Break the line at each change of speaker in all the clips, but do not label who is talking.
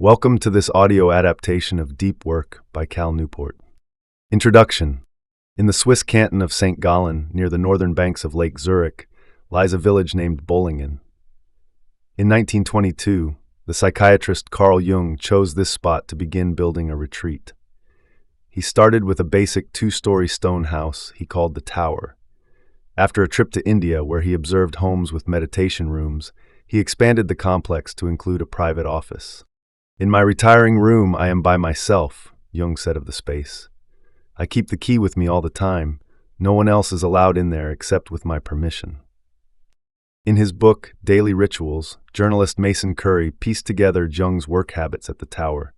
Welcome to this audio adaptation of Deep Work by Cal Newport. Introduction. In the Swiss canton of St. Gallen, near the northern banks of Lake Zurich, lies a village named Bollingen. In 1922, the psychiatrist Carl Jung chose this spot to begin building a retreat. He started with a basic two-story stone house he called the Tower. After a trip to India, where he observed homes with meditation rooms, he expanded the complex to include a private office. "In my retiring room, I am by myself," Jung said of the space. "I keep the key with me all the time. No one else is allowed in there except with my permission." In his book, Daily Rituals, journalist Mason Curry pieced together Jung's work habits at the Tower.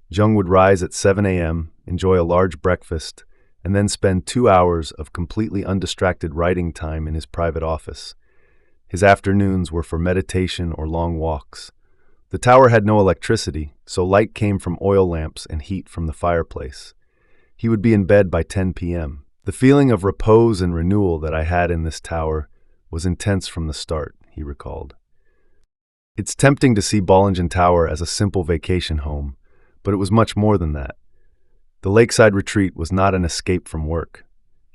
Jung would rise at 7 a.m., enjoy a large breakfast, and then spend 2 hours of completely undistracted writing time in his private office. His afternoons were for meditation or long walks. The Tower had no electricity, so light came from oil lamps and heat from the fireplace. He would be in bed by 10 p.m. "The feeling of repose and renewal that I had in this tower was intense from the start," he recalled. It's tempting to see Bollingen Tower as a simple vacation home, but it was much more than that. The lakeside retreat was not an escape from work.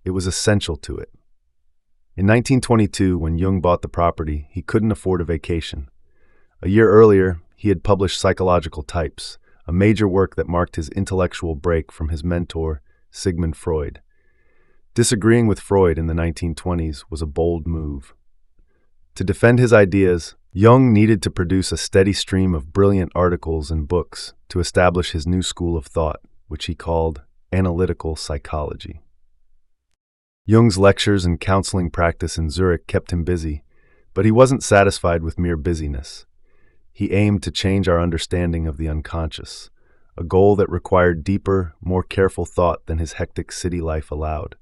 It was essential to it. In 1922, when Jung bought the property, he couldn't afford a vacation. A year earlier, he had published Psychological Types, a major work that marked his intellectual break from his mentor, Sigmund Freud. Disagreeing with Freud in the 1920s was a bold move. To defend his ideas, Jung needed to produce a steady stream of brilliant articles and books to establish his new school of thought, which he called analytical psychology. Jung's lectures and counseling practice in Zurich kept him busy, but he wasn't satisfied with mere busyness. He aimed to change our understanding of the unconscious, a goal that required deeper, more careful thought than his hectic city life allowed.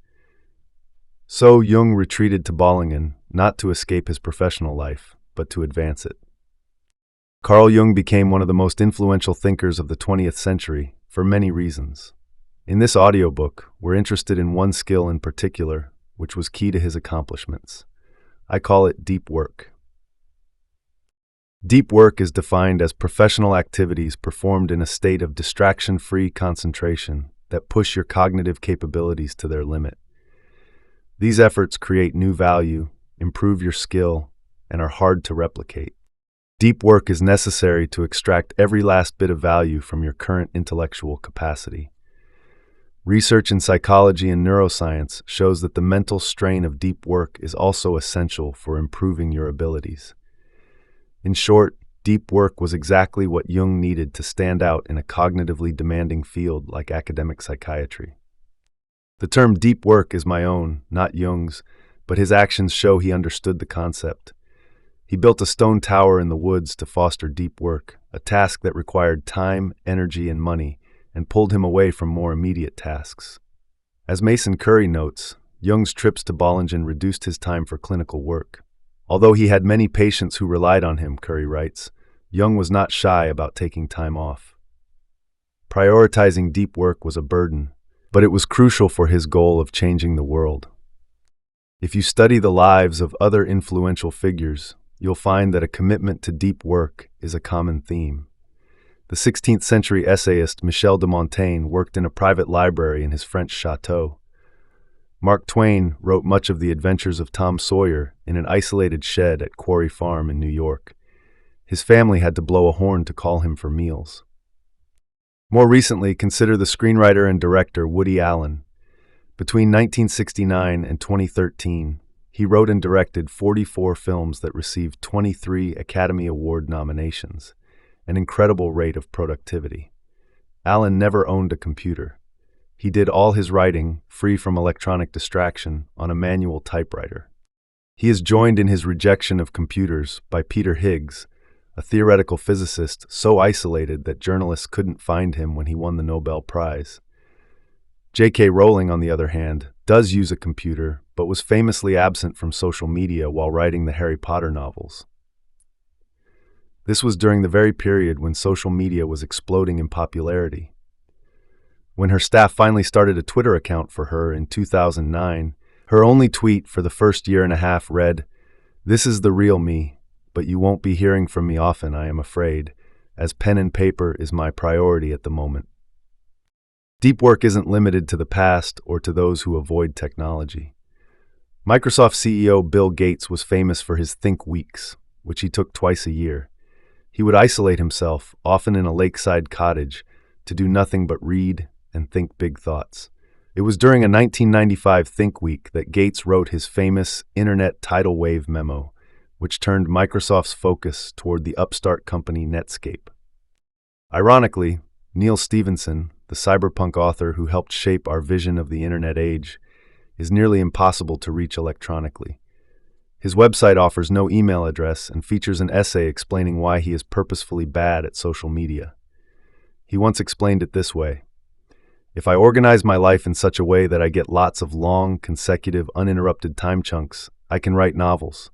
So Jung retreated to Bollingen, not to escape his professional life, but to advance it. Carl Jung became one of the most influential thinkers of the 20th century for many reasons. In this audiobook, we're interested in one skill in particular, which was key to his accomplishments. I call it deep work. Deep work is defined as professional activities performed in a state of distraction-free concentration that push your cognitive capabilities to their limit. These efforts create new value, improve your skill, and are hard to replicate. Deep work is necessary to extract every last bit of value from your current intellectual capacity. Research in psychology and neuroscience shows that the mental strain of deep work is also essential for improving your abilities. In short, deep work was exactly what Jung needed to stand out in a cognitively demanding field like academic psychiatry. The term deep work is my own, not Jung's, but his actions show he understood the concept. He built a stone tower in the woods to foster deep work, a task that required time, energy, and money, and pulled him away from more immediate tasks. As Mason Curry notes, Jung's trips to Bollingen reduced his time for clinical work. Although he had many patients who relied on him, Curry writes, Jung was not shy about taking time off. Prioritizing deep work was a burden, but it was crucial for his goal of changing the world. If you study the lives of other influential figures, you'll find that a commitment to deep work is a common theme. The 16th century essayist Michel de Montaigne worked in a private library in his French chateau. Mark Twain wrote much of the adventures of Tom Sawyer in an isolated shed at Quarry Farm in New York. His family had to blow a horn to call him for meals. More recently, consider the screenwriter and director Woody Allen. Between 1969 and 2013, he wrote and directed 44 films that received 23 Academy Award nominations, an incredible rate of productivity. Allen never owned a computer. He did all his writing, free from electronic distraction, on a manual typewriter. He is joined in his rejection of computers by Peter Higgs, a theoretical physicist so isolated that journalists couldn't find him when he won the Nobel Prize. J.K. Rowling, on the other hand, does use a computer, but was famously absent from social media while writing the Harry Potter novels. This was during the very period when social media was exploding in popularity. When her staff finally started a Twitter account for her in 2009, her only tweet for the first year and a half read, "This is the real me, but you won't be hearing from me often, I am afraid. as pen and paper is my priority at the moment. Deep work isn't limited to the past or to those who avoid technology. Microsoft CEO Bill Gates was famous for his Think Weeks, which he took twice a year. He would isolate himself, often in a lakeside cottage, to do nothing but read and think big thoughts. It was during a 1995 Think Week that Gates wrote his famous Internet tidal wave memo, which turned Microsoft's focus toward the upstart company Netscape. Ironically, Neil Stephenson, the cyberpunk author who helped shape our vision of the Internet age, is nearly impossible to reach electronically. His website offers no email address and features an essay explaining why he is purposefully bad at social media. He once explained it this way: "If I organize my life in such a way that I get lots of long, consecutive, uninterrupted time chunks, I can write novels.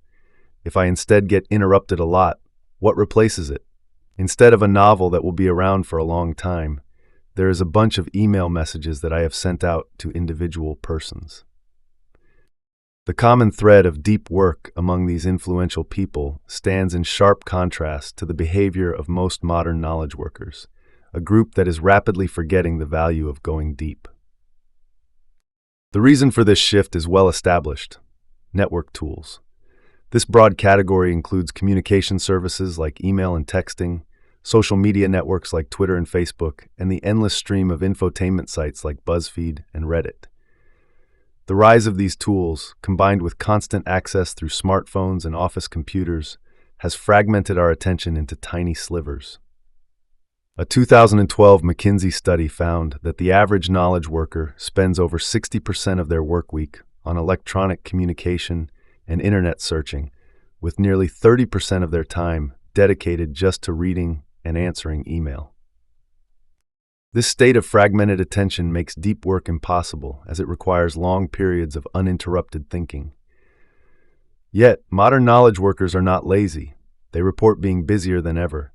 If I instead get interrupted a lot, what replaces it? Instead of a novel that will be around for a long time, there is a bunch of email messages that I have sent out to individual persons." The common thread of deep work among these influential people stands in sharp contrast to the behavior of most modern knowledge workers, a group that is rapidly forgetting the value of going deep. The reason for this shift is well established: network tools. This broad category includes communication services like email and texting, social media networks like Twitter and Facebook, and the endless stream of infotainment sites like BuzzFeed and Reddit. The rise of these tools, combined with constant access through smartphones and office computers, has fragmented our attention into tiny slivers. A 2012 McKinsey study found that the average knowledge worker spends over 60% of their work week on electronic communication and internet searching, with nearly 30% of their time dedicated just to reading and answering email. This state of fragmented attention makes deep work impossible, as it requires long periods of uninterrupted thinking. Yet, modern knowledge workers are not lazy. They report being busier than ever.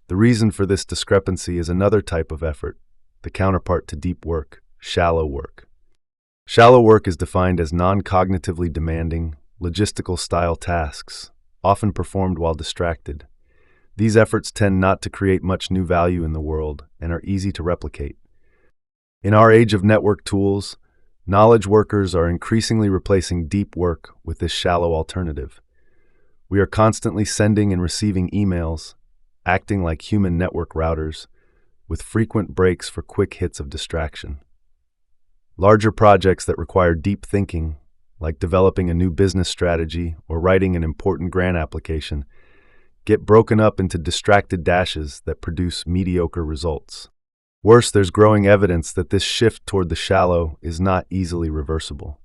The reason for this discrepancy is another type of effort, the counterpart to deep work: shallow work. Shallow work is defined as non-cognitively demanding, logistical-style tasks, often performed while distracted. These efforts tend not to create much new value in the world and are easy to replicate. In our age of network tools, knowledge workers are increasingly replacing deep work with this shallow alternative. We are constantly sending and receiving emails, acting like human network routers, with frequent breaks for quick hits of distraction. Larger projects that require deep thinking, like developing a new business strategy or writing an important grant application, get broken up into distracted dashes that produce mediocre results. Worse, there's growing evidence that this shift toward the shallow is not easily reversible.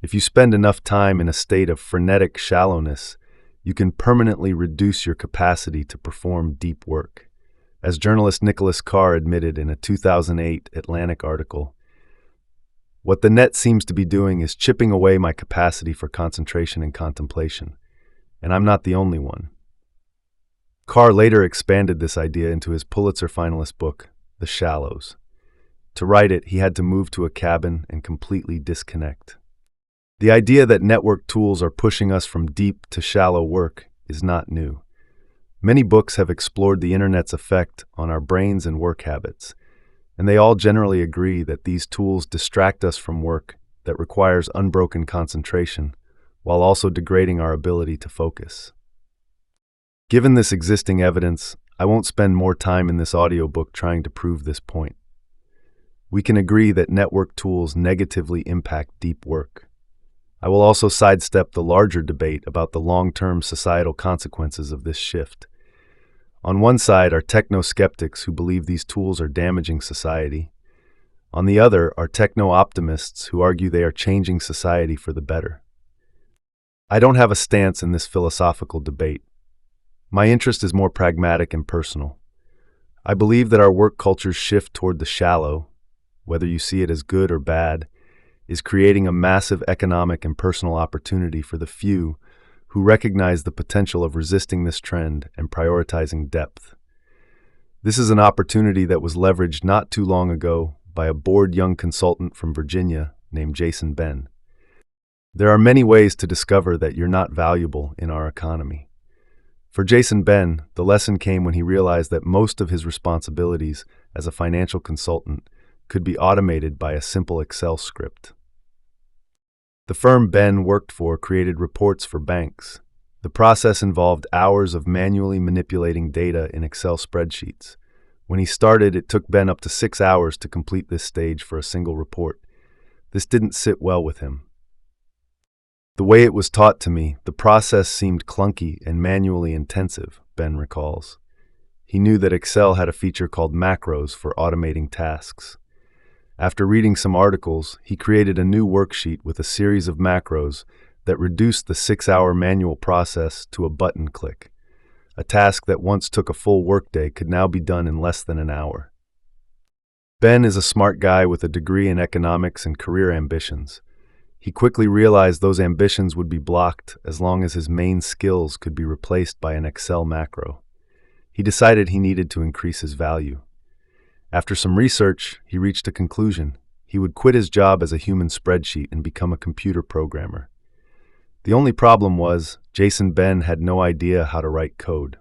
If you spend enough time in a state of frenetic shallowness, you can permanently reduce your capacity to perform deep work. As journalist Nicholas Carr admitted in a 2008 Atlantic article, "What the net seems to be doing is chipping away my capacity for concentration and contemplation, and I'm not the only one." Carr later expanded this idea into his Pulitzer finalist book, The Shallows. To write it, he had to move to a cabin and completely disconnect. The idea that network tools are pushing us from deep to shallow work is not new. Many books have explored the Internet's effect on our brains and work habits, and they all generally agree that these tools distract us from work that requires unbroken concentration, while also degrading our ability to focus. Given this existing evidence, I won't spend more time in this audiobook trying to prove this point. We can agree that network tools negatively impact deep work. I will also sidestep the larger debate about the long-term societal consequences of this shift. On one side are techno-skeptics who believe these tools are damaging society. On the other are techno-optimists who argue they are changing society for the better. I don't have a stance in this philosophical debate. My interest is more pragmatic and personal. I believe that our work culture's shift toward the shallow, whether you see it as good or bad, is creating a massive economic and personal opportunity for the few who recognize the potential of resisting this trend and prioritizing depth. This is an opportunity that was leveraged not too long ago by a bored young consultant from Virginia named Jason Ben. There are many ways to discover that you're not valuable in our economy. For Jason Ben, the lesson came when he realized that most of his responsibilities as a financial consultant could be automated by a simple Excel script. The firm Ben worked for created reports for banks. The process involved hours of manually manipulating data in Excel spreadsheets. When he started, it took Ben up to 6 hours to complete this stage for a single report. This didn't sit well with him. The way it was taught to me, the process seemed clunky and manually intensive, Ben recalls. He knew that Excel had a feature called macros for automating tasks. After reading some articles, he created a new worksheet with a series of macros that reduced the 6-hour manual process to a button click. A task that once took a full workday could now be done in less than an hour. Ben is a smart guy with a degree in economics and career ambitions. He quickly realized those ambitions would be blocked as long as his main skills could be replaced by an Excel macro. He decided he needed to increase his value. After some research, he reached a conclusion. He would quit his job as a human spreadsheet and become a computer programmer. The only problem was, Jason Ben had no idea how to write code.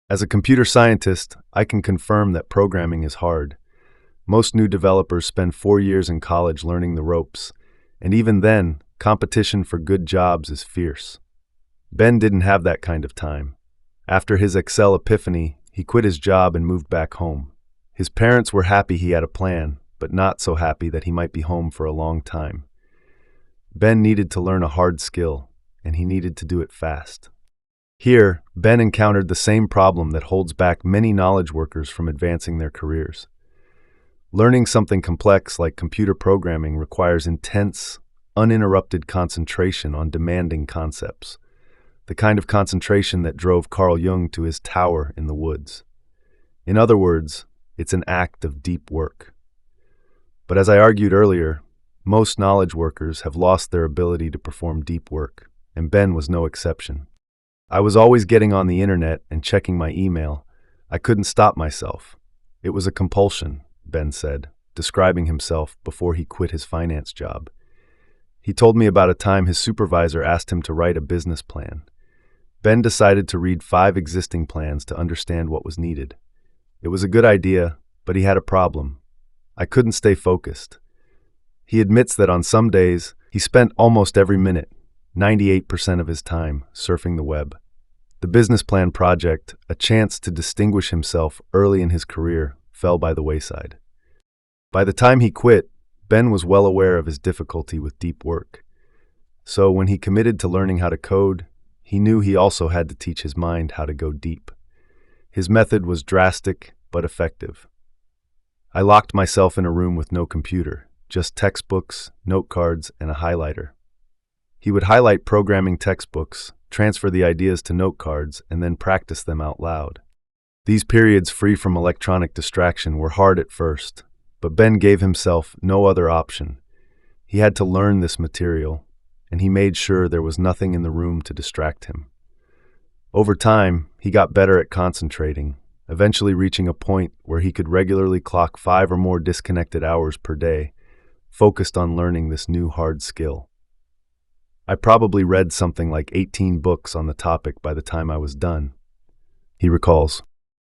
As a computer scientist, I can confirm that programming is hard. Most new developers spend 4 years in college learning the ropes, and even then, competition for good jobs is fierce. Ben didn't have that kind of time. After his Excel epiphany, he quit his job and moved back home. His parents were happy he had a plan, but not so happy that he might be home for a long time. Ben needed to learn a hard skill, and he needed to do it fast. Here, Ben encountered the same problem that holds back many knowledge workers from advancing their careers. Learning something complex like computer programming requires intense, uninterrupted concentration on demanding concepts, the kind of concentration that drove Carl Jung to his tower in the woods. In other words, it's an act of deep work. But as I argued earlier, most knowledge workers have lost their ability to perform deep work, and Ben was no exception. I was always getting on the internet and checking my email. I couldn't stop myself. It was a compulsion, Ben said, describing himself before he quit his finance job. He told me about a time his supervisor asked him to write a business plan. Ben decided to read 5 existing plans to understand what was needed. It was a good idea, but he had a problem. I couldn't stay focused. He admits that on some days, he spent almost every minute, 98% of his time, surfing the web. The business plan project, a chance to distinguish himself early in his career, fell by the wayside. By the time he quit, Ben was well aware of his difficulty with deep work. So when he committed to learning how to code, he knew he also had to teach his mind how to go deep. His method was drastic but effective. I locked myself in a room with no computer, just textbooks, note cards, and a highlighter. He would highlight programming textbooks, transfer the ideas to note cards, and then practice them out loud. These periods free from electronic distraction were hard at first, but Ben gave himself no other option. He had to learn this material, and he made sure there was nothing in the room to distract him. Over time, he got better at concentrating, eventually reaching a point where he could regularly clock 5 or more disconnected hours per day, focused on learning this new hard skill. I probably read something like 18 books on the topic by the time I was done, he recalls.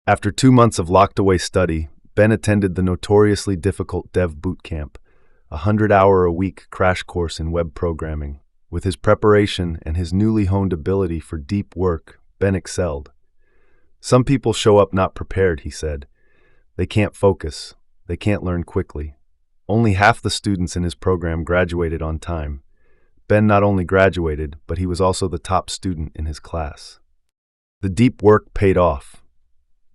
After 2 months of locked-away study, Ben attended the notoriously difficult Dev Boot Camp, a 100-hour-a-week crash course in web programming. With his preparation and his newly honed ability for deep work, Ben excelled. Some people show up not prepared, he said. They can't focus. They can't learn quickly. Only half the students in his program graduated on time. Ben not only graduated, but he was also the top student in his class. The deep work paid off.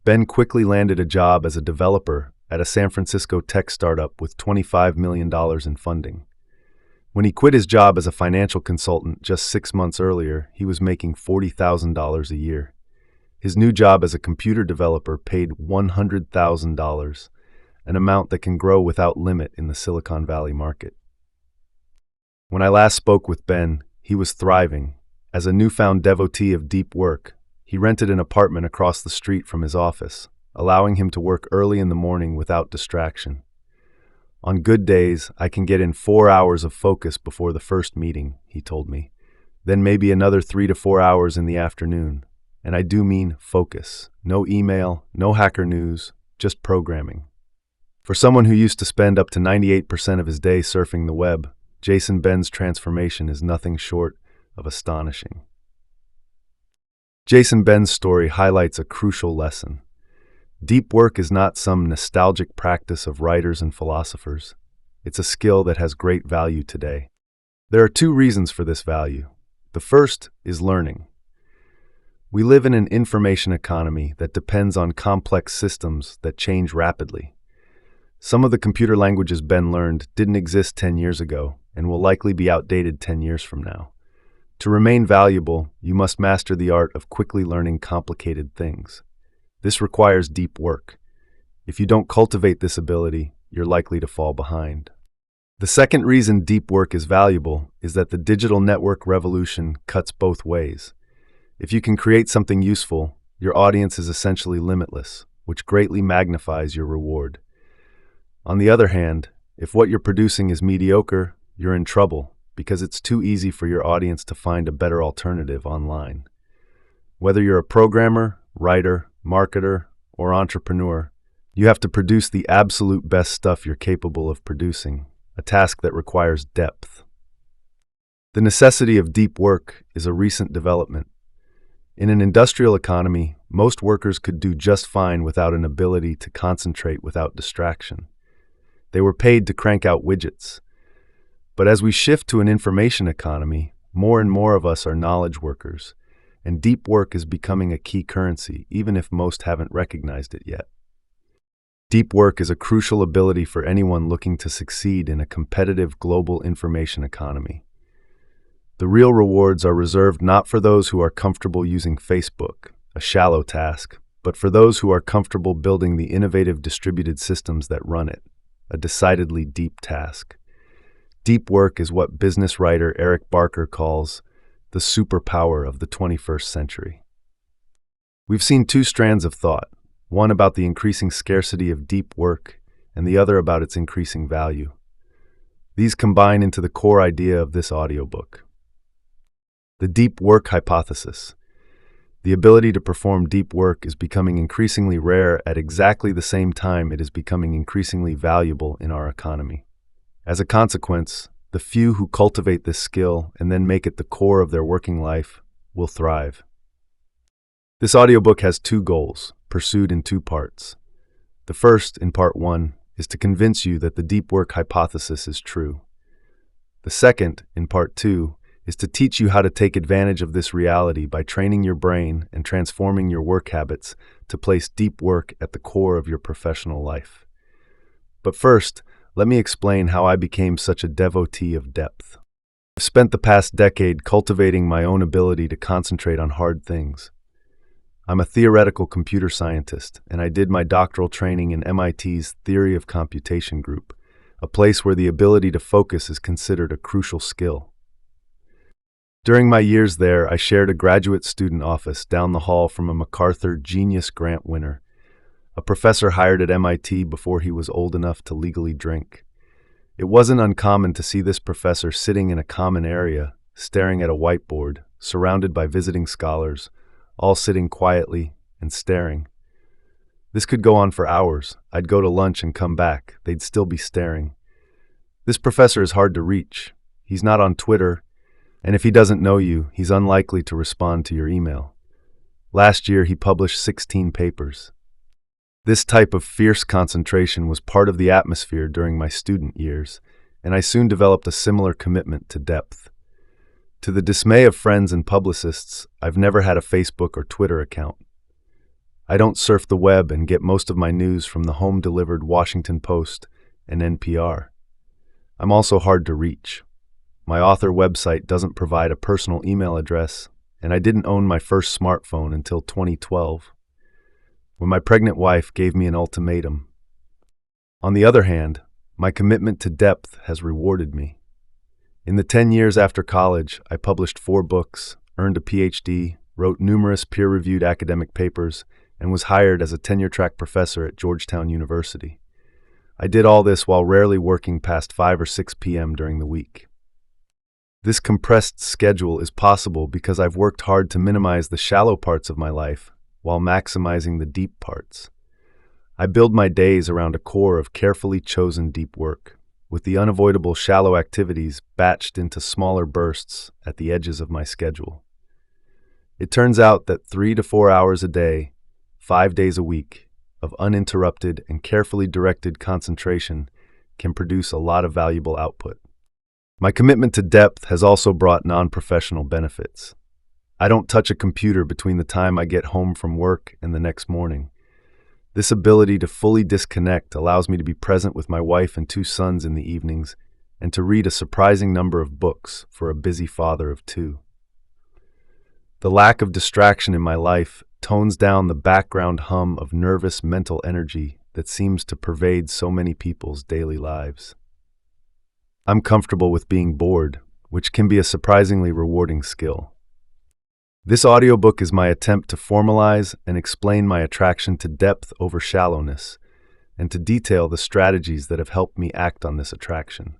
Ben quickly landed a job as a developer at a San Francisco tech startup with $25 million in funding. When he quit his job as a financial consultant just 6 months earlier, he was making $40,000 a year. His new job as a computer developer paid $100,000, an amount that can grow without limit in the Silicon Valley market. When I last spoke with Ben, he was thriving. As a newfound devotee of deep work, he rented an apartment across the street from his office, allowing him to work early in the morning without distraction. On good days, I can get in 4 hours of focus before the first meeting, he told me, then maybe another 3 to 4 hours in the afternoon, And I do mean focus. No email, no hacker news, just programming. For someone who used to spend up to 98% of his day surfing the web, Jason Ben's transformation is nothing short of astonishing. Jason Ben's story highlights a crucial lesson. Deep work is not some nostalgic practice of writers and philosophers. It's a skill that has great value today. There are two reasons for this value. The first is learning. We live in an information economy that depends on complex systems that change rapidly. Some of the computer languages Ben learned didn't exist 10 years ago and will likely be outdated 10 years from now. To remain valuable, you must master the art of quickly learning complicated things. This requires deep work. If you don't cultivate this ability, you're likely to fall behind. The second reason deep work is valuable is that the digital network revolution cuts both ways. If you can create something useful, your audience is essentially limitless, which greatly magnifies your reward. On the other hand, if what you're producing is mediocre, you're in trouble because it's too easy for your audience to find a better alternative online. Whether you're a programmer, writer, marketer, or entrepreneur, you have to produce the absolute best stuff you're capable of producing, a task that requires depth. The necessity of deep work is a recent development. In an industrial economy, most workers could do just fine without an ability to concentrate without distraction. They were paid to crank out widgets. But as we shift to an information economy, more and more of us are knowledge workers, and deep work is becoming a key currency, even if most haven't recognized it yet. Deep work is a crucial ability for anyone looking to succeed in a competitive global information economy. The real rewards are reserved not for those who are comfortable using Facebook, a shallow task, but for those who are comfortable building the innovative distributed systems that run it, a decidedly deep task. Deep work is what business writer Eric Barker calls the superpower of the 21st century. We've seen two strands of thought, one about the increasing scarcity of deep work and the other about its increasing value. These combine into the core idea of this audiobook. The deep work hypothesis. The ability to perform deep work is becoming increasingly rare at exactly the same time it is becoming increasingly valuable in our economy. As a consequence, the few who cultivate this skill and then make it the core of their working life will thrive. This audiobook has two goals, pursued in two parts. The first, in part 1, is to convince you that the deep work hypothesis is true. The second, in part 2, is to teach you how to take advantage of this reality by training your brain and transforming your work habits to place deep work at the core of your professional life. But first, let me explain how I became such a devotee of depth. I've spent the past decade cultivating my own ability to concentrate on hard things. I'm a theoretical computer scientist, and I did my doctoral training in MIT's Theory of Computation group, a place where the ability to focus is considered a crucial skill. During my years there, I shared a graduate student office down the hall from a MacArthur Genius Grant winner, a professor hired at MIT before he was old enough to legally drink. It wasn't uncommon to see this professor sitting in a common area, staring at a whiteboard, surrounded by visiting scholars, all sitting quietly and staring. This could go on for hours. I'd go to lunch and come back. They'd still be staring. This professor is hard to reach. He's not on Twitter, and if he doesn't know you, he's unlikely to respond to your email. Last year, he published 16 papers. This type of fierce concentration was part of the atmosphere during my student years, and I soon developed a similar commitment to depth. To the dismay of friends and publicists, I've never had a Facebook or Twitter account. I don't surf the web and get most of my news from the home-delivered Washington Post and NPR. I'm also hard to reach. My author website doesn't provide a personal email address, and I didn't own my first smartphone until 2012, when my pregnant wife gave me an ultimatum. On the other hand, my commitment to depth has rewarded me. In the 10 years after college, I published 4 books, earned a PhD, wrote numerous peer-reviewed academic papers, and was hired as a tenure-track professor at Georgetown University. I did all this while rarely working past 5 or 6 p.m. during the week. This compressed schedule is possible because I've worked hard to minimize the shallow parts of my life while maximizing the deep parts. I build my days around a core of carefully chosen deep work, with the unavoidable shallow activities batched into smaller bursts at the edges of my schedule. It turns out that 3 to 4 hours a day, 5 days a week, of uninterrupted and carefully directed concentration can produce a lot of valuable output. My commitment to depth has also brought non-professional benefits. I don't touch a computer between the time I get home from work and the next morning. This ability to fully disconnect allows me to be present with my wife and 2 sons in the evenings and to read a surprising number of books for a busy father of 2. The lack of distraction in my life tones down the background hum of nervous mental energy that seems to pervade so many people's daily lives. I'm comfortable with being bored, which can be a surprisingly rewarding skill. This audiobook is my attempt to formalize and explain my attraction to depth over shallowness, and to detail the strategies that have helped me act on this attraction.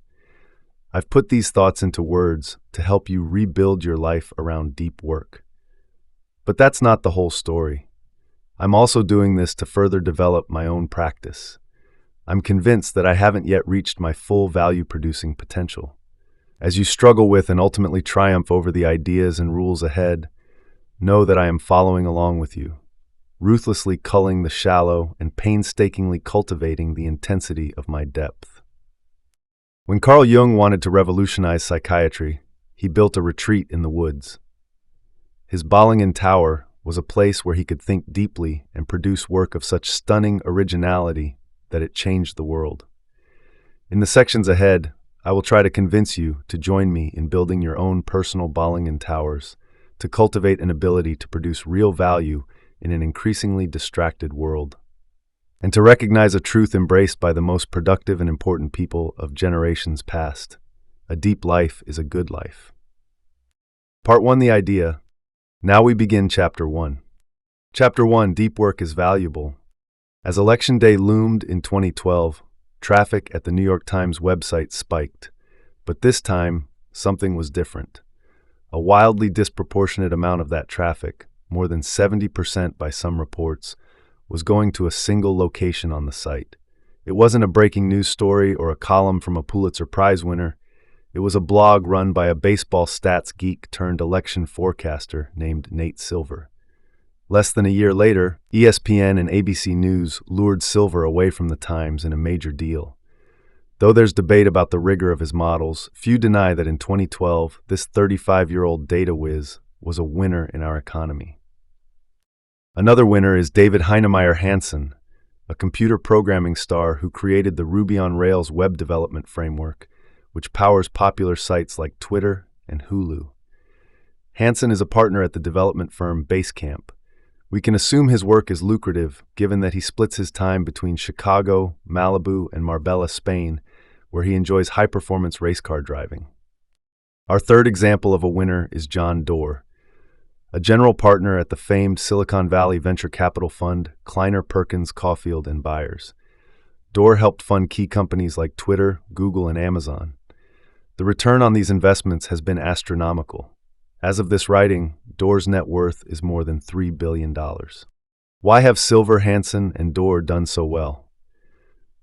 I've put these thoughts into words to help you rebuild your life around deep work. But that's not the whole story. I'm also doing this to further develop my own practice. I'm convinced that I haven't yet reached my full value-producing potential. As you struggle with and ultimately triumph over the ideas and rules ahead, know that I am following along with you, ruthlessly culling the shallow and painstakingly cultivating the intensity of my depth. When Carl Jung wanted to revolutionize psychiatry, he built a retreat in the woods. His Bollingen Tower was a place where he could think deeply and produce work of such stunning originality that it changed the world. In the sections ahead, I will try to convince you to join me in building your own personal Bollingen Towers, to cultivate an ability to produce real value in an increasingly distracted world, and to recognize a truth embraced by the most productive and important people of generations past: a deep life is a good life. Part 1, the idea. Now we begin Chapter 1. Chapter 1, Deep Work is Valuable. As Election Day loomed in 2012, traffic at the New York Times website spiked, but this time, something was different. A wildly disproportionate amount of that traffic, more than 70% by some reports, was going to a single location on the site. It wasn't a breaking news story or a column from a Pulitzer Prize winner. It was a blog run by a baseball stats geek turned election forecaster named Nate Silver. Less than a year later, ESPN and ABC News lured Silver away from the Times in a major deal. Though there's debate about the rigor of his models, few deny that in 2012, this 35-year-old data whiz was a winner in our economy. Another winner is David Heinemeier Hansson, a computer programming star who created the Ruby on Rails web development framework, which powers popular sites like Twitter and Hulu. Hansson is a partner at the development firm Basecamp. We can assume his work is lucrative, given that he splits his time between Chicago, Malibu, and Marbella, Spain, where he enjoys high-performance race car driving. Our third example of a winner is John Doerr, a general partner at the famed Silicon Valley venture capital fund Kleiner Perkins Caulfield and Byers. Doerr helped fund key companies like Twitter, Google, and Amazon. The return on these investments has been astronomical. As of this writing, Doerr's net worth is more than $3 billion. Why have Silver, Hansson, and Doerr done so well?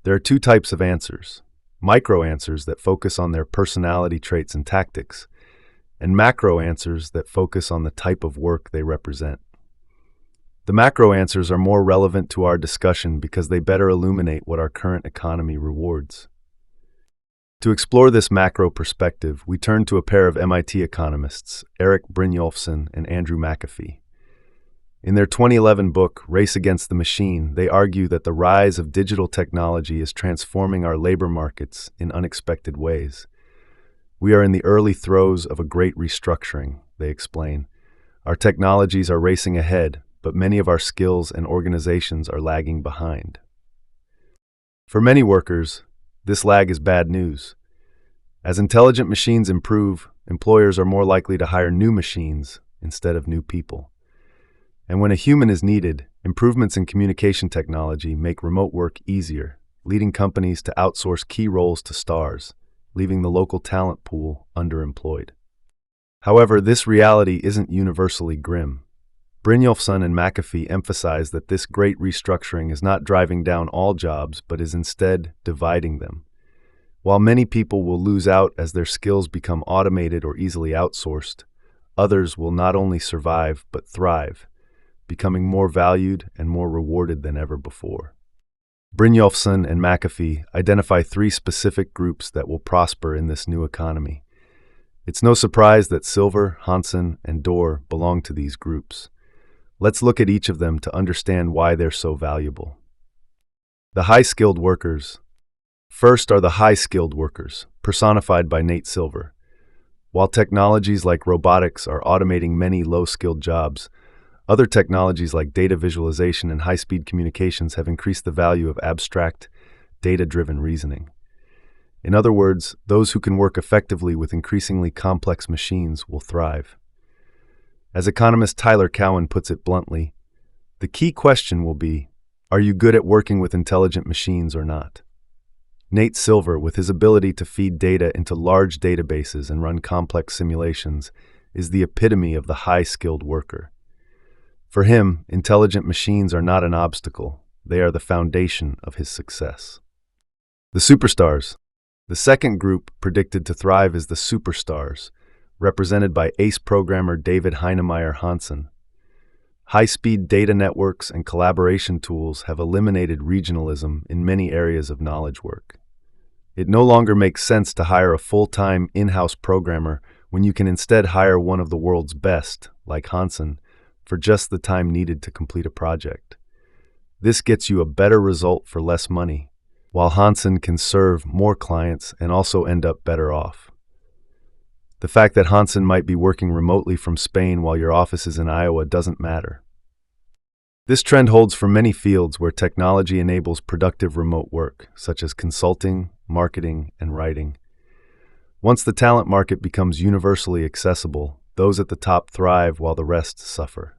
There are 2 types of answers: micro answers that focus on their personality traits and tactics, and macro answers that focus on the type of work they represent. The macro answers are more relevant to our discussion because they better illuminate what our current economy rewards. To explore this macro perspective, we turn to a pair of MIT economists, Eric Brynjolfsson and Andrew McAfee. In their 2011 book, Race Against the Machine, they argue that the rise of digital technology is transforming our labor markets in unexpected ways. We are in the early throes of a great restructuring, they explain. Our technologies are racing ahead, but many of our skills and organizations are lagging behind. For many workers, this lag is bad news. As intelligent machines improve, employers are more likely to hire new machines instead of new people. And when a human is needed, improvements in communication technology make remote work easier, leading companies to outsource key roles to stars, leaving the local talent pool underemployed. However, this reality isn't universally grim. Brynjolfsson and McAfee emphasize that this great restructuring is not driving down all jobs, but is instead dividing them. While many people will lose out as their skills become automated or easily outsourced, others will not only survive but thrive, becoming more valued and more rewarded than ever before. Brynjolfsson and McAfee identify three specific groups that will prosper in this new economy. It's no surprise that Silver, Hansen, and Dorr belong to these groups. Let's look at each of them to understand why they're so valuable. The high-skilled workers. First are the high-skilled workers, personified by Nate Silver. While technologies like robotics are automating many low-skilled jobs, other technologies like data visualization and high-speed communications have increased the value of abstract, data-driven reasoning. In other words, those who can work effectively with increasingly complex machines will thrive. As economist Tyler Cowen puts it bluntly, the key question will be, are you good at working with intelligent machines or not? Nate Silver, with his ability to feed data into large databases and run complex simulations, is the epitome of the high-skilled worker. For him, intelligent machines are not an obstacle. They are the foundation of his success. The superstars. The second group predicted to thrive is the superstars, represented by ace programmer David Heinemeier Hansen. High-speed data networks and collaboration tools have eliminated regionalism in many areas of knowledge work. It no longer makes sense to hire a full-time in-house programmer when you can instead hire one of the world's best, like Hansen, for just the time needed to complete a project. This gets you a better result for less money, while Hansen can serve more clients and also end up better off. The fact that Hansen might be working remotely from Spain while your office is in Iowa doesn't matter. This trend holds for many fields where technology enables productive remote work, such as consulting, marketing, and writing. Once the talent market becomes universally accessible, those at the top thrive while the rest suffer.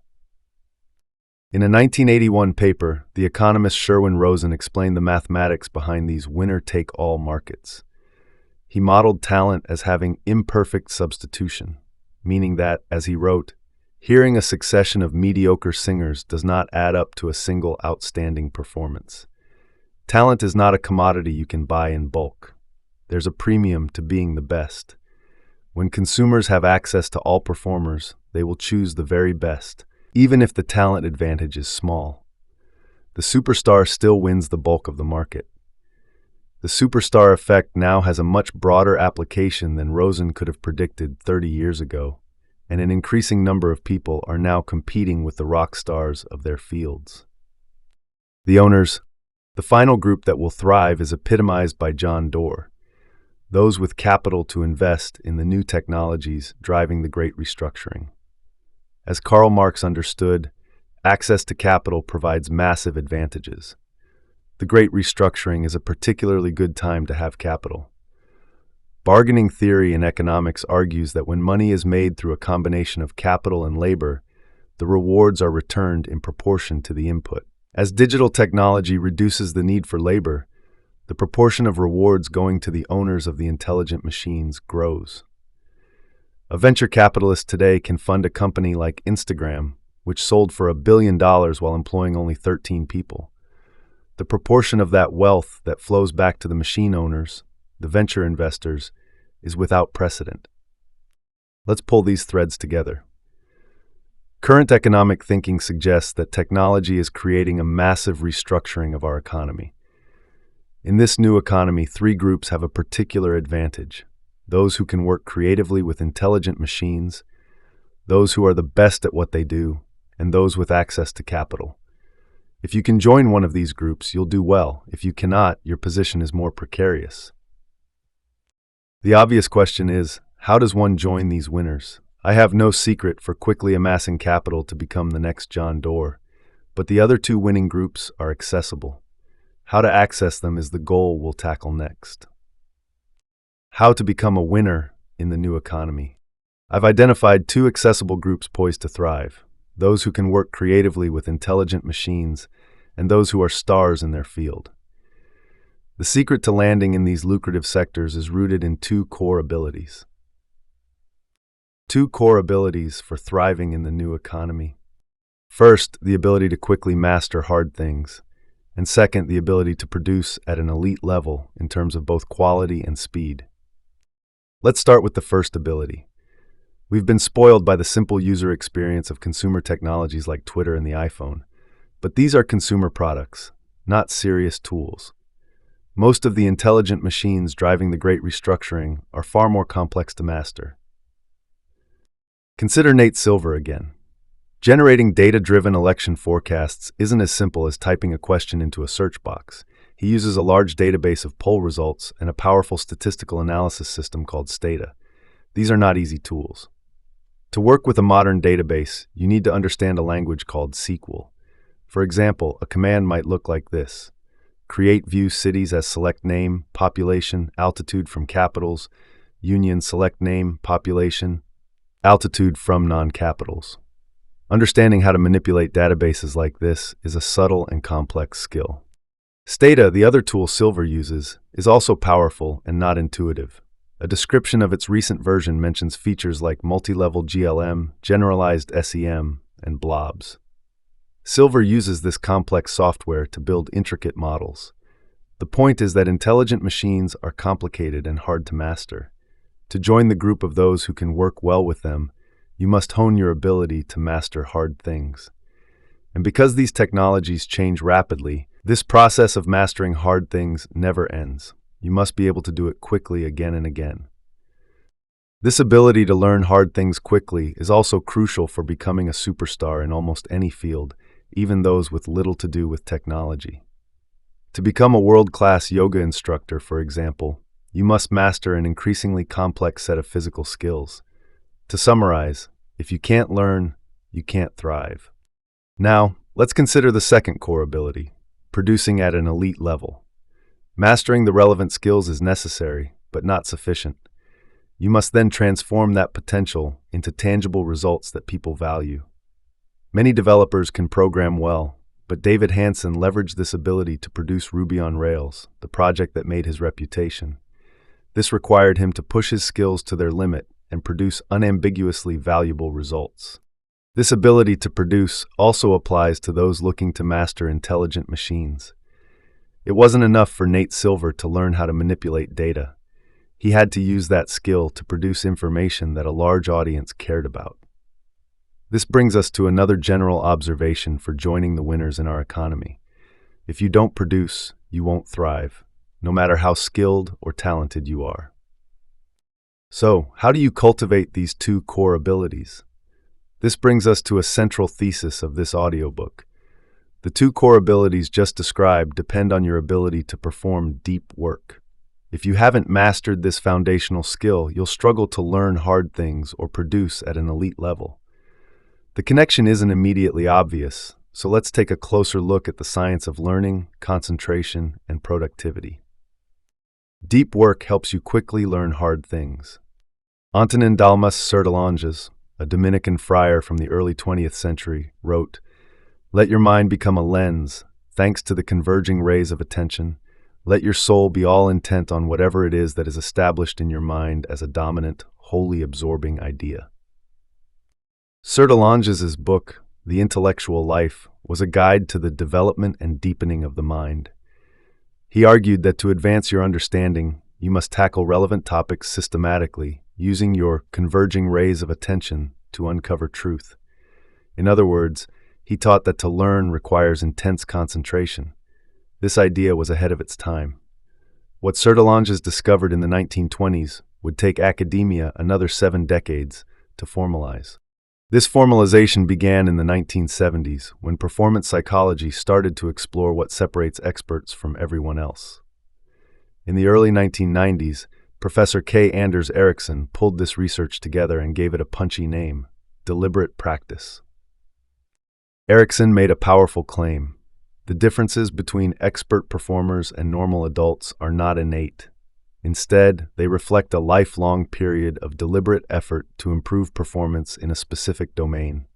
In a 1981 paper, the economist Sherwin Rosen explained the mathematics behind these winner-take-all markets. He modeled talent as having imperfect substitution, meaning that, as he wrote, hearing a succession of mediocre singers does not add up to a single outstanding performance. Talent is not a commodity you can buy in bulk. There's a premium to being the best. When consumers have access to all performers, they will choose the very best, even if the talent advantage is small. The superstar still wins the bulk of the market. The superstar effect now has a much broader application than Rosen could have predicted 30 years ago, and an increasing number of people are now competing with the rock stars of their fields. The owners. The final group that will thrive is epitomized by John Doerr, those with capital to invest in the new technologies driving the Great Restructuring. As Karl Marx understood, access to capital provides massive advantages. The Great Restructuring is a particularly good time to have capital. Bargaining theory in economics argues that when money is made through a combination of capital and labor, the rewards are returned in proportion to the input. As digital technology reduces the need for labor, the proportion of rewards going to the owners of the intelligent machines grows. A venture capitalist today can fund a company like Instagram, which sold for $1 billion while employing only 13 people. The proportion of that wealth that flows back to the machine owners, the venture investors, is without precedent. Let's pull these threads together. Current economic thinking suggests that technology is creating a massive restructuring of our economy. In this new economy, three groups have a particular advantage: those who can work creatively with intelligent machines, those who are the best at what they do, and those with access to capital. If you can join one of these groups, you'll do well. If you cannot, your position is more precarious. The obvious question is, how does one join these winners? I have no secret for quickly amassing capital to become the next John Doerr, but the other two winning groups are accessible. How to access them is the goal we'll tackle next. How to become a winner in the new economy. I've identified two accessible groups poised to thrive: those who can work creatively with intelligent machines and those who are stars in their field. The secret to landing in these lucrative sectors is rooted in two core abilities. Two core abilities for thriving in the new economy. First, the ability to quickly master hard things, and second, the ability to produce at an elite level in terms of both quality and speed. Let's start with the first ability. We've been spoiled by the simple user experience of consumer technologies like Twitter and the iPhone, but these are consumer products, not serious tools. Most of the intelligent machines driving the Great Restructuring are far more complex to master. Consider Nate Silver again. Generating data-driven election forecasts isn't as simple as typing a question into a search box. He uses a large database of poll results and a powerful statistical analysis system called Stata. These are not easy tools. To work with a modern database, you need to understand a language called SQL. For example, a command might look like this: create view cities as select name, population, altitude from capitals, union select name, population, altitude from non-capitals. Understanding how to manipulate databases like this is a subtle and complex skill. Stata, the other tool Silver uses, is also powerful and not intuitive. A description of its recent version mentions features like multi-level GLM, generalized SEM, and blobs. Silver uses this complex software to build intricate models. The point is that intelligent machines are complicated and hard to master. To join the group of those who can work well with them, you must hone your ability to master hard things. And because these technologies change rapidly, this process of mastering hard things never ends. You must be able to do it quickly again and again. This ability to learn hard things quickly is also crucial for becoming a superstar in almost any field, even those with little to do with technology. To become a world-class yoga instructor, for example, you must master an increasingly complex set of physical skills. To summarize, if you can't learn, you can't thrive. Now, let's consider the second core ability, producing at an elite level. Mastering the relevant skills is necessary, but not sufficient. You must then transform that potential into tangible results that people value. Many developers can program well, but David Hansen leveraged this ability to produce Ruby on Rails, the project that made his reputation. This required him to push his skills to their limit and produce unambiguously valuable results. This ability to produce also applies to those looking to master intelligent machines. It wasn't enough for Nate Silver to learn how to manipulate data. He had to use that skill to produce information that a large audience cared about. This brings us to another general observation for joining the winners in our economy. If you don't produce, you won't thrive, no matter how skilled or talented you are. So, how do you cultivate these two core abilities? This brings us to a central thesis of this audiobook. The two core abilities just described depend on your ability to perform deep work. If you haven't mastered this foundational skill, you'll struggle to learn hard things or produce at an elite level. The connection isn't immediately obvious, so let's take a closer look at the science of learning, concentration, and productivity. Deep work helps you quickly learn hard things. Antonin Dalmas Sertalanges, a Dominican friar from the early 20th century, wrote, "Let your mind become a lens, thanks to the converging rays of attention. Let your soul be all intent on whatever it is that is established in your mind as a dominant, wholly absorbing idea." Sertalanges' book, The Intellectual Life, was a guide to the development and deepening of the mind. He argued that to advance your understanding, you must tackle relevant topics systematically, using your converging rays of attention to uncover truth. In other words, he taught that to learn requires intense concentration. This idea was ahead of its time. What Sertalanges discovered in the 1920s would take academia another 7 decades to formalize. This formalization began in the 1970s, when performance psychology started to explore what separates experts from everyone else. In the early 1990s, Professor K. Anders Ericsson pulled this research together and gave it a punchy name: deliberate practice. Ericsson made a powerful claim. The differences between expert performers and normal adults are not innate. Instead, they reflect a lifelong period of deliberate effort to improve performance in a specific domain.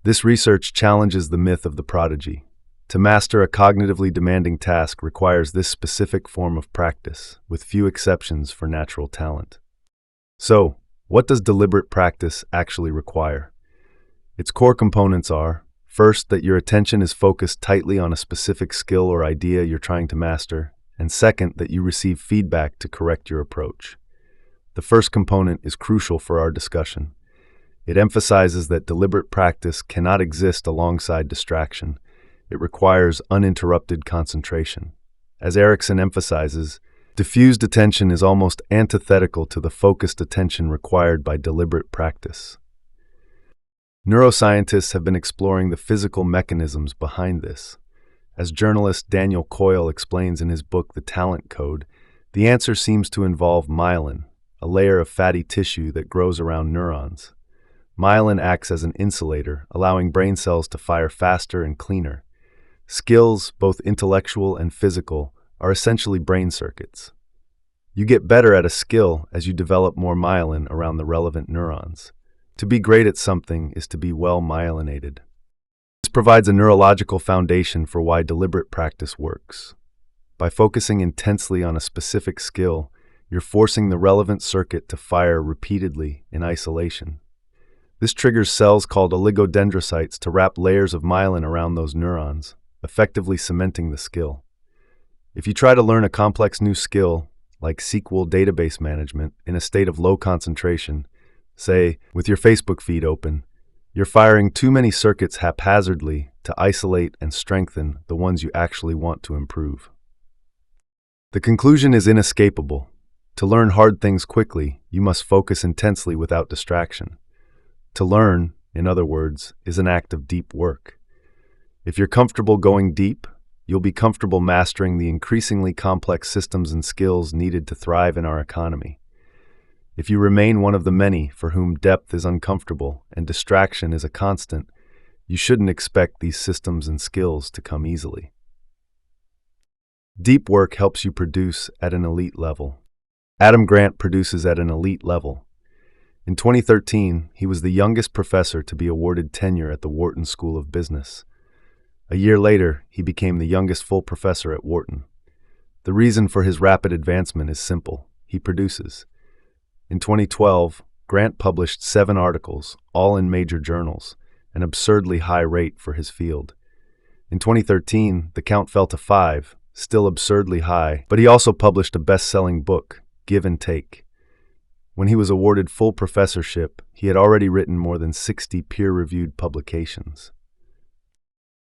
This research challenges the myth of the prodigy. To master a cognitively demanding task requires this specific form of practice, with few exceptions for natural talent. So, What does deliberate practice actually require? Its core components are, first, that your attention is focused tightly on a specific skill or idea you're trying to master, and second, that you receive feedback to correct your approach. The first component is crucial for our discussion. It emphasizes that deliberate practice cannot exist alongside distraction. It requires uninterrupted concentration. As Erickson emphasizes, diffused attention is almost antithetical to the focused attention required by deliberate practice. Neuroscientists have been exploring the physical mechanisms behind this. As journalist Daniel Coyle explains in his book The Talent Code, the answer seems to involve myelin, a layer of fatty tissue that grows around neurons. Myelin acts as an insulator, allowing brain cells to fire faster and cleaner. Skills, both intellectual and physical, are essentially brain circuits. You get better at a skill as you develop more myelin around the relevant neurons. To be great at something is to be well myelinated. This provides a neurological foundation for why deliberate practice works. By focusing intensely on a specific skill, you're forcing the relevant circuit to fire repeatedly in isolation. This triggers cells called oligodendrocytes to wrap layers of myelin around those neurons, effectively cementing the skill. If you try to learn a complex new skill, like SQL database management, in a state of low concentration, say, with your Facebook feed open, you're firing too many circuits haphazardly to isolate and strengthen the ones you actually want to improve. The conclusion is inescapable. To learn hard things quickly, you must focus intensely without distraction. To learn, in other words, is an act of deep work. If you're comfortable going deep, you'll be comfortable mastering the increasingly complex systems and skills needed to thrive in our economy. If you remain one of the many for whom depth is uncomfortable and distraction is a constant, you shouldn't expect these systems and skills to come easily. Deep work helps you produce at an elite level. Adam Grant produces at an elite level. In 2013, he was the youngest professor to be awarded tenure at the Wharton School of Business. A year later, he became the youngest full professor at Wharton. The reason for his rapid advancement is simple: he produces. In 2012, Grant published 7 articles, all in major journals, an absurdly high rate for his field. In 2013, the count fell to 5, still absurdly high, but he also published a best-selling book, Give and Take. When he was awarded full professorship, he had already written more than 60 peer-reviewed publications.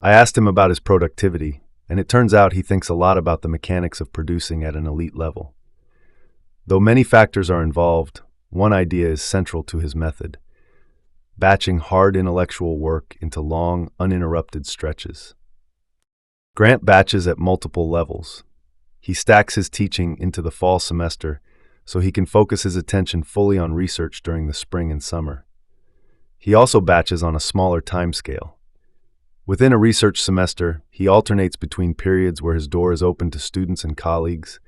I asked him about his productivity, and it turns out he thinks a lot about the mechanics of producing at an elite level. Though many factors are involved, one idea is central to his method: batching hard intellectual work into long, uninterrupted stretches. Grant batches at multiple levels. He stacks his teaching into the fall semester so he can focus his attention fully on research during the spring and summer. He also batches on a smaller timescale. Within a research semester, he alternates between periods where his door is open to students and colleagues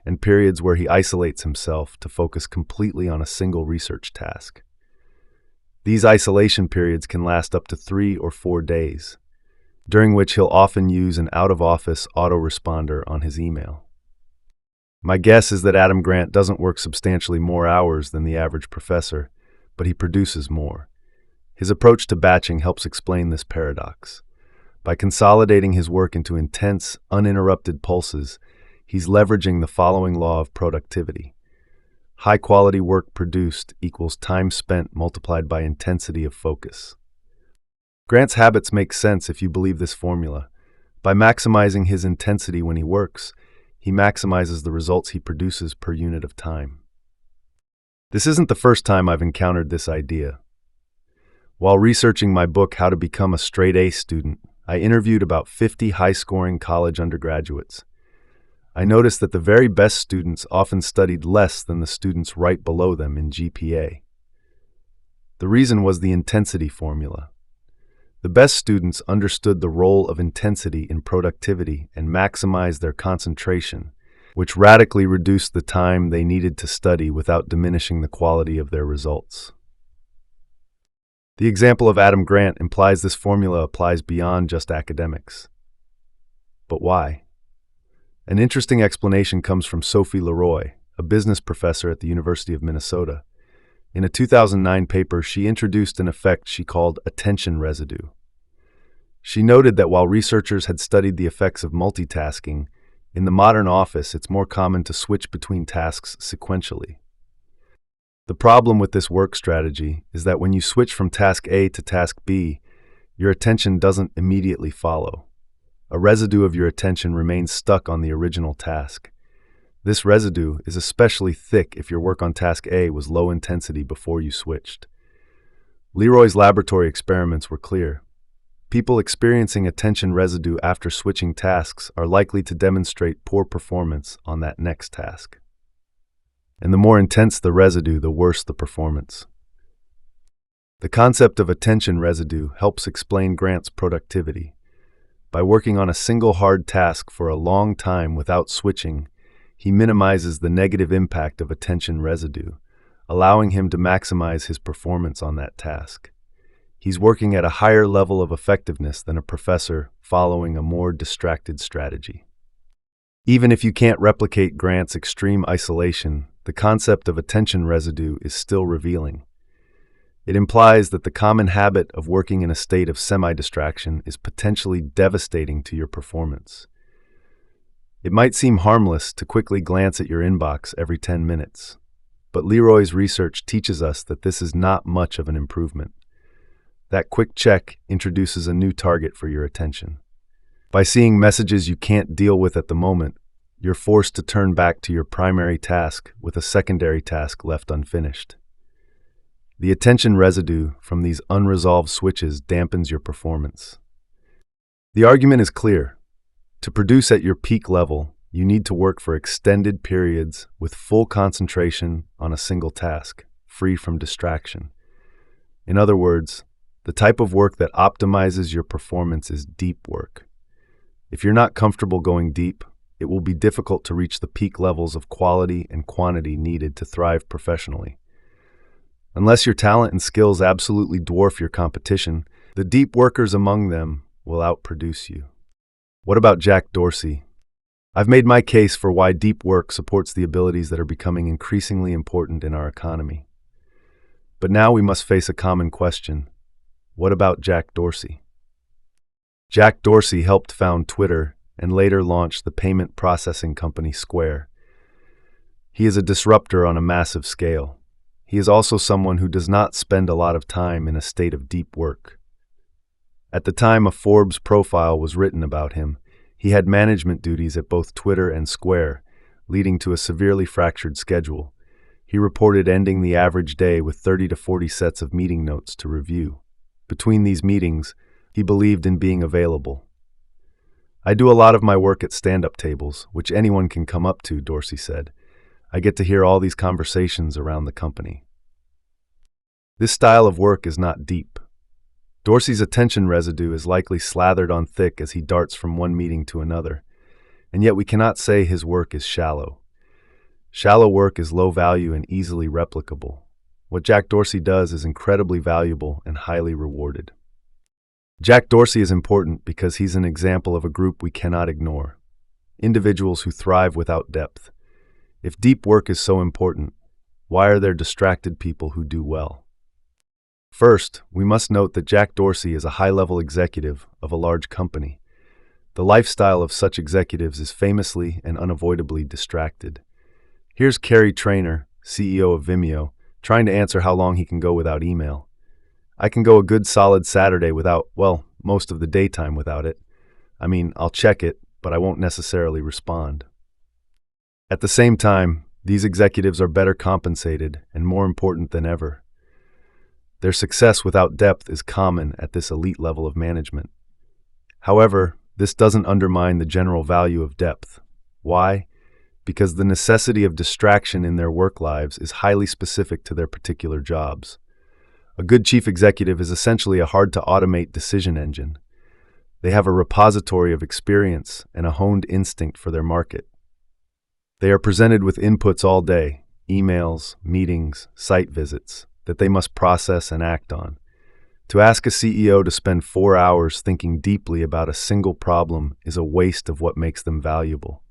and periods where he isolates himself to focus completely on a single research task. These isolation periods can last up to 3 or 4 days, during which he'll often use an out-of-office autoresponder on his email. My guess is that Adam Grant doesn't work substantially more hours than the average professor, but he produces more. His approach to batching helps explain this paradox. By consolidating his work into intense, uninterrupted pulses, he's leveraging the following law of productivity. High-quality work produced equals time spent multiplied by intensity of focus. Grant's habits make sense if you believe this formula. By maximizing his intensity when he works, he maximizes the results he produces per unit of time. This isn't the first time I've encountered this idea. While researching my book, How to Become a Straight A Student, I interviewed about 50 high-scoring college undergraduates. I noticed that the very best students often studied less than the students right below them in GPA. The reason was the intensity formula. The best students understood the role of intensity in productivity and maximized their concentration, which radically reduced the time they needed to study without diminishing the quality of their results. The example of Adam Grant implies this formula applies beyond just academics. But why? An interesting explanation comes from Sophie Leroy, a business professor at the University of Minnesota. In a 2009 paper, she introduced an effect she called attention residue. She noted that while researchers had studied the effects of multitasking, in the modern office it's more common to switch between tasks sequentially. The problem with this work strategy is that when you switch from task A to task B, your attention doesn't immediately follow. A residue of your attention remains stuck on the original task. This residue is especially thick if your work on task A was low intensity before you switched. Leroy's laboratory experiments were clear. People experiencing attention residue after switching tasks are likely to demonstrate poor performance on that next task. And the more intense the residue, the worse the performance. The concept of attention residue helps explain Grant's productivity. By working on a single hard task for a long time without switching, he minimizes the negative impact of attention residue, allowing him to maximize his performance on that task. He's working at a higher level of effectiveness than a professor following a more distracted strategy. Even if you can't replicate Grant's extreme isolation, the concept of attention residue is still revealing. It implies that the common habit of working in a state of semi-distraction is potentially devastating to your performance. It might seem harmless to quickly glance at your inbox every 10 minutes, but Leroy's research teaches us that this is not much of an improvement. That quick check introduces a new target for your attention. By seeing messages you can't deal with at the moment, you're forced to turn back to your primary task with a secondary task left unfinished. The attention residue from these unresolved switches dampens your performance. The argument is clear. To produce at your peak level, you need to work for extended periods with full concentration on a single task, free from distraction. In other words, the type of work that optimizes your performance is deep work. If you're not comfortable going deep, it will be difficult to reach the peak levels of quality and quantity needed to thrive professionally. Unless your talent and skills absolutely dwarf your competition, the deep workers among them will outproduce you. What about Jack Dorsey? I've made my case for why deep work supports the abilities that are becoming increasingly important in our economy. But now we must face a common question. What about Jack Dorsey? Jack Dorsey helped found Twitter and later launched the payment processing company Square. He is a disruptor on a massive scale. He is also someone who does not spend a lot of time in a state of deep work. At the time a Forbes profile was written about him, he had management duties at both Twitter and Square, leading to a severely fractured schedule. He reported ending the average day with 30 to 40 sets of meeting notes to review. Between these meetings, he believed in being available. "I do a lot of my work at stand-up tables, which anyone can come up to," Dorsey said. "I get to hear all these conversations around the company." This style of work is not deep. Dorsey's attention residue is likely slathered on thick as he darts from one meeting to another, and yet we cannot say his work is shallow. Shallow work is low value and easily replicable. What Jack Dorsey does is incredibly valuable and highly rewarded. Jack Dorsey is important because he's an example of a group we cannot ignore. Individuals who thrive without depth. If deep work is so important, why are there distracted people who do well? First, we must note that Jack Dorsey is a high-level executive of a large company. The lifestyle of such executives is famously and unavoidably distracted. Here's Kerry Trainor, CEO of Vimeo, trying to answer how long he can go without email. "I can go a good solid Saturday without, well, most of the daytime without it. I mean, I'll check it, but I won't necessarily respond." At the same time, these executives are better compensated and more important than ever. Their success without depth is common at this elite level of management. However, this doesn't undermine the general value of depth. Why? Because the necessity of distraction in their work lives is highly specific to their particular jobs. A good chief executive is essentially a hard-to-automate decision engine. They have a repository of experience and a honed instinct for their market. They are presented with inputs all day, emails, meetings, site visits, that they must process and act on. To ask a CEO to spend 4 hours thinking deeply about a single problem is a waste of what makes them valuable.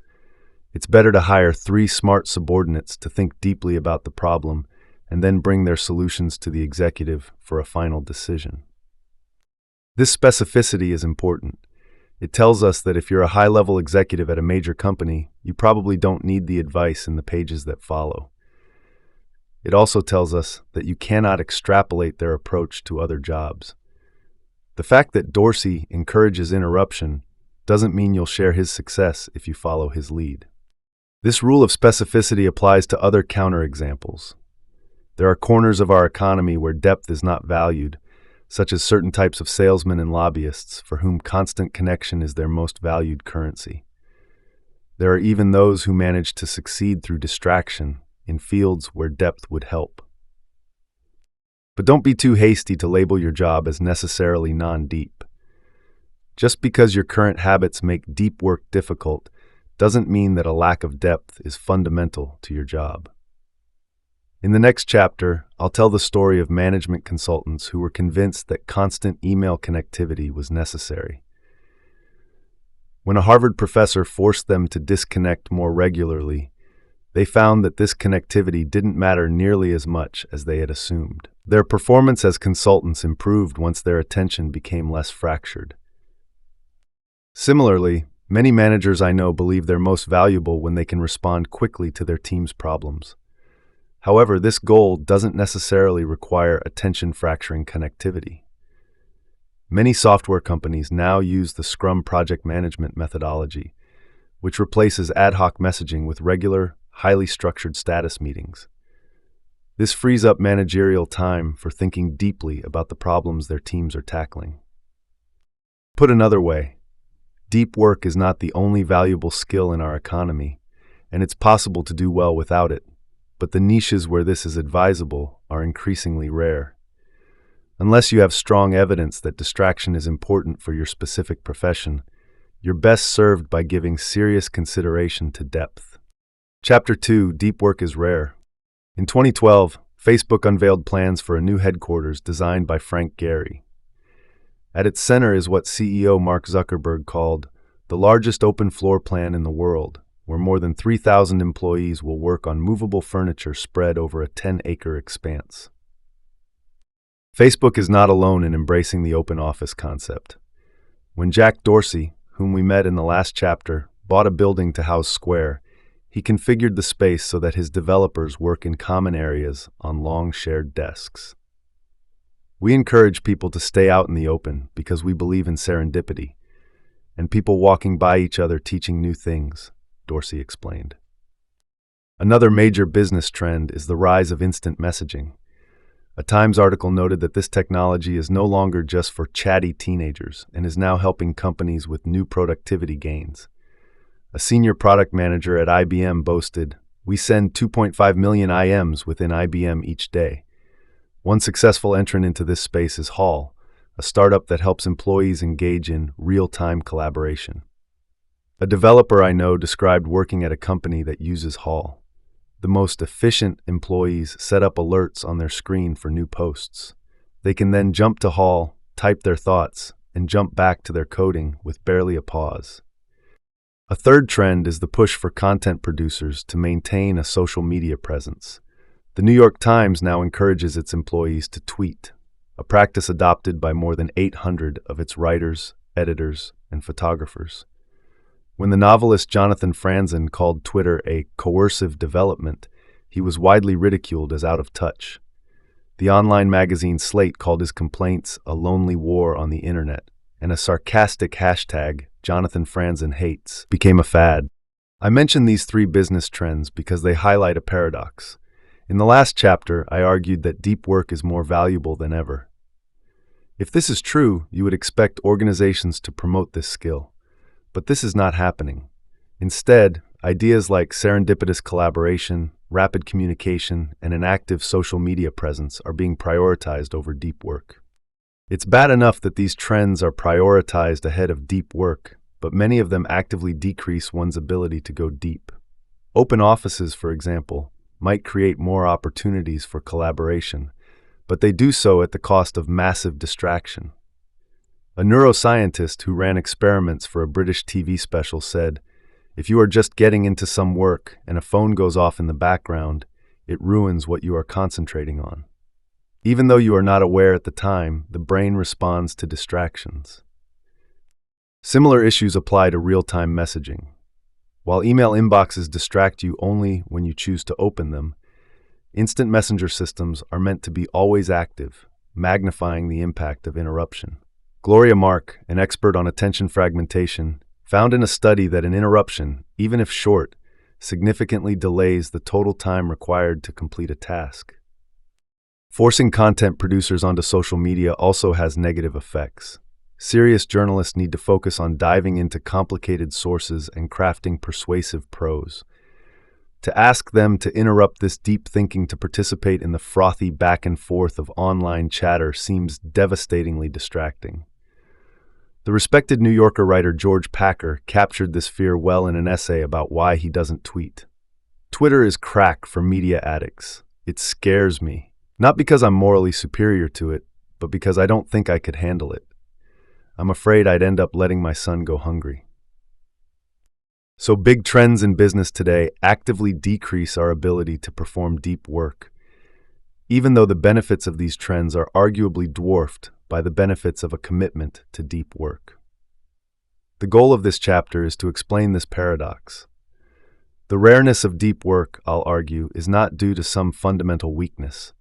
It's better to hire 3 smart subordinates to think deeply about the problem and then bring their solutions to the executive for a final decision. This specificity is important. It tells us that if you're a high-level executive at a major company, you probably don't need the advice in the pages that follow. It also tells us that you cannot extrapolate their approach to other jobs. The fact that Dorsey encourages interruption doesn't mean you'll share his success if you follow his lead. This rule of specificity applies to other counterexamples. There are corners of our economy where depth is not valued, such as certain types of salesmen and lobbyists for whom constant connection is their most valued currency. There are even those who manage to succeed through distraction in fields where depth would help. But don't be too hasty to label your job as necessarily non-deep. Just because your current habits make deep work difficult doesn't mean that a lack of depth is fundamental to your job. In the next chapter, I'll tell the story of management consultants who were convinced that constant email connectivity was necessary. When a Harvard professor forced them to disconnect more regularly, they found that this connectivity didn't matter nearly as much as they had assumed. Their performance as consultants improved once their attention became less fractured. Similarly, many managers I know believe they're most valuable when they can respond quickly to their team's problems. However, this goal doesn't necessarily require attention-fracturing connectivity. Many software companies now use the Scrum project management methodology, which replaces ad hoc messaging with regular, highly structured status meetings. This frees up managerial time for thinking deeply about the problems their teams are tackling. Put another way, deep work is not the only valuable skill in our economy, and it's possible to do well without it, but the niches where this is advisable are increasingly rare. Unless you have strong evidence that distraction is important for your specific profession, you're best served by giving serious consideration to depth. Chapter 2, Deep Work is Rare. In 2012, Facebook unveiled plans for a new headquarters designed by Frank Gehry. At its center is what CEO Mark Zuckerberg called the largest open floor plan in the world, where more than 3,000 employees will work on movable furniture spread over a 10-acre expanse. Facebook is not alone in embracing the open office concept. When Jack Dorsey, whom we met in the last chapter, bought a building to house Square, he configured the space so that his developers work in common areas on long shared desks. We encourage people to stay out in the open because we believe in serendipity, and people walking by each other teaching new things, Dorsey explained. Another major business trend is the rise of instant messaging. A Times article noted that this technology is no longer just for chatty teenagers and is now helping companies with new productivity gains. A senior product manager at IBM boasted, "We send 2.5 million IMs within IBM each day." One successful entrant into this space is Hall, a startup that helps employees engage in real-time collaboration. A developer I know described working at a company that uses Hall. The most efficient employees set up alerts on their screen for new posts. They can then jump to Hall, type their thoughts, and jump back to their coding with barely a pause. A third trend is the push for content producers to maintain a social media presence. The New York Times now encourages its employees to tweet, a practice adopted by more than 800 of its writers, editors, and photographers. When the novelist Jonathan Franzen called Twitter a coercive development, he was widely ridiculed as out of touch. The online magazine Slate called his complaints a lonely war on the internet, and a sarcastic hashtag, Jonathan Franzen hates, became a fad. I mention these three business trends because they highlight a paradox. In the last chapter, I argued that deep work is more valuable than ever. If this is true, you would expect organizations to promote this skill. But this is not happening. Instead, ideas like serendipitous collaboration, rapid communication, and an active social media presence are being prioritized over deep work. It's bad enough that these trends are prioritized ahead of deep work, but many of them actively decrease one's ability to go deep. Open offices, for example, might create more opportunities for collaboration, but they do so at the cost of massive distraction. A neuroscientist who ran experiments for a British TV special said, "If you are just getting into some work and a phone goes off in the background, it ruins what you are concentrating on. Even though you are not aware at the time, the brain responds to distractions. Similar issues apply to real-time messaging. While email inboxes distract you only when you choose to open them, instant messenger systems are meant to be always active, magnifying the impact of interruption. Gloria Mark, an expert on attention fragmentation, found in a study that an interruption, even if short, significantly delays the total time required to complete a task. Forcing content producers onto social media also has negative effects. Serious journalists need to focus on diving into complicated sources and crafting persuasive prose. To ask them to interrupt this deep thinking to participate in the frothy back and forth of online chatter seems devastatingly distracting. The respected New Yorker writer George Packer captured this fear well in an essay about why he doesn't tweet. Twitter is crack for media addicts. It scares me. Not because I'm morally superior to it, but because I don't think I could handle it. I'm afraid I'd end up letting my son go hungry. So big trends in business today actively decrease our ability to perform deep work, even though the benefits of these trends are arguably dwarfed by the benefits of a commitment to deep work. The goal of this chapter is to explain this paradox. The rareness of deep work, I'll argue, is not due to some fundamental weakness.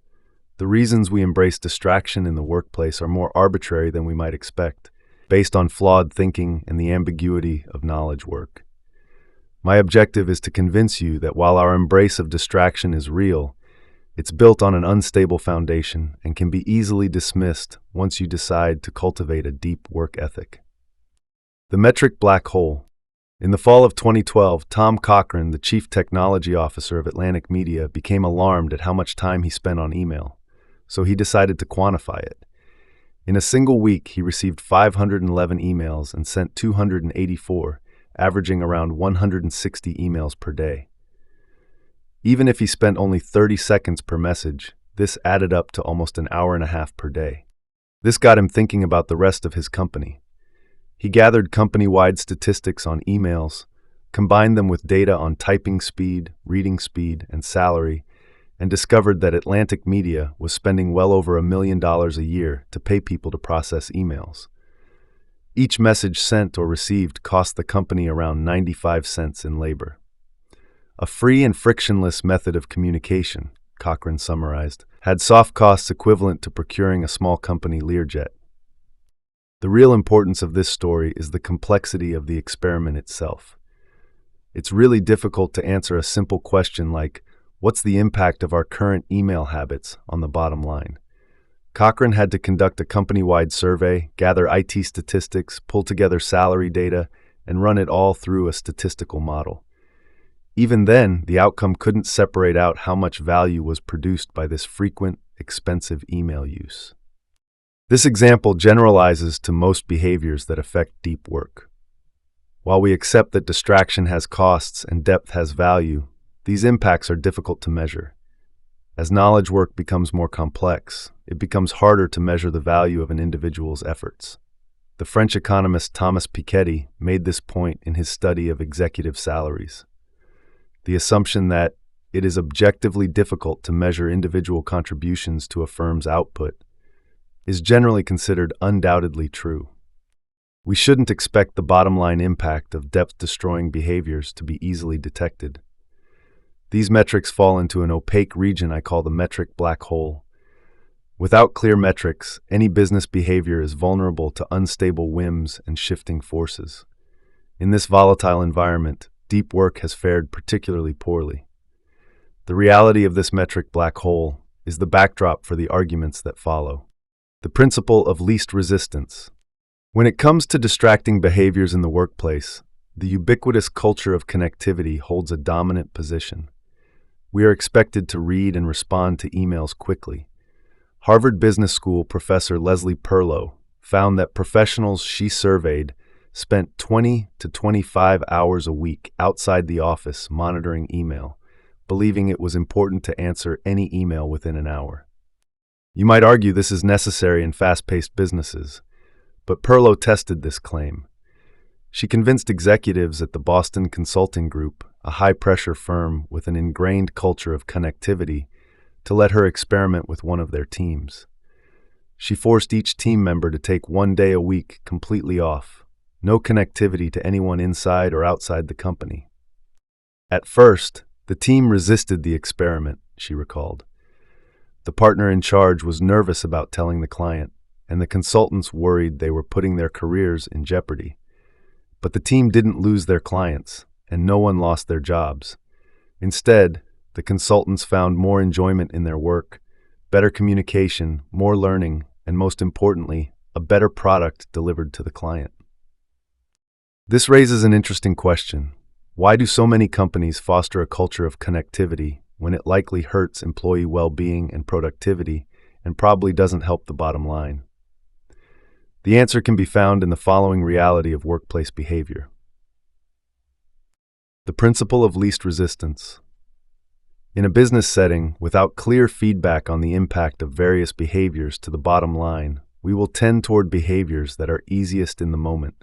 The reasons we embrace distraction in the workplace are more arbitrary than we might expect, based on flawed thinking and the ambiguity of knowledge work. My objective is to convince you that while our embrace of distraction is real, it's built on an unstable foundation and can be easily dismissed once you decide to cultivate a deep work ethic. The metric black hole. In the fall of 2012, Tom Cochran, the chief technology officer of Atlantic Media, became alarmed at how much time he spent on email, so he decided to quantify it. In a single week, he received 511 emails and sent 284, averaging around 160 emails per day. Even if he spent only 30 seconds per message, this added up to almost an hour and a half per day. This got him thinking about the rest of his company. He gathered company-wide statistics on emails, combined them with data on typing speed, reading speed, and salary, and discovered that Atlantic Media was spending well over $1 million a year to pay people to process emails. Each message sent or received cost the company around 95 cents in labor. A free and frictionless method of communication, Cochran summarized, had soft costs equivalent to procuring a small company Learjet. The real importance of this story is the complexity of the experiment itself. It's really difficult to answer a simple question like, what's the impact of our current email habits on the bottom line? Cochran had to conduct a company-wide survey, gather IT statistics, pull together salary data, and run it all through a statistical model. Even then, the outcome couldn't separate out how much value was produced by this frequent, expensive email use. This example generalizes to most behaviors that affect deep work. While we accept that distraction has costs and depth has value, these impacts are difficult to measure. As knowledge work becomes more complex, it becomes harder to measure the value of an individual's efforts. The French economist Thomas Piketty made this point in his study of executive salaries. The assumption that it is objectively difficult to measure individual contributions to a firm's output is generally considered undoubtedly true. We shouldn't expect the bottom-line impact of depth-destroying behaviors to be easily detected. These metrics fall into an opaque region I call the metric black hole. Without clear metrics, any business behavior is vulnerable to unstable whims and shifting forces. In this volatile environment, deep work has fared particularly poorly. The reality of this metric black hole is the backdrop for the arguments that follow. The principle of least resistance. When it comes to distracting behaviors in the workplace, the ubiquitous culture of connectivity holds a dominant position. We are expected to read and respond to emails quickly. Harvard Business School professor Leslie Perlow found that professionals she surveyed spent 20 to 25 hours a week outside the office monitoring email, believing it was important to answer any email within an hour. You might argue this is necessary in fast-paced businesses, but Perlow tested this claim. She convinced executives at the Boston Consulting Group a high-pressure firm with an ingrained culture of connectivity, to let her experiment with one of their teams. She forced each team member to take 1 day a week completely off, no connectivity to anyone inside or outside the company. At first, the team resisted the experiment, she recalled. The partner in charge was nervous about telling the client, and the consultants worried they were putting their careers in jeopardy. But the team didn't lose their clients, and no one lost their jobs. Instead, the consultants found more enjoyment in their work, better communication, more learning, and most importantly, a better product delivered to the client. This raises an interesting question. Why do so many companies foster a culture of connectivity when it likely hurts employee well-being and productivity and probably doesn't help the bottom line? The answer can be found in the following reality of workplace behavior. The principle of least resistance. In a business setting, without clear feedback on the impact of various behaviors to the bottom line, we will tend toward behaviors that are easiest in the moment.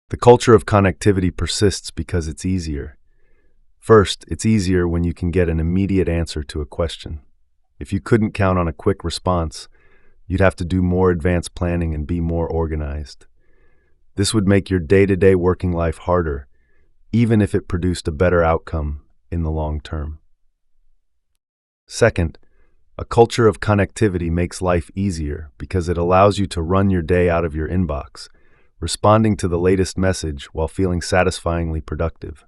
The culture of connectivity persists because it's easier. First, it's easier when you can get an immediate answer to a question. If you couldn't count on a quick response, you'd have to do more advanced planning and be more organized. This would make your day-to-day working life harder, even if it produced a better outcome in the long term. Second, a culture of connectivity makes life easier because it allows you to run your day out of your inbox, responding to the latest message while feeling satisfyingly productive.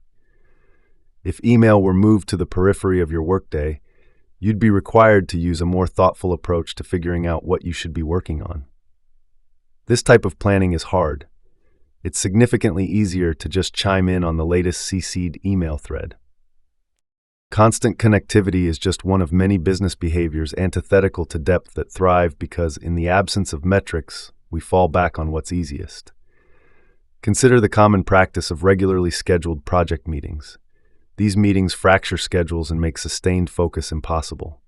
If email were moved to the periphery of your workday, you'd be required to use a more thoughtful approach to figuring out what you should be working on. This type of planning is hard. It's significantly easier to just chime in on the latest CC'd email thread. Constant connectivity is just one of many business behaviors antithetical to depth that thrive because, in the absence of metrics, we fall back on what's easiest. Consider the common practice of regularly scheduled project meetings. These meetings fracture schedules and make sustained focus impossible.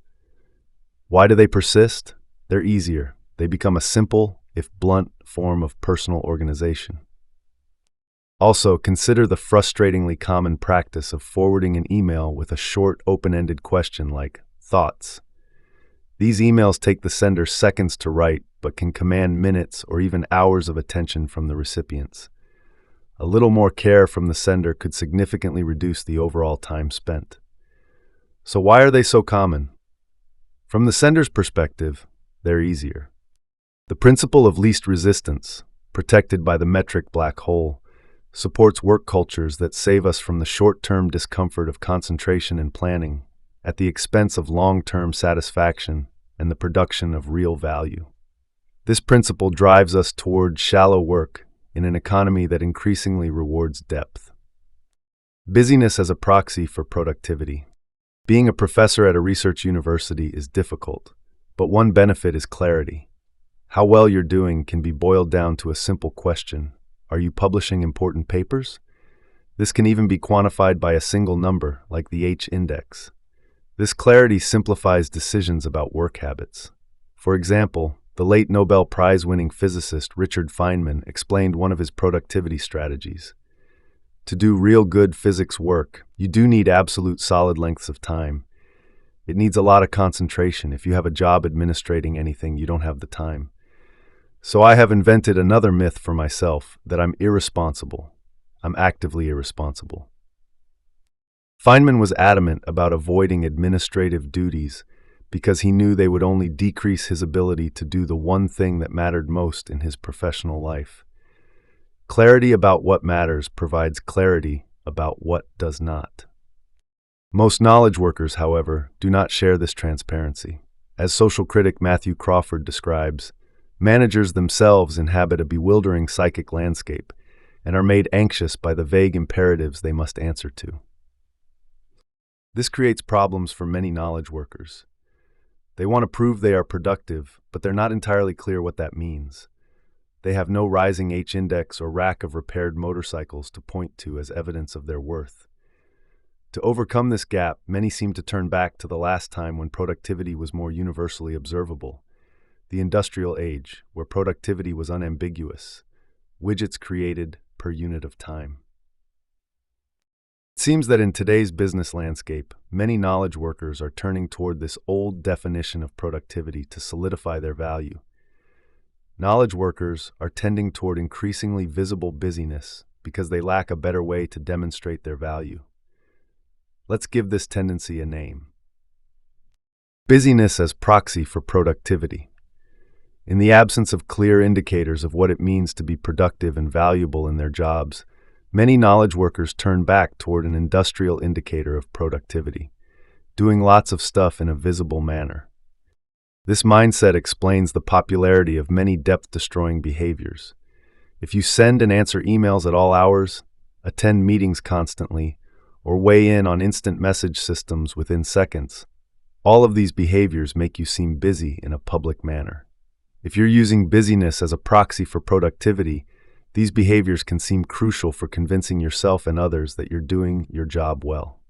Why do they persist? They're easier. They become a simple, if blunt, form of personal organization. Also, consider the frustratingly common practice of forwarding an email with a short, open-ended question like, "Thoughts?" These emails take the sender seconds to write, but can command minutes or even hours of attention from the recipients. A little more care from the sender could significantly reduce the overall time spent. So why are they so common? From the sender's perspective, they're easier. The principle of least resistance, protected by the metric black hole, supports work cultures that save us from the short-term discomfort of concentration and planning at the expense of long-term satisfaction and the production of real value. This principle drives us toward shallow work in an economy that increasingly rewards depth. Busyness as a proxy for productivity. Being a professor at a research university is difficult, but one benefit is clarity. How well you're doing can be boiled down to a simple question: are you publishing important papers? This can even be quantified by a single number, like the H-index. This clarity simplifies decisions about work habits. For example, the late Nobel Prize-winning physicist Richard Feynman explained one of his productivity strategies. To do real good physics work, you do need absolute solid lengths of time. It needs a lot of concentration. If you have a job administrating anything, you don't have the time. So I have invented another myth for myself, that I'm irresponsible. I'm actively irresponsible. Feynman was adamant about avoiding administrative duties because he knew they would only decrease his ability to do the one thing that mattered most in his professional life. Clarity about what matters provides clarity about what does not. Most knowledge workers, however, do not share this transparency. As social critic Matthew Crawford describes, managers themselves inhabit a bewildering psychic landscape and are made anxious by the vague imperatives they must answer to. This creates problems for many knowledge workers. They want to prove they are productive, but they're not entirely clear what that means. They have no rising H-index or rack of repaired motorcycles to point to as evidence of their worth. To overcome this gap, many seem to turn back to the last time when productivity was more universally observable, the industrial age, where productivity was unambiguous, widgets created per unit of time. It seems that in today's business landscape, many knowledge workers are turning toward this old definition of productivity to solidify their value. Knowledge workers are tending toward increasingly visible busyness because they lack a better way to demonstrate their value. Let's give this tendency a name. Busyness as proxy for productivity. In the absence of clear indicators of what it means to be productive and valuable in their jobs, many knowledge workers turn back toward an industrial indicator of productivity, doing lots of stuff in a visible manner. This mindset explains the popularity of many depth-destroying behaviors. If you send and answer emails at all hours, attend meetings constantly, or weigh in on instant message systems within seconds, all of these behaviors make you seem busy in a public manner. If you're using busyness as a proxy for productivity, these behaviors can seem crucial for convincing yourself and others that you're doing your job well.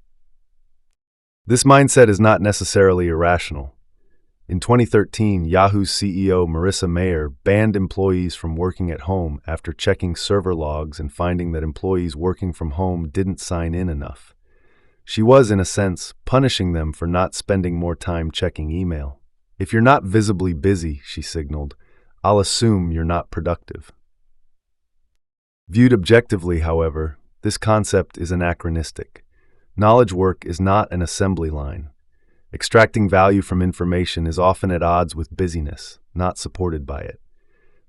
This mindset is not necessarily irrational. In 2013, Yahoo's CEO Marissa Mayer banned employees from working at home after checking server logs and finding that employees working from home didn't sign in enough. She was, in a sense, punishing them for not spending more time checking email. If you're not visibly busy, she signaled, I'll assume you're not productive. Viewed objectively, however, this concept is anachronistic. Knowledge work is not an assembly line. Extracting value from information is often at odds with busyness, not supported by it.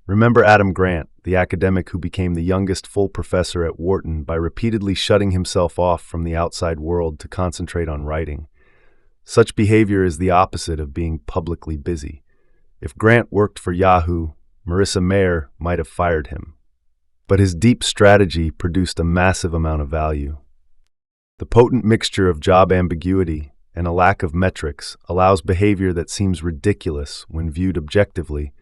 Remember Adam Grant, the academic who became the youngest full professor at Wharton by repeatedly shutting himself off from the outside world to concentrate on writing. Such behavior is the opposite of being publicly busy. If Grant worked for Yahoo, Marissa Mayer might have fired him. But his deep strategy produced a massive amount of value. The potent mixture of job ambiguity and a lack of metrics allows behavior that seems ridiculous when viewed objectively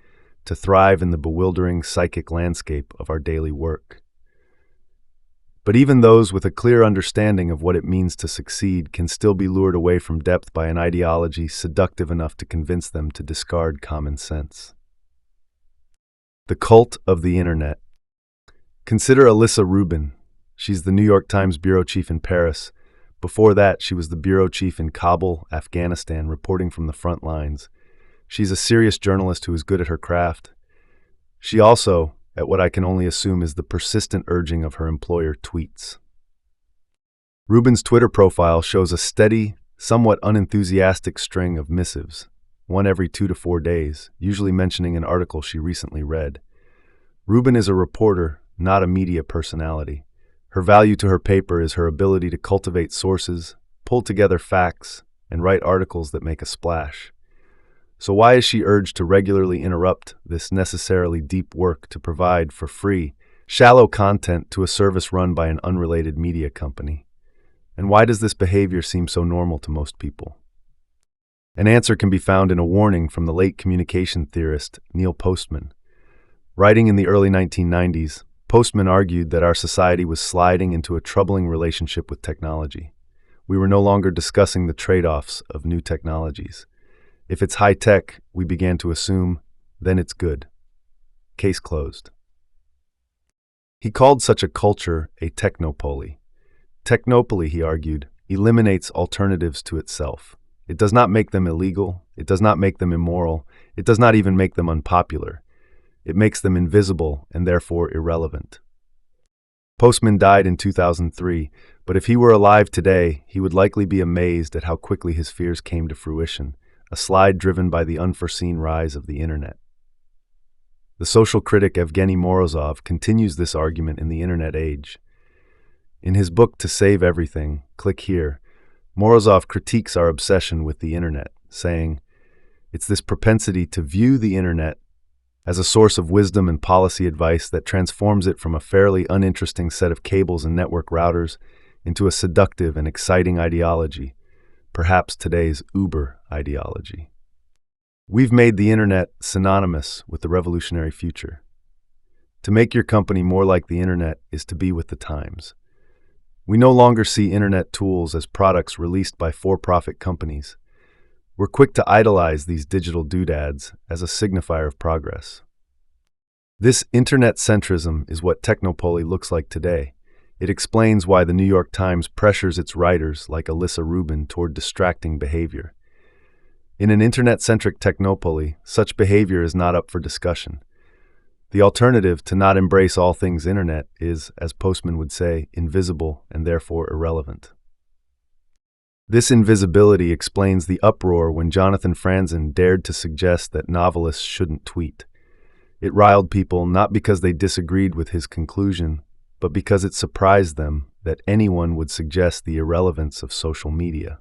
to thrive in the bewildering psychic landscape of our daily work. But even those with a clear understanding of what it means to succeed can still be lured away from depth by an ideology seductive enough to convince them to discard common sense. The cult of the internet. Consider Alyssa Rubin. She's the New York Times bureau chief in Paris. Before that, she was the bureau chief in Kabul, Afghanistan, reporting from the front lines. She's a serious journalist who is good at her craft. She also, at what I can only assume is the persistent urging of her employer, tweets. Rubin's Twitter profile shows a steady, somewhat unenthusiastic string of missives, one every 2 to 4 days, usually mentioning an article she recently read. Rubin is a reporter, not a media personality. Her value to her paper is her ability to cultivate sources, pull together facts, and write articles that make a splash. So why is she urged to regularly interrupt this necessarily deep work to provide, for free, shallow content to a service run by an unrelated media company? And why does this behavior seem so normal to most people? An answer can be found in a warning from the late communication theorist Neil Postman. Writing in the early 1990s, Postman argued that our society was sliding into a troubling relationship with technology. We were no longer discussing the trade-offs of new technologies. If it's high-tech, we began to assume, then it's good. Case closed. He called such a culture a technopoly. Technopoly, he argued, eliminates alternatives to itself. It does not make them illegal. It does not make them immoral. It does not even make them unpopular. It makes them invisible and therefore irrelevant. Postman died in 2003, but if he were alive today, he would likely be amazed at how quickly his fears came to fruition, a slide driven by the unforeseen rise of the internet. The social critic Evgeny Morozov continues this argument in the internet age. In his book To Save Everything, Click Here, Morozov critiques our obsession with the internet, saying, "It's this propensity to view the internet as a source of wisdom and policy advice that transforms it from a fairly uninteresting set of cables and network routers into a seductive and exciting ideology, perhaps today's Uber ideology." We've made the internet synonymous with the revolutionary future. To make your company more like the internet is to be with the times. We no longer see internet tools as products released by for-profit companies. We're quick to idolize these digital doodads as a signifier of progress. This internet centrism is what technopoly looks like today. It explains why the New York Times pressures its writers like Alyssa Rubin toward distracting behavior. In an internet-centric technopoly, such behavior is not up for discussion. The alternative to not embrace all things internet is, as Postman would say, invisible and therefore irrelevant. This invisibility explains the uproar when Jonathan Franzen dared to suggest that novelists shouldn't tweet. It riled people not because they disagreed with his conclusion, but because it surprised them that anyone would suggest the irrelevance of social media.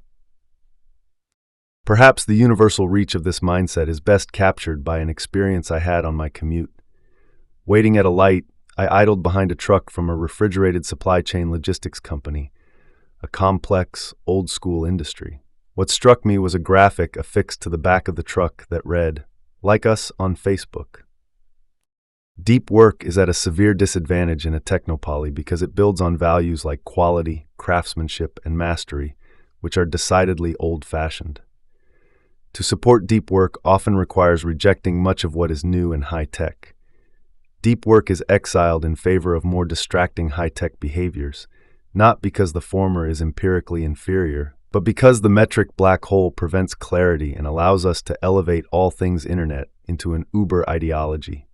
Perhaps the universal reach of this mindset is best captured by an experience I had on my commute. Waiting at a light, I idled behind a truck from a refrigerated supply chain logistics company, a complex, old-school industry. What struck me was a graphic affixed to the back of the truck that read, "Like us on Facebook." Deep work is at a severe disadvantage in a technopoly because it builds on values like quality, craftsmanship, and mastery, which are decidedly old-fashioned. To support deep work often requires rejecting much of what is new and high-tech. Deep work is exiled in favor of more distracting high-tech behaviors, not because the former is empirically inferior, but because the metric black hole prevents clarity and allows us to elevate all things internet into an uber ideology.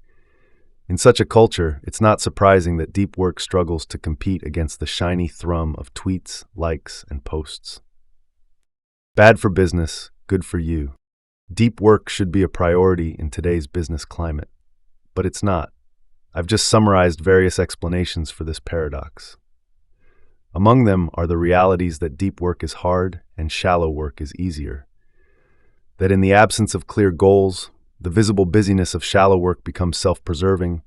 In such a culture, it's not surprising that deep work struggles to compete against the shiny thrum of tweets, likes, and posts. Bad for business, good for you. Deep work should be a priority in today's business climate, but it's not. I've just summarized various explanations for this paradox. Among them are the realities that deep work is hard and shallow work is easier. That in the absence of clear goals, the visible busyness of shallow work becomes self-preserving,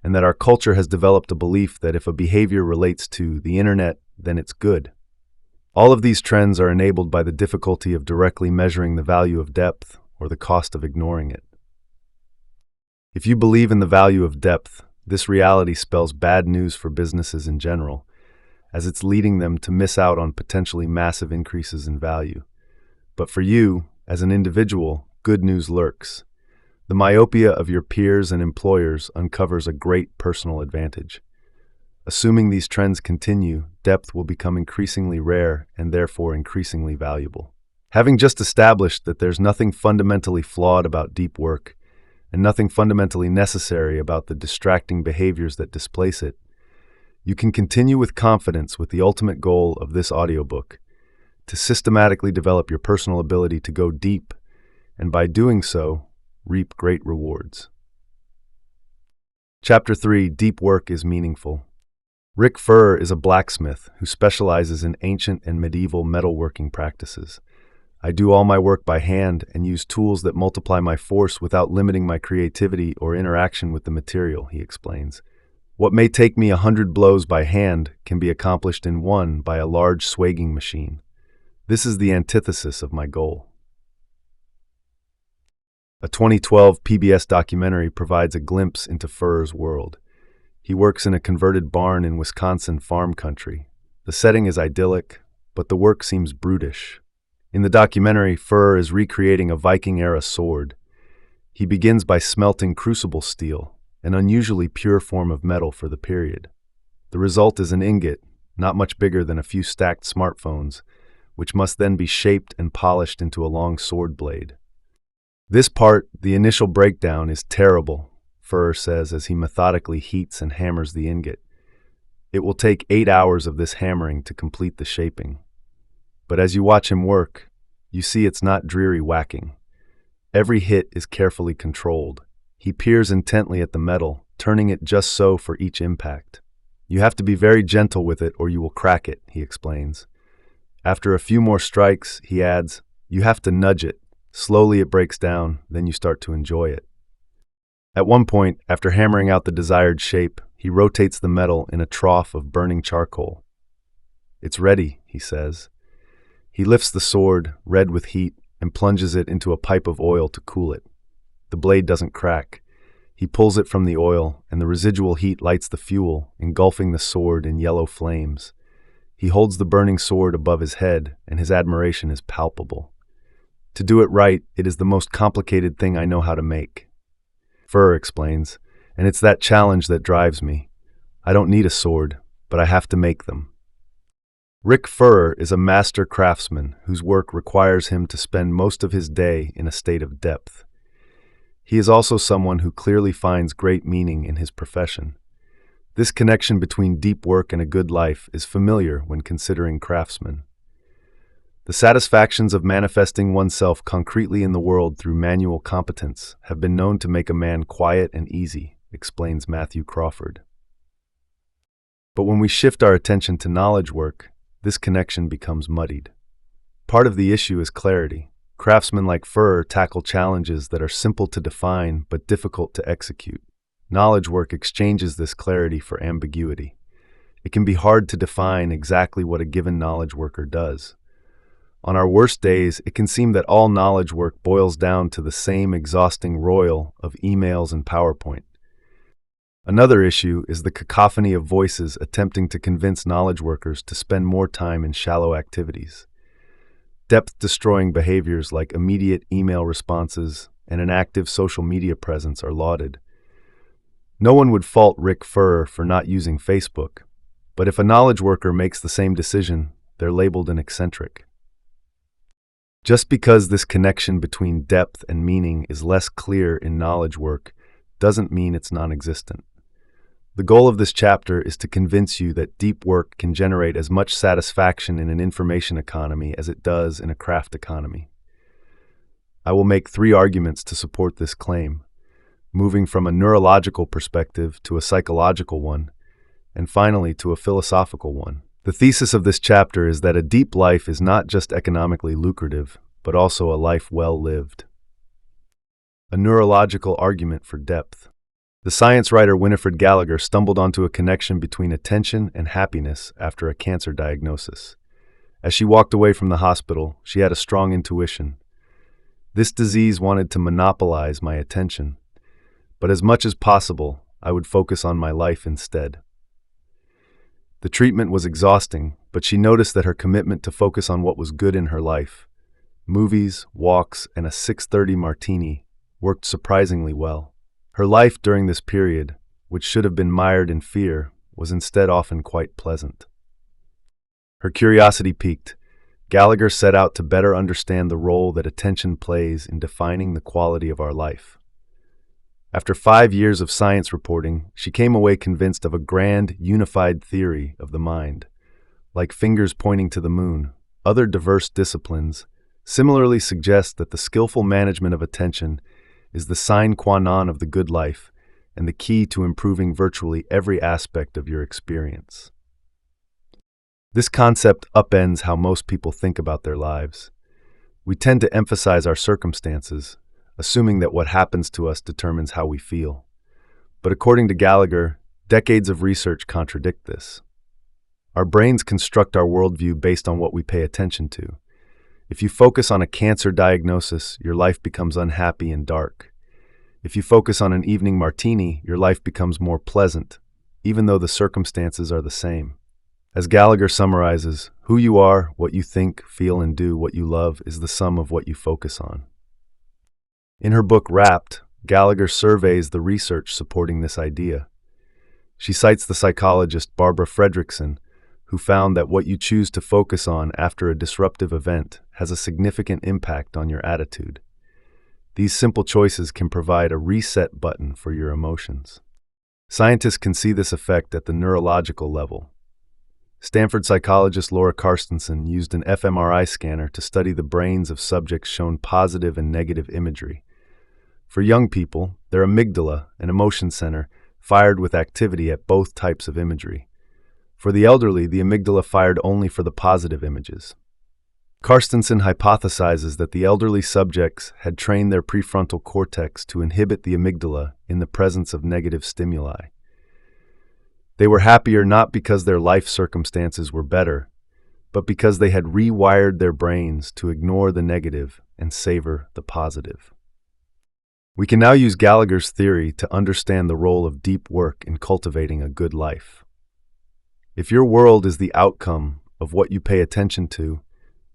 and that our culture has developed a belief that if a behavior relates to the internet, then it's good. All of these trends are enabled by the difficulty of directly measuring the value of depth or the cost of ignoring it. If you believe in the value of depth, this reality spells bad news for businesses in general, as it's leading them to miss out on potentially massive increases in value. But for you, as an individual, good news lurks. The myopia of your peers and employers uncovers a great personal advantage. Assuming these trends continue, depth will become increasingly rare and therefore increasingly valuable. Having just established that there's nothing fundamentally flawed about deep work and nothing fundamentally necessary about the distracting behaviors that displace it, you can continue with confidence with the ultimate goal of this audiobook, to systematically develop your personal ability to go deep, and by doing so, reap great rewards. Chapter 3: Deep Work is Meaningful. Rick Furr is a blacksmith who specializes in ancient and medieval metalworking practices. I do all my work by hand and use tools that multiply my force without limiting my creativity or interaction with the material, he explains. What may take me 100 blows by hand can be accomplished in one by a large swagging machine. This is the antithesis of my goal. A 2012 PBS documentary provides a glimpse into Furr's world. He works in a converted barn in Wisconsin farm country. The setting is idyllic, but the work seems brutish. In the documentary, Furr is recreating a Viking-era sword. He begins by smelting crucible steel, an unusually pure form of metal for the period. The result is an ingot, not much bigger than a few stacked smartphones, which must then be shaped and polished into a long sword blade. This part, the initial breakdown, is terrible, Furr says as he methodically heats and hammers the ingot. It will take 8 hours of this hammering to complete the shaping. But as you watch him work, you see it's not dreary whacking. Every hit is carefully controlled. He peers intently at the metal, turning it just so for each impact. You have to be very gentle with it or you will crack it, he explains. After a few more strikes, he adds, you have to nudge it. Slowly it breaks down, then you start to enjoy it. At one point, after hammering out the desired shape, he rotates the metal in a trough of burning charcoal. It's ready, he says. He lifts the sword, red with heat, and plunges it into a pipe of oil to cool it. The blade doesn't crack. He pulls it from the oil, and the residual heat lights the fuel, engulfing the sword in yellow flames. He holds the burning sword above his head, and his admiration is palpable. To do it right, it is the most complicated thing I know how to make. Furr explains, and it's that challenge that drives me. I don't need a sword. but I have to make them. Rick Furrer is a master craftsman whose work requires him to spend most of his day in a state of depth. He is also someone who clearly finds great meaning in his profession. This connection between deep work and a good life is familiar when considering craftsmen. The satisfactions of manifesting oneself concretely in the world through manual competence have been known to make a man quiet and easy, explains Matthew Crawford. But when we shift our attention to knowledge work, this connection becomes muddied. Part of the issue is clarity. Craftsmen like Furrer tackle challenges that are simple to define but difficult to execute. Knowledge work exchanges this clarity for ambiguity. It can be hard to define exactly what a given knowledge worker does. On our worst days, it can seem that all knowledge work boils down to the same exhausting roil of emails and PowerPoint. Another issue is the cacophony of voices attempting to convince knowledge workers to spend more time in shallow activities. Depth-destroying behaviors like immediate email responses and an active social media presence are lauded. No one would fault Rick Furrer for not using Facebook, but if a knowledge worker makes the same decision, they're labeled an eccentric. Just because this connection between depth and meaning is less clear in knowledge work doesn't mean it's non-existent. The goal of this chapter is to convince you that deep work can generate as much satisfaction in an information economy as it does in a craft economy. I will make 3 arguments to support this claim, moving from a neurological perspective to a psychological one, and finally to a philosophical one. The thesis of this chapter is that a deep life is not just economically lucrative, but also a life well lived. A neurological argument for depth. The science writer Winifred Gallagher stumbled onto a connection between attention and happiness after a cancer diagnosis. As she walked away from the hospital, she had a strong intuition. This disease wanted to monopolize my attention, but as much as possible, I would focus on my life instead. The treatment was exhausting, but she noticed that her commitment to focus on what was good in her life, movies, walks, and a 6:30 martini, worked surprisingly well. Her life during this period, which should have been mired in fear, was instead often quite pleasant. Her curiosity piqued. Gallagher set out to better understand the role that attention plays in defining the quality of our life. After 5 years of science reporting, she came away convinced of a grand, unified theory of the mind. Like fingers pointing to the moon, other diverse disciplines similarly suggest that the skillful management of attention is the sine qua non of the good life and the key to improving virtually every aspect of your experience. This concept upends how most people think about their lives. We tend to emphasize our circumstances, assuming that what happens to us determines how we feel. But according to Gallagher, decades of research contradict this. Our brains construct our worldview based on what we pay attention to. If you focus on a cancer diagnosis, your life becomes unhappy and dark. If you focus on an evening martini, your life becomes more pleasant, even though the circumstances are the same. As Gallagher summarizes, who you are, what you think, feel, and do, what you love, is the sum of what you focus on. In her book Wrapped, Gallagher surveys the research supporting this idea. She cites the psychologist Barbara Fredrickson, who found that what you choose to focus on after a disruptive event has a significant impact on your attitude. These simple choices can provide a reset button for your emotions. Scientists can see this effect at the neurological level. Stanford psychologist Laura Carstensen used an fMRI scanner to study the brains of subjects shown positive and negative imagery. For young people, their amygdala, an emotion center, fired with activity at both types of imagery. For the elderly, the amygdala fired only for the positive images. Carstensen hypothesizes that the elderly subjects had trained their prefrontal cortex to inhibit the amygdala in the presence of negative stimuli. They were happier not because their life circumstances were better, but because they had rewired their brains to ignore the negative and savor the positive. We can now use Gallagher's theory to understand the role of deep work in cultivating a good life. If your world is the outcome of what you pay attention to,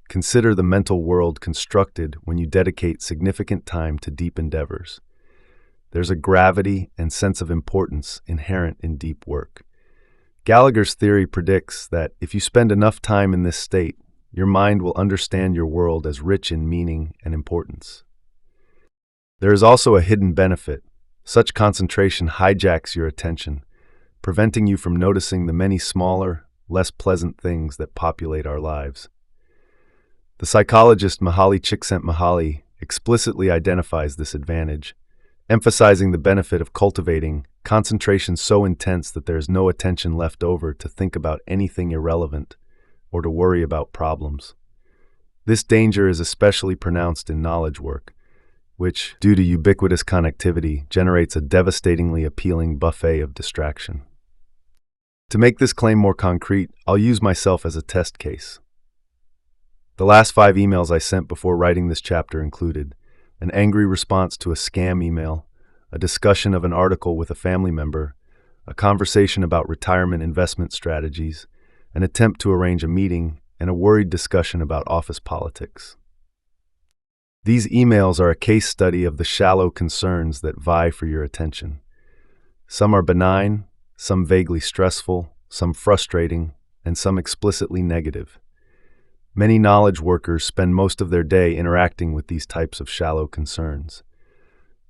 consider the mental world constructed when you dedicate significant time to deep endeavors. There's a gravity and sense of importance inherent in deep work. Gallagher's theory predicts that if you spend enough time in this state, your mind will understand your world as rich in meaning and importance. There is also a hidden benefit. Such concentration hijacks your attention, preventing you from noticing the many smaller, less pleasant things that populate our lives. The psychologist Mihaly Csikszentmihalyi explicitly identifies this advantage, emphasizing the benefit of cultivating concentration so intense that there is no attention left over to think about anything irrelevant or to worry about problems. This danger is especially pronounced in knowledge work, which, due to ubiquitous connectivity, generates a devastatingly appealing buffet of distraction. To make this claim more concrete, I'll use myself as a test case. The last 5 emails I sent before writing this chapter included an angry response to a scam email, a discussion of an article with a family member, a conversation about retirement investment strategies, an attempt to arrange a meeting, and a worried discussion about office politics. These emails are a case study of the shallow concerns that vie for your attention. Some are benign, some vaguely stressful, some frustrating, and some explicitly negative. Many knowledge workers spend most of their day interacting with these types of shallow concerns.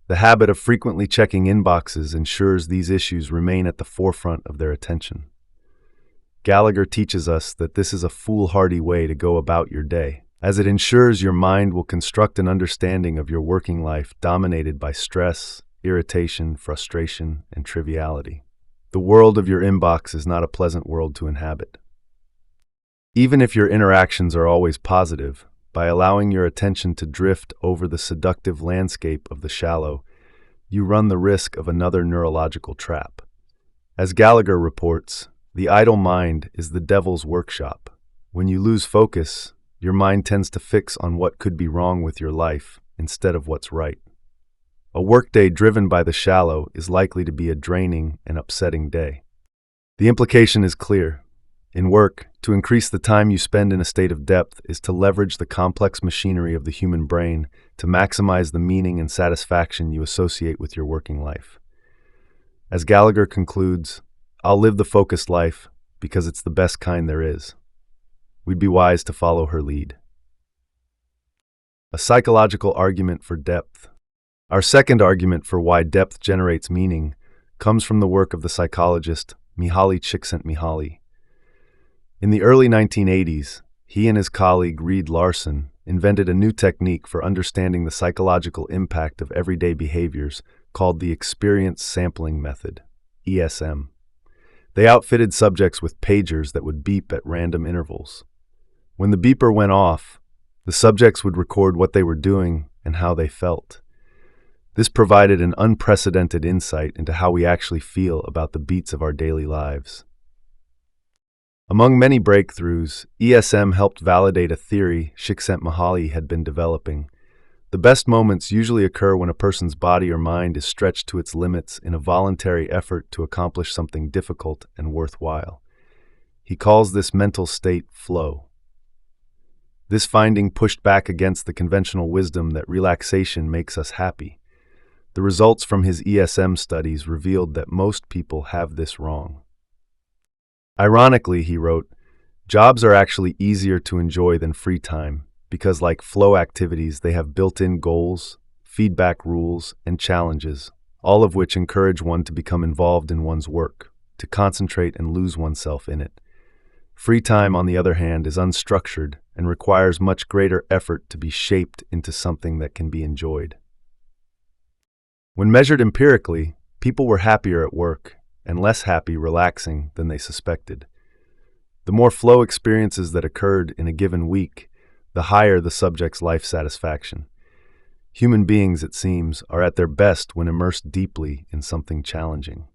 The habit of frequently checking inboxes ensures these issues remain at the forefront of their attention. Gallagher teaches us that this is a foolhardy way to go about your day, as it ensures your mind will construct an understanding of your working life dominated by stress, irritation, frustration, and triviality. The world of your inbox is not a pleasant world to inhabit. Even if your interactions are always positive, by allowing your attention to drift over the seductive landscape of the shallow, you run the risk of another neurological trap. As Gallagher reports, the idle mind is the devil's workshop. When you lose focus, your mind tends to fix on what could be wrong with your life instead of what's right. A workday driven by the shallow is likely to be a draining and upsetting day. The implication is clear. In work, to increase the time you spend in a state of depth is to leverage the complex machinery of the human brain to maximize the meaning and satisfaction you associate with your working life. As Gallagher concludes, I'll live the focused life because it's the best kind there is. We'd be wise to follow her lead. A psychological argument for depth. Our second argument for why depth generates meaning comes from the work of the psychologist Mihaly Csikszentmihalyi. In the early 1980s, he and his colleague Reed Larson invented a new technique for understanding the psychological impact of everyday behaviors called the experience sampling method, ESM. They outfitted subjects with pagers that would beep at random intervals. When the beeper went off, the subjects would record what they were doing and how they felt. This provided an unprecedented insight into how we actually feel about the beats of our daily lives. Among many breakthroughs, ESM helped validate a theory Csikszentmihalyi had been developing. The best moments usually occur when a person's body or mind is stretched to its limits in a voluntary effort to accomplish something difficult and worthwhile. He calls this mental state flow. This finding pushed back against the conventional wisdom that relaxation makes us happy. The results from his ESM studies revealed that most people have this wrong. Ironically, he wrote, jobs are actually easier to enjoy than free time because, like flow activities, they have built-in goals, feedback rules, and challenges, all of which encourage one to become involved in one's work, to concentrate and lose oneself in it. Free time, on the other hand, is unstructured and requires much greater effort to be shaped into something that can be enjoyed. When measured empirically, people were happier at work and less happy relaxing than they suspected. The more flow experiences that occurred in a given week, the higher the subject's life satisfaction. Human beings, it seems, are at their best when immersed deeply in something challenging.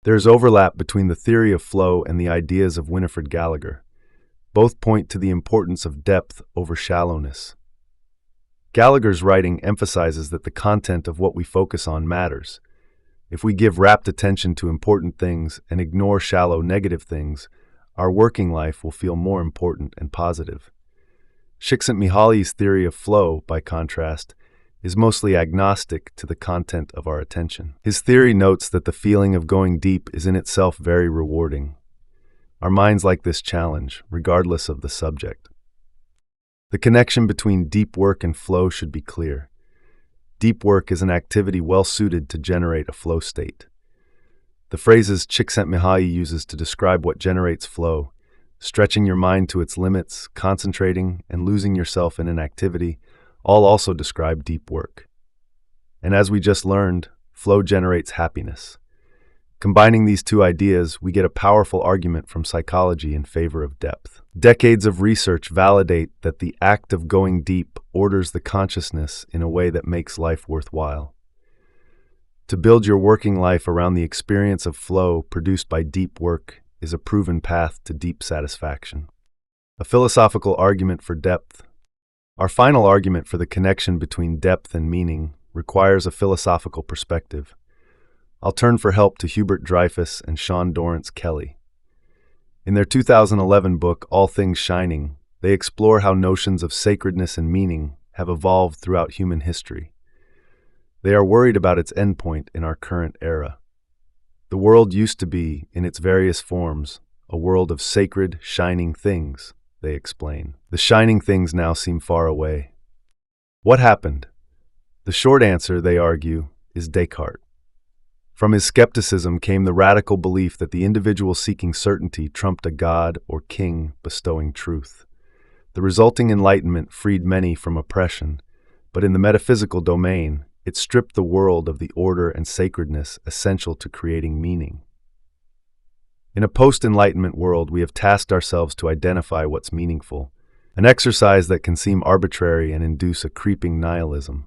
There is overlap between the theory of flow and the ideas of Winifred Gallagher. Both point to the importance of depth over shallowness. Gallagher's writing emphasizes that the content of what we focus on matters. If we give rapt attention to important things and ignore shallow negative things, our working life will feel more important and positive. Csikszentmihalyi's theory of flow, by contrast, is mostly agnostic to the content of our attention. His theory notes that the feeling of going deep is in itself very rewarding. Our minds like this challenge, regardless of the subject. The connection between deep work and flow should be clear. Deep work is an activity well suited to generate a flow state. The phrases Csikszentmihalyi uses to describe what generates flow, stretching your mind to its limits, concentrating, and losing yourself in an activity, all also describe deep work. And as we just learned, flow generates happiness. Combining these two ideas, we get a powerful argument from psychology in favor of depth. Decades of research validate that the act of going deep orders the consciousness in a way that makes life worthwhile. To build your working life around the experience of flow produced by deep work is a proven path to deep satisfaction. A philosophical argument for depth. Our final argument for the connection between depth and meaning requires a philosophical perspective. I'll turn for help to Hubert Dreyfus and Sean Dorrance Kelly. In their 2011 book, All Things Shining, they explore how notions of sacredness and meaning have evolved throughout human history. They are worried about its endpoint in our current era. The world used to be, in its various forms, a world of sacred, shining things, they explain. The shining things now seem far away. What happened? The short answer, they argue, is Descartes. From his skepticism came the radical belief that the individual seeking certainty trumped a god or king bestowing truth. The resulting enlightenment freed many from oppression, but in the metaphysical domain, it stripped the world of the order and sacredness essential to creating meaning. In a post-enlightenment world, we have tasked ourselves to identify what's meaningful, an exercise that can seem arbitrary and induce a creeping nihilism.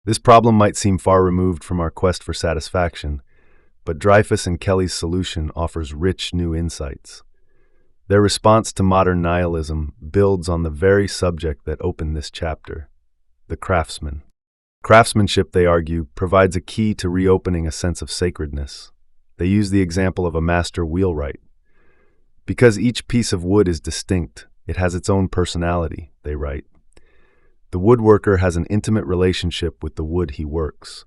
This problem might seem far removed from our quest for satisfaction, but Dreyfus and Kelly's solution offers rich new insights. Their response to modern nihilism builds on the very subject that opened this chapter, the craftsman. Craftsmanship, they argue, provides a key to reopening a sense of sacredness. They use the example of a master wheelwright. Because each piece of wood is distinct, it has its own personality, they write. The woodworker has an intimate relationship with the wood he works.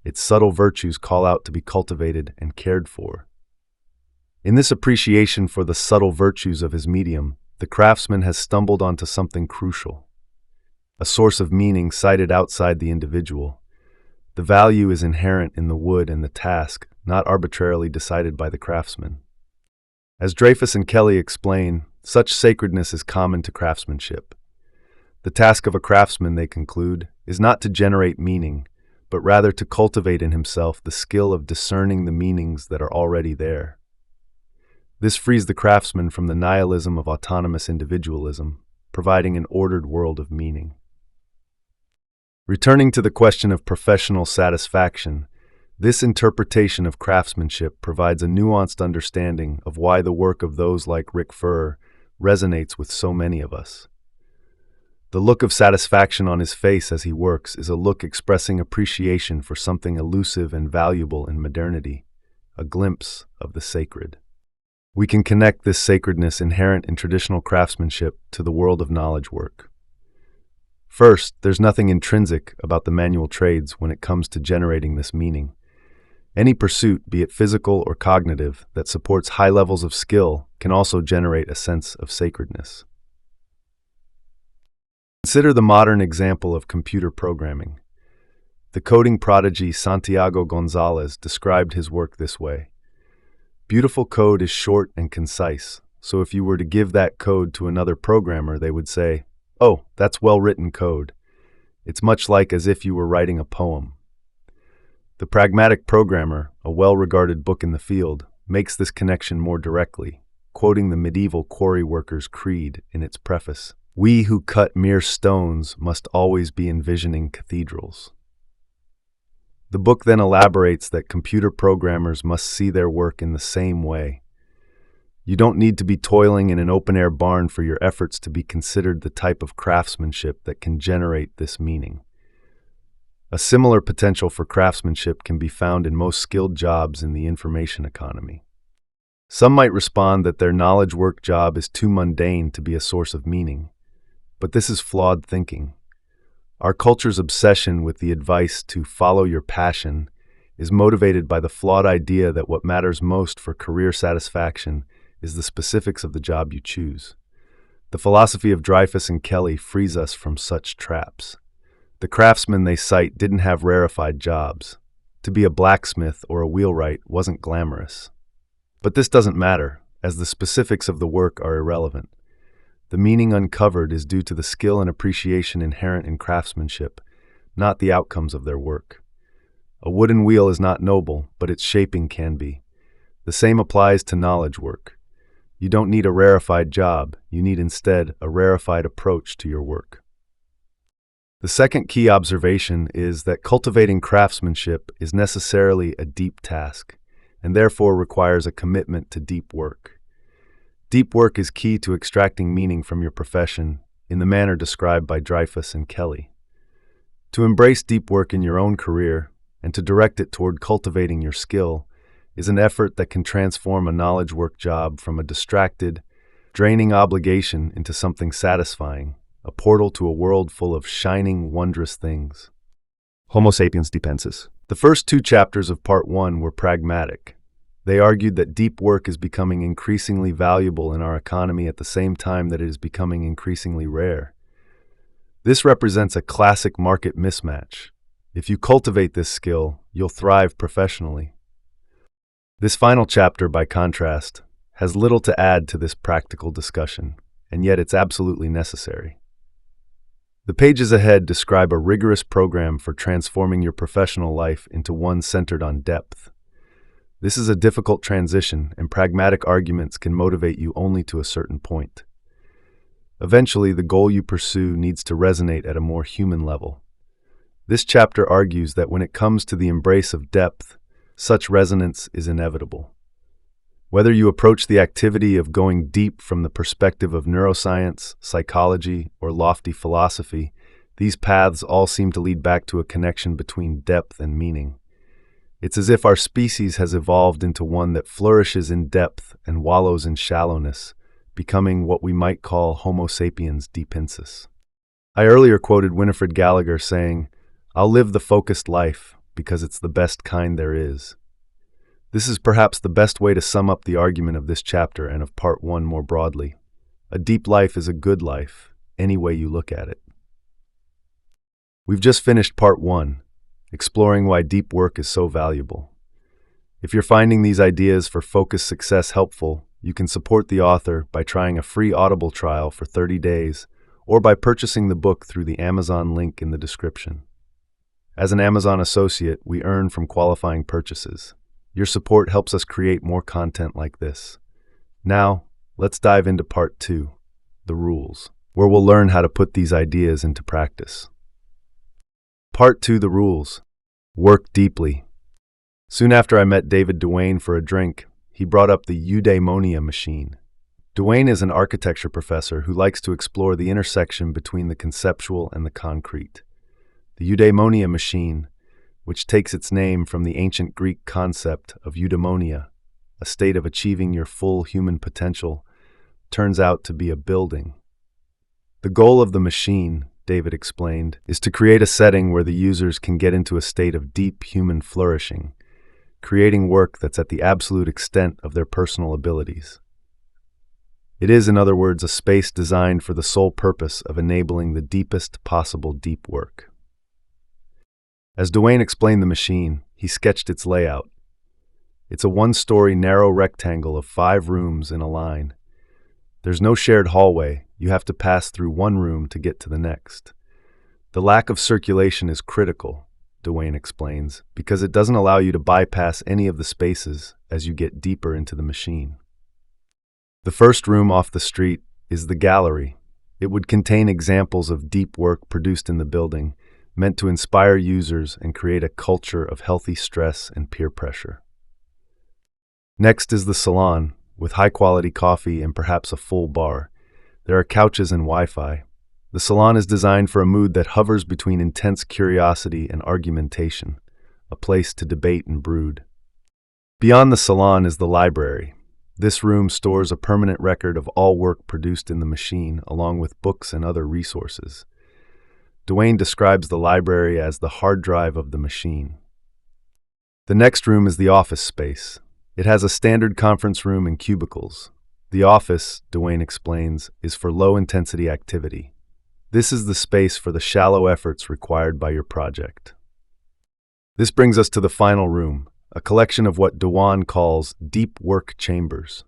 Its subtle virtues call out to be cultivated and cared for. In this appreciation for the subtle virtues of his medium, the craftsman has stumbled onto something crucial, a source of meaning sited outside the individual. The value is inherent in the wood and the task, not arbitrarily decided by the craftsman. As Dreyfus and Kelly explain, such sacredness is common to craftsmanship. The task of a craftsman, they conclude, is not to generate meaning, but rather to cultivate in himself the skill of discerning the meanings that are already there. This frees the craftsman from the nihilism of autonomous individualism, providing an ordered world of meaning. Returning to the question of professional satisfaction, this interpretation of craftsmanship provides a nuanced understanding of why the work of those like Rick Furr resonates with so many of us. The look of satisfaction on his face as he works is a look expressing appreciation for something elusive and valuable in modernity, a glimpse of the sacred. We can connect this sacredness inherent in traditional craftsmanship to the world of knowledge work. First, there's nothing intrinsic about the manual trades when it comes to generating this meaning. Any pursuit, be it physical or cognitive, that supports high levels of skill can also generate a sense of sacredness. Consider the modern example of computer programming. The coding prodigy Santiago Gonzalez described his work this way. Beautiful code is short and concise, so if you were to give that code to another programmer, they would say, "Oh, that's well-written code." It's much like as if you were writing a poem. The pragmatic programmer, a well-regarded book in the field, makes this connection more directly, quoting the medieval quarry workers' creed in its preface. "We who cut mere stones must always be envisioning cathedrals." The book then elaborates that computer programmers must see their work in the same way. You don't need to be toiling in an open-air barn for your efforts to be considered the type of craftsmanship that can generate this meaning. A similar potential for craftsmanship can be found in most skilled jobs in the information economy. Some might respond that their knowledge work job is too mundane to be a source of meaning. But this is flawed thinking. Our culture's obsession with the advice to follow your passion is motivated by the flawed idea that what matters most for career satisfaction is the specifics of the job you choose. The philosophy of Dreyfus and Kelly frees us from such traps. The craftsmen they cite didn't have rarefied jobs. To be a blacksmith or a wheelwright wasn't glamorous. But this doesn't matter, as the specifics of the work are irrelevant. The meaning uncovered is due to the skill and appreciation inherent in craftsmanship, not the outcomes of their work. A wooden wheel is not noble, but its shaping can be. The same applies to knowledge work. You don't need a rarefied job, you need instead a rarefied approach to your work. The second key observation is that cultivating craftsmanship is necessarily a deep task, and therefore requires a commitment to deep work. Deep work is key to extracting meaning from your profession in the manner described by Dreyfus and Kelly. To embrace deep work in your own career and to direct it toward cultivating your skill is an effort that can transform a knowledge work job from a distracted, draining obligation into something satisfying, a portal to a world full of shining, wondrous things. Homo sapiens depensis. The first two chapters of Part 1 were pragmatic. They argued that deep work is becoming increasingly valuable in our economy at the same time that it is becoming increasingly rare. This represents a classic market mismatch. If you cultivate this skill, you'll thrive professionally. This final chapter, by contrast, has little to add to this practical discussion, and yet it's absolutely necessary. The pages ahead describe a rigorous program for transforming your professional life into one centered on depth. This is a difficult transition, and pragmatic arguments can motivate you only to a certain point. Eventually, the goal you pursue needs to resonate at a more human level. This chapter argues that when it comes to the embrace of depth, such resonance is inevitable. Whether you approach the activity of going deep from the perspective of neuroscience, psychology, or lofty philosophy, these paths all seem to lead back to a connection between depth and meaning. It's as if our species has evolved into one that flourishes in depth and wallows in shallowness, becoming what we might call Homo sapiens depensis. I earlier quoted Winifred Gallagher saying, "I'll live the focused life because it's the best kind there is." This is perhaps the best way to sum up the argument of this chapter and of Part 1 more broadly. A deep life is a good life, any way you look at it. We've just finished Part 1, exploring why deep work is so valuable. If you're finding these ideas for focused success helpful, you can support the author by trying a free Audible trial for 30 days or by purchasing the book through the Amazon link in the description. As an Amazon associate, we earn from qualifying purchases. Your support helps us create more content like this. Now, let's dive into Part 2, the rules, where we'll learn how to put these ideas into practice. Part 2, the rules. Work deeply. Soon after I met David Duane for a drink, he brought up the eudaimonia machine. Duane is an architecture professor who likes to explore the intersection between the conceptual and the concrete. The eudaimonia machine, which takes its name from the ancient Greek concept of eudaimonia, a state of achieving your full human potential, turns out to be a building. The goal of the machine, David explained, is to create a setting where the users can get into a state of deep human flourishing, creating work that's at the absolute extent of their personal abilities. It is, in other words, a space designed for the sole purpose of enabling the deepest possible deep work. As Duane explained the machine, he sketched its layout. It's a one-story narrow rectangle of 5 rooms in a line. There's no shared hallway. You have to pass through one room to get to the next. The lack of circulation is critical, Duane explains, because it doesn't allow you to bypass any of the spaces as you get deeper into the machine. The first room off the street is the gallery. It would contain examples of deep work produced in the building, meant to inspire users and create a culture of healthy stress and peer pressure. Next is the salon, with high-quality coffee and perhaps a full bar. There are couches and Wi-Fi. The salon is designed for a mood that hovers between intense curiosity and argumentation, a place to debate and brood. Beyond the salon is the library. This room stores a permanent record of all work produced in the machine, along with books and other resources. Dwayne describes the library as the hard drive of the machine. The next room is the office space. It has a standard conference room and cubicles. The office, Dwayne explains, is for low-intensity activity. This is the space for the shallow efforts required by your project. This brings us to the final room, a collection of what Dwayne calls deep work chambers.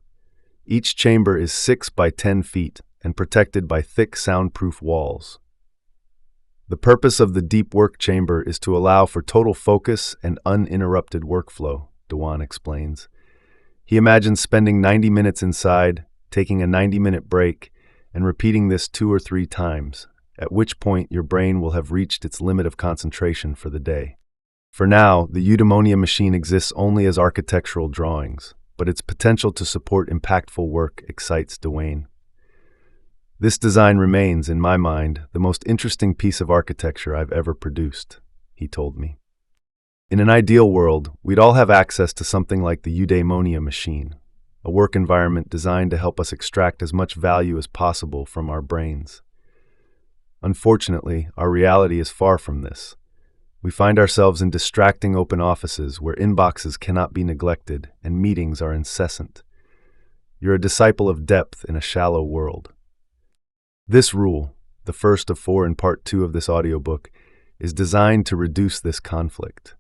Each chamber is 6 by 10 feet and protected by thick soundproof walls. The purpose of the deep work chamber is to allow for total focus and uninterrupted workflow, Dwayne explains. He imagines spending 90 minutes inside, taking a 90-minute break, and repeating this 2 or 3 times, at which point your brain will have reached its limit of concentration for the day. For now, the eudaimonia machine exists only as architectural drawings, but its potential to support impactful work excites Dwayne. This design remains, in my mind, the most interesting piece of architecture I've ever produced, he told me. In an ideal world, we'd all have access to something like the eudaimonia machine, a work environment designed to help us extract as much value as possible from our brains. Unfortunately, our reality is far from this. We find ourselves in distracting open offices where inboxes cannot be neglected and meetings are incessant. You're a disciple of depth in a shallow world. This rule, the first of 4 in part 2 of this audiobook, is designed to reduce this conflict.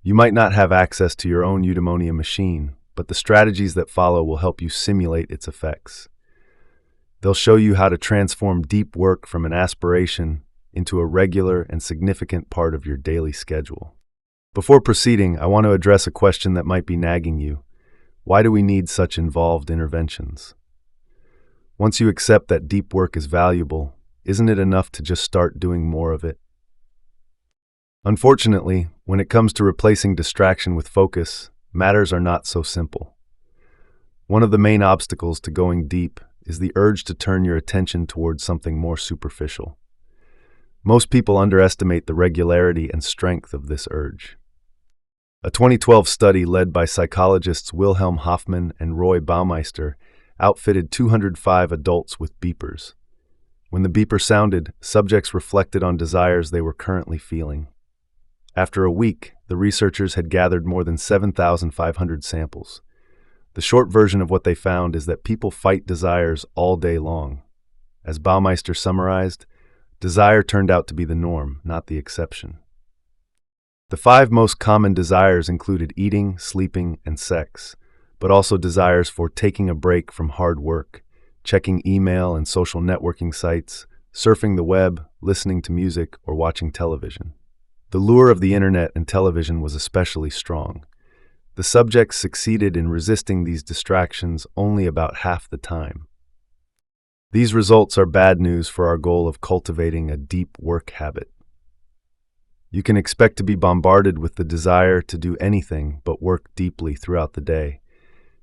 You might not have access to your own eudaimonia machine, but the strategies that follow will help you simulate its effects. They'll show you how to transform deep work from an aspiration into a regular and significant part of your daily schedule. Before proceeding, I want to address a question that might be nagging you. Why do we need such involved interventions? Once you accept that deep work is valuable, isn't it enough to just start doing more of it? Unfortunately, when it comes to replacing distraction with focus, matters are not so simple. One of the main obstacles to going deep is the urge to turn your attention towards something more superficial. Most people underestimate the regularity and strength of this urge. A 2012 study led by psychologists Wilhelm Hoffman and Roy Baumeister outfitted 205 adults with beepers. When the beeper sounded, subjects reflected on desires they were currently feeling. After a week, the researchers had gathered more than 7,500 samples. The short version of what they found is that people fight desires all day long. As Baumeister summarized, desire turned out to be the norm, not the exception. The 5 most common desires included eating, sleeping, and sex, but also desires for taking a break from hard work, checking email and social networking sites, surfing the web, listening to music, or watching television. The lure of the internet and television was especially strong. The subjects succeeded in resisting these distractions only about half the time. These results are bad news for our goal of cultivating a deep work habit. You can expect to be bombarded with the desire to do anything but work deeply throughout the day,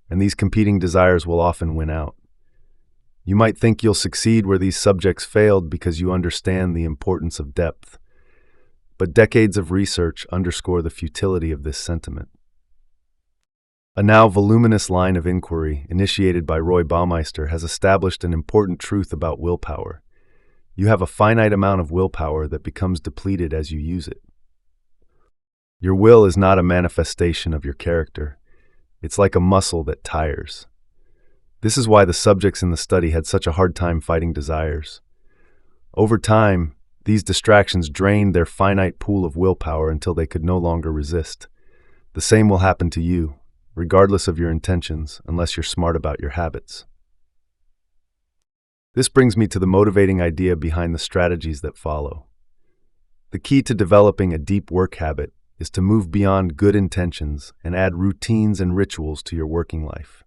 and these competing desires will often win out. You might think you'll succeed where these subjects failed because you understand the importance of depth, but decades of research underscore the futility of this sentiment. A now voluminous line of inquiry, initiated by Roy Baumeister, has established an important truth about willpower. You have a finite amount of willpower that becomes depleted as you use it. Your will is not a manifestation of your character. It's like a muscle that tires. This is why the subjects in the study had such a hard time fighting desires. Over time, these distractions drained their finite pool of willpower until they could no longer resist. The same will happen to you, regardless of your intentions, unless you're smart about your habits. This brings me to the motivating idea behind the strategies that follow. The key to developing a deep work habit is to move beyond good intentions and add routines and rituals to your working life.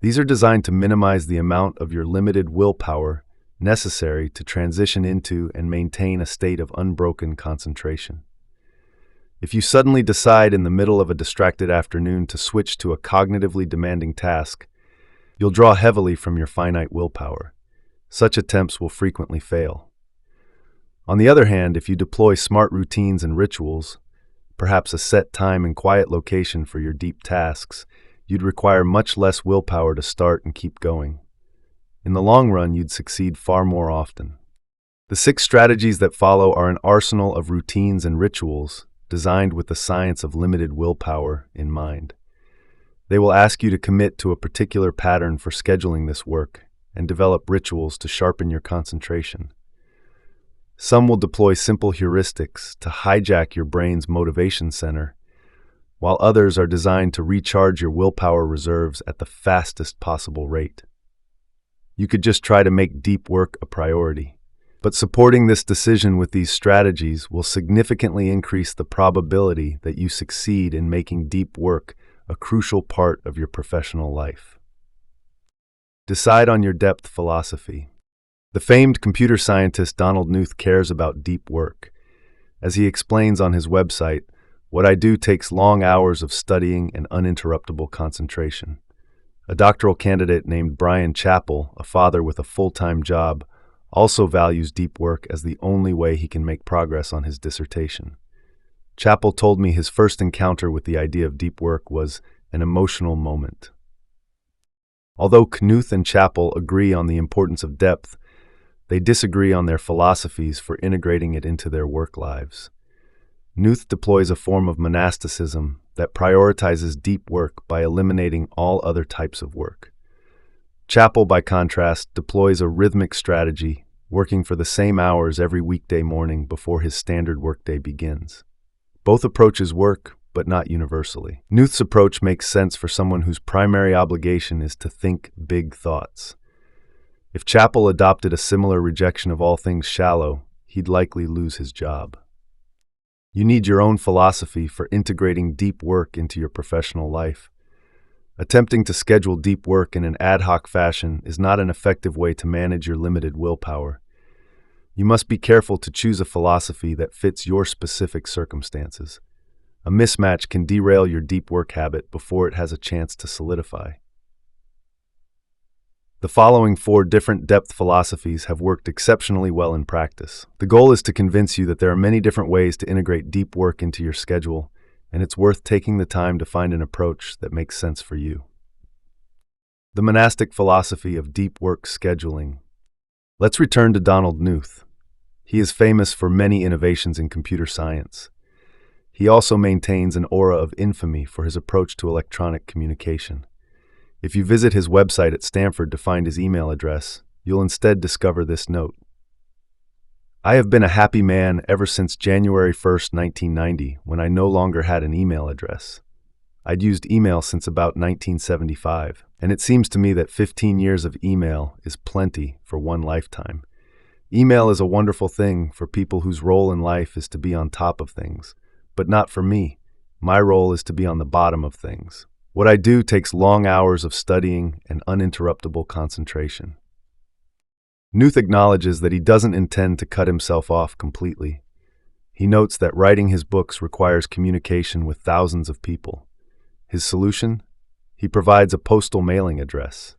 These are designed to minimize the amount of your limited willpower necessary to transition into and maintain a state of unbroken concentration. If you suddenly decide in the middle of a distracted afternoon to switch to a cognitively demanding task, you'll draw heavily from your finite willpower. Such attempts will frequently fail. On the other hand, if you deploy smart routines and rituals, perhaps a set time and quiet location for your deep tasks, you'd require much less willpower to start and keep going. In the long run, you'd succeed far more often. The 6 strategies that follow are an arsenal of routines and rituals designed with the science of limited willpower in mind. They will ask you to commit to a particular pattern for scheduling this work and develop rituals to sharpen your concentration. Some will deploy simple heuristics to hijack your brain's motivation center, while others are designed to recharge your willpower reserves at the fastest possible rate. You could just try to make deep work a priority, but supporting this decision with these strategies will significantly increase the probability that you succeed in making deep work a crucial part of your professional life. Decide on your depth philosophy. The famed computer scientist Donald Knuth cares about deep work. As he explains on his website, what I do takes long hours of studying and uninterruptible concentration. A doctoral candidate named Brian Chappell, a father with a full-time job, also values deep work as the only way he can make progress on his dissertation. Chappell told me his first encounter with the idea of deep work was an emotional moment. Although Knuth and Chappell agree on the importance of depth, they disagree on their philosophies for integrating it into their work lives. Knuth deploys a form of monasticism that prioritizes deep work by eliminating all other types of work. Chappell, by contrast, deploys a rhythmic strategy, working for the same hours every weekday morning before his standard workday begins. Both approaches work, but not universally. Knuth's approach makes sense for someone whose primary obligation is to think big thoughts. If Chappell adopted a similar rejection of all things shallow, he'd likely lose his job. You need your own philosophy for integrating deep work into your professional life. Attempting to schedule deep work in an ad hoc fashion is not an effective way to manage your limited willpower. You must be careful to choose a philosophy that fits your specific circumstances. A mismatch can derail your deep work habit before it has a chance to solidify. The following 4 different depth philosophies have worked exceptionally well in practice. The goal is to convince you that there are many different ways to integrate deep work into your schedule, and it's worth taking the time to find an approach that makes sense for you. The monastic philosophy of deep work scheduling. Let's return to Donald Knuth. He is famous for many innovations in computer science. He also maintains an aura of infamy for his approach to electronic communication. If you visit his website at Stanford to find his email address, you'll instead discover this note. I have been a happy man ever since January 1st, 1990, when I no longer had an email address. I'd used email since about 1975, and it seems to me that 15 years of email is plenty for one lifetime. Email is a wonderful thing for people whose role in life is to be on top of things, but not for me. My role is to be on the bottom of things. What I do takes long hours of studying and uninterruptible concentration. Knuth acknowledges that he doesn't intend to cut himself off completely. He notes that writing his books requires communication with thousands of people. His solution? He provides a postal mailing address.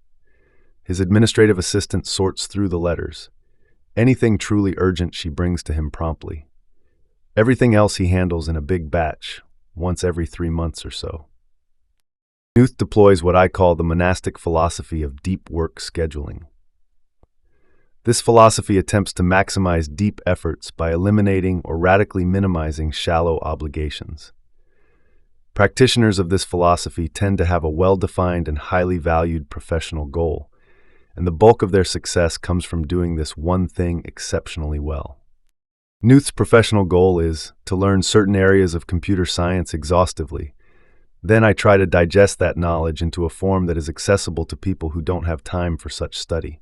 His administrative assistant sorts through the letters. Anything truly urgent she brings to him promptly. Everything else he handles in a big batch, once every 3 months or so. Knuth deploys what I call the monastic philosophy of deep work scheduling. This philosophy attempts to maximize deep efforts by eliminating or radically minimizing shallow obligations. Practitioners of this philosophy tend to have a well-defined and highly valued professional goal, and the bulk of their success comes from doing this one thing exceptionally well. Knuth's professional goal is to learn certain areas of computer science exhaustively. Then I try to digest that knowledge into a form that is accessible to people who don't have time for such study.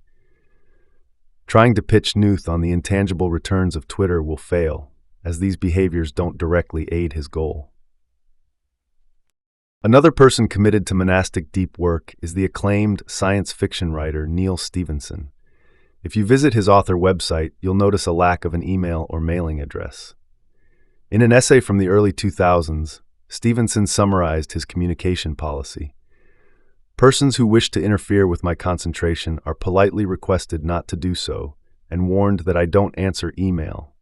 Trying to pitch Knuth on the intangible returns of Twitter will fail, as these behaviors don't directly aid his goal. Another person committed to monastic deep work is the acclaimed science fiction writer Neal Stephenson. If you visit his author website, you'll notice a lack of an email or mailing address. In an essay from the early 2000s, Stephenson summarized his communication policy. Persons who wish to interfere with my concentration are politely requested not to do so, and warned that I don't answer email.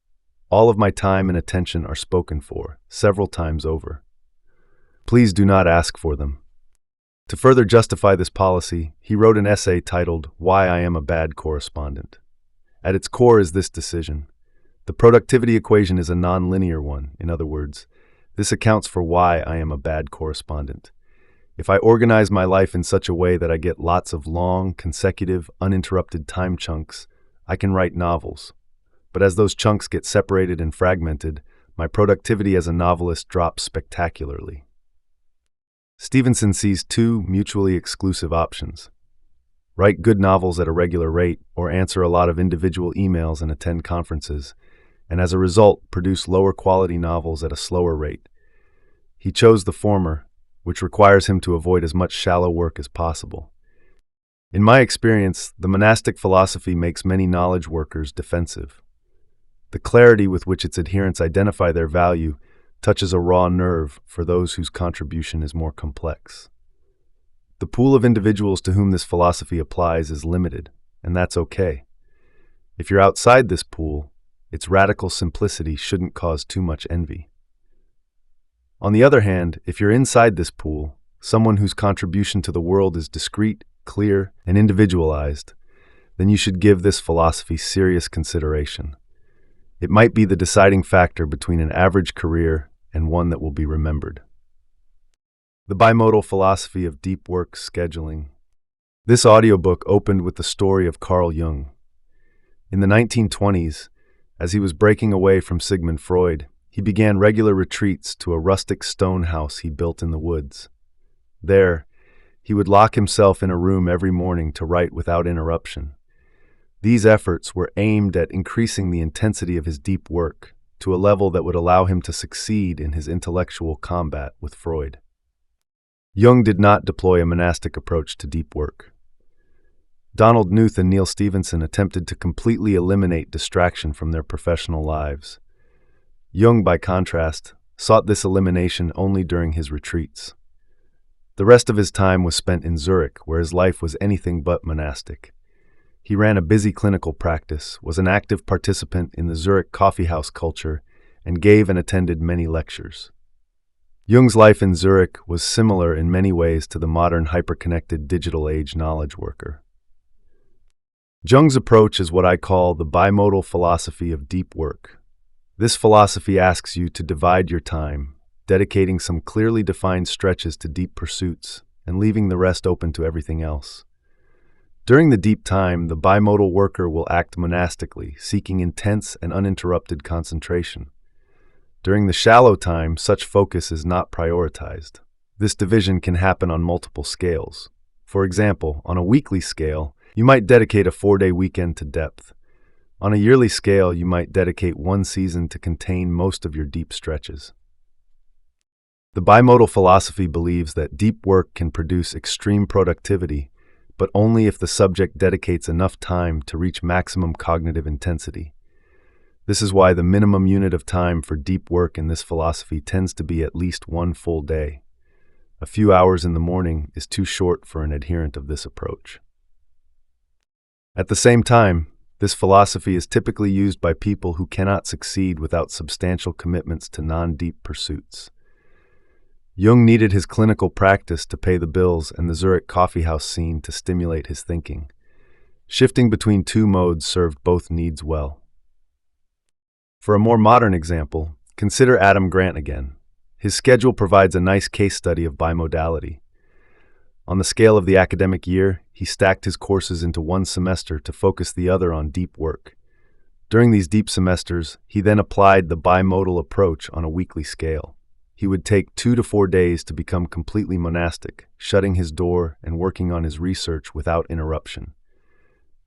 All of my time and attention are spoken for, several times over. Please do not ask for them. To further justify this policy, he wrote an essay titled "Why I Am a Bad Correspondent." At its core is this decision. The productivity equation is a non-linear one. In other words, this accounts for why I am a bad correspondent. If I organize my life in such a way that I get lots of long, consecutive, uninterrupted time chunks, I can write novels. But as those chunks get separated and fragmented, my productivity as a novelist drops spectacularly. Stevenson sees two mutually exclusive options. Write good novels at a regular rate, or answer a lot of individual emails and attend conferences, and as a result, produce lower quality novels at a slower rate. He chose the former, which requires him to avoid as much shallow work as possible. In my experience, the monastic philosophy makes many knowledge workers defensive. The clarity with which its adherents identify their value touches a raw nerve for those whose contribution is more complex. The pool of individuals to whom this philosophy applies is limited, and that's okay. If you're outside this pool, its radical simplicity shouldn't cause too much envy. On the other hand, if you're inside this pool, someone whose contribution to the world is discrete, clear, and individualized, then you should give this philosophy serious consideration. It might be the deciding factor between an average career and one that will be remembered. The bimodal philosophy of deep work scheduling. This audiobook opened with the story of Carl Jung. In the 1920s, as he was breaking away from Sigmund Freud, he began regular retreats to a rustic stone house he built in the woods. There, he would lock himself in a room every morning to write without interruption. These efforts were aimed at increasing the intensity of his deep work to a level that would allow him to succeed in his intellectual combat with Freud. Jung did not deploy a monastic approach to deep work. Donald Knuth and Neil Stephenson attempted to completely eliminate distraction from their professional lives. Jung, by contrast, sought this elimination only during his retreats. The rest of his time was spent in Zurich, where his life was anything but monastic. He ran a busy clinical practice, was an active participant in the Zurich coffeehouse culture, and gave and attended many lectures. Jung's life in Zurich was similar in many ways to the modern hyperconnected digital age knowledge worker. Jung's approach is what I call the bimodal philosophy of deep work. This philosophy asks you to divide your time, dedicating some clearly defined stretches to deep pursuits and leaving the rest open to everything else. During the deep time, the bimodal worker will act monastically, seeking intense and uninterrupted concentration. During the shallow time, such focus is not prioritized. This division can happen on multiple scales. For example, on a weekly scale, you might dedicate a 4-day weekend to depth. On a yearly scale, you might dedicate one season to contain most of your deep stretches. The bimodal philosophy believes that deep work can produce extreme productivity, but only if the subject dedicates enough time to reach maximum cognitive intensity. This is why the minimum unit of time for deep work in this philosophy tends to be at least one full day. A few hours in the morning is too short for an adherent of this approach. At the same time, this philosophy is typically used by people who cannot succeed without substantial commitments to non-deep pursuits. Jung needed his clinical practice to pay the bills and the Zurich coffeehouse scene to stimulate his thinking. Shifting between two modes served both needs well. For a more modern example, consider Adam Grant again. His schedule provides a nice case study of bimodality. On the scale of the academic year, he stacked his courses into one semester to focus the other on deep work. During these deep semesters, he then applied the bimodal approach on a weekly scale. He would take 2 to 4 days to become completely monastic, shutting his door and working on his research without interruption.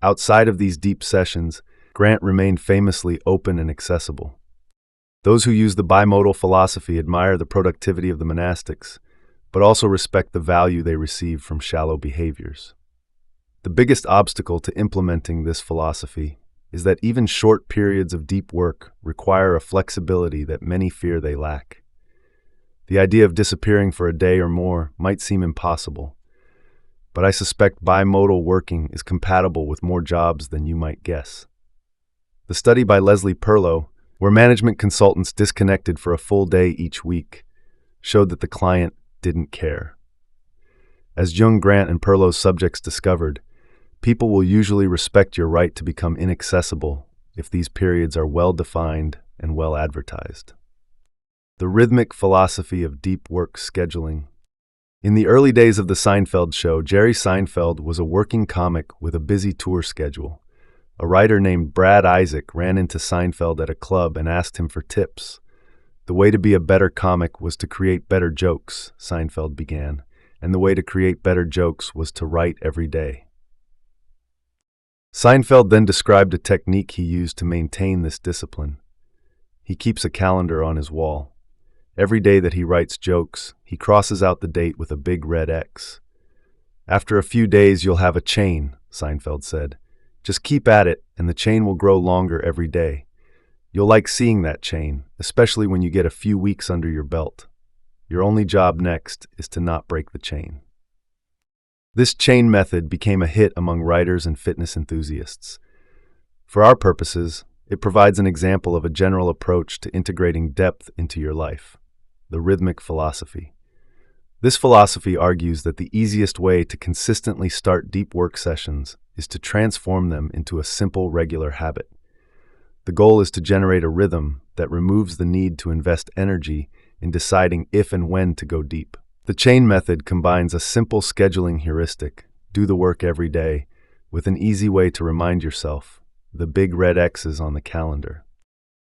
Outside of these deep sessions, Grant remained famously open and accessible. Those who use the bimodal philosophy admire the productivity of the monastics, but also respect the value they receive from shallow behaviors. The biggest obstacle to implementing this philosophy is that even short periods of deep work require a flexibility that many fear they lack. The idea of disappearing for a day or more might seem impossible, but I suspect bimodal working is compatible with more jobs than you might guess. The study by Leslie Perlow, where management consultants disconnected for a full day each week, showed that the client didn't care. As Jung, Grant, and Perlow's subjects discovered, People will usually respect your right to become inaccessible if these periods are well-defined and well advertised. The rhythmic philosophy of deep work scheduling. In the early days of the Seinfeld show, Jerry Seinfeld was a working comic with a busy tour schedule. A writer named Brad Isaac ran into Seinfeld at a club and asked him for tips. The way to be a better comic was to create better jokes, Seinfeld began, and the way to create better jokes was to write every day. Seinfeld then described a technique he used to maintain this discipline. He keeps a calendar on his wall. Every day that he writes jokes, he crosses out the date with a big red X. After a few days, you'll have a chain, Seinfeld said. Just keep at it, and the chain will grow longer every day. You'll like seeing that chain, especially when you get a few weeks under your belt. Your only job next is to not break the chain. This chain method became a hit among writers and fitness enthusiasts. For our purposes, it provides an example of a general approach to integrating depth into your life, the rhythmic philosophy. This philosophy argues that the easiest way to consistently start deep work sessions is to transform them into a simple, regular habit. The goal is to generate a rhythm that removes the need to invest energy in deciding if and when to go deep. The chain method combines a simple scheduling heuristic, do the work every day, with an easy way to remind yourself, the big red X's on the calendar.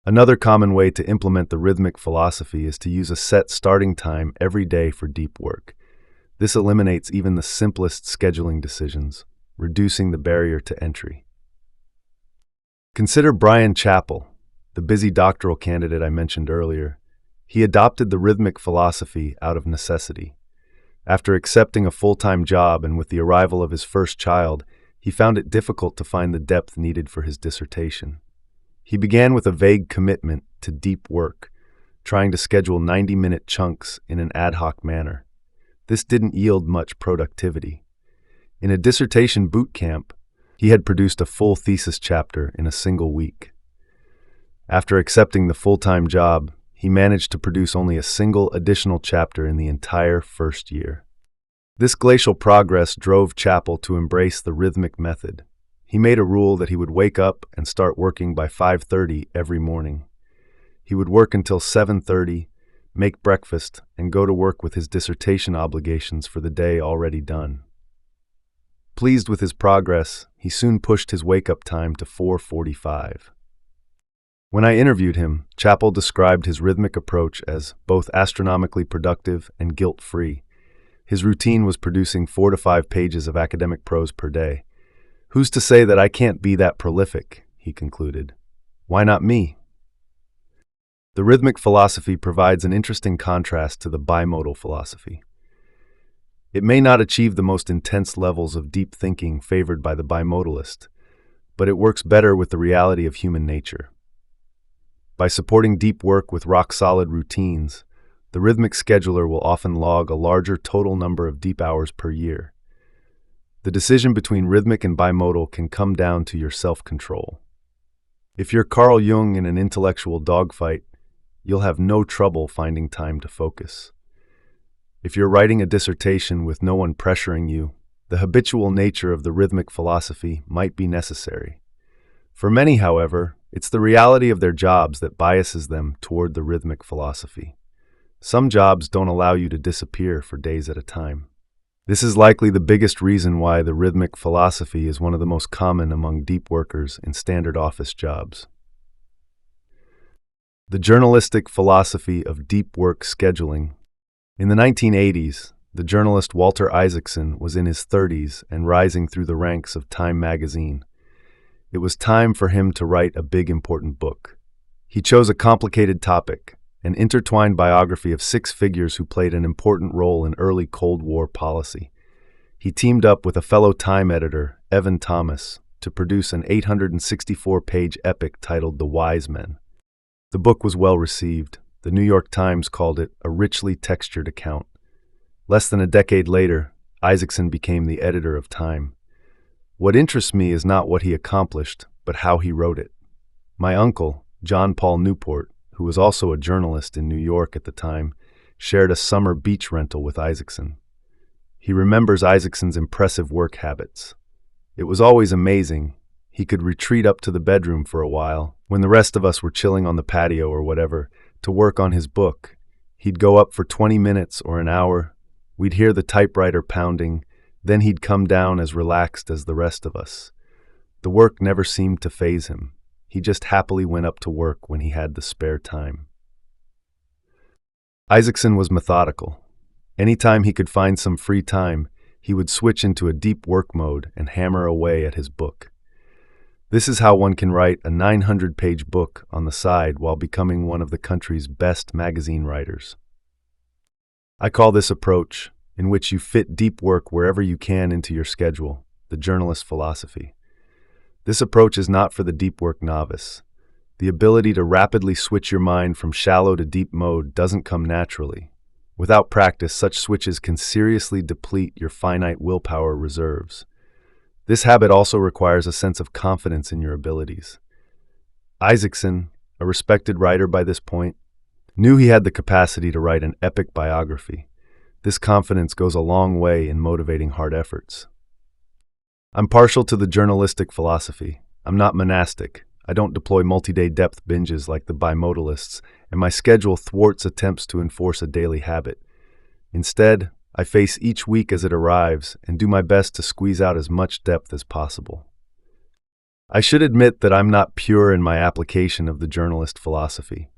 Another common way to implement the rhythmic philosophy is to use a set starting time every day for deep work. This eliminates even the simplest scheduling decisions, reducing the barrier to entry. Consider Brian Chappell, the busy doctoral candidate I mentioned earlier. He adopted the rhythmic philosophy out of necessity. After accepting a full-time job and with the arrival of his first child, he found it difficult to find the depth needed for his dissertation. He began with a vague commitment to deep work, trying to schedule 90-minute chunks in an ad hoc manner. This didn't yield much productivity. In a dissertation boot camp, he had produced a full thesis chapter in a single week. After accepting the full-time job, he managed to produce only a single additional chapter in the entire first year. This glacial progress drove Chappell to embrace the rhythmic method. He made a rule that he would wake up and start working by 5:30 every morning. He would work until 7:30, make breakfast, and go to work with his dissertation obligations for the day already done. Pleased with his progress, he soon pushed his wake-up time to 4:45. When I interviewed him, Chappell described his rhythmic approach as both astronomically productive and guilt-free. His routine was producing 4 to 5 pages of academic prose per day. "Who's to say that I can't be that prolific?" he concluded. "Why not me?" The rhythmic philosophy provides an interesting contrast to the bimodal philosophy. It may not achieve the most intense levels of deep thinking favored by the bimodalist, but it works better with the reality of human nature. By supporting deep work with rock-solid routines, the rhythmic scheduler will often log a larger total number of deep hours per year. The decision between rhythmic and bimodal can come down to your self-control. If you're Carl Jung in an intellectual dogfight, you'll have no trouble finding time to focus. If you're writing a dissertation with no one pressuring you, the habitual nature of the rhythmic philosophy might be necessary. For many, however, it's the reality of their jobs that biases them toward the rhythmic philosophy. Some jobs don't allow you to disappear for days at a time. This is likely the biggest reason why the rhythmic philosophy is one of the most common among deep workers in standard office jobs. The journalistic philosophy of deep work scheduling. In the 1980s, the journalist Walter Isaacson was in his 30s and rising through the ranks of Time magazine. It was time for him to write a big, important book. He chose a complicated topic, an intertwined biography of 6 figures who played an important role in early Cold War policy. He teamed up with a fellow Time editor, Evan Thomas, to produce an 864-page epic titled The Wise Men. The book was well received. The New York Times called it a richly textured account. Less than a decade later, Isaacson became the editor of Time. What interests me is not what he accomplished, but how he wrote it. My uncle, John Paul Newport, who was also a journalist in New York at the time, shared a summer beach rental with Isaacson. He remembers Isaacson's impressive work habits. It was always amazing. He could retreat up to the bedroom for a while, when the rest of us were chilling on the patio or whatever, to work on his book. He'd go up for 20 minutes or an hour. We'd hear the typewriter pounding. Then he'd come down as relaxed as the rest of us. The work never seemed to faze him. He just happily went up to work when he had the spare time. Isaacson was methodical. Anytime he could find some free time, he would switch into a deep work mode and hammer away at his book. This is how one can write a 900-page book on the side while becoming one of the country's best magazine writers. I call this approach, in which you fit deep work wherever you can into your schedule, the journalist philosophy. This approach is not for the deep work novice. The ability to rapidly switch your mind from shallow to deep mode doesn't come naturally. Without practice, such switches can seriously deplete your finite willpower reserves. This habit also requires a sense of confidence in your abilities. Isaacson, a respected writer by this point, knew he had the capacity to write an epic biography. This confidence goes a long way in motivating hard efforts. I'm partial to the journalistic philosophy. I'm not monastic. I don't deploy multi-day depth binges like the bimodalists, and my schedule thwarts attempts to enforce a daily habit. Instead, I face each week as it arrives and do my best to squeeze out as much depth as possible. I should admit that I'm not pure in my application of the journalist philosophy.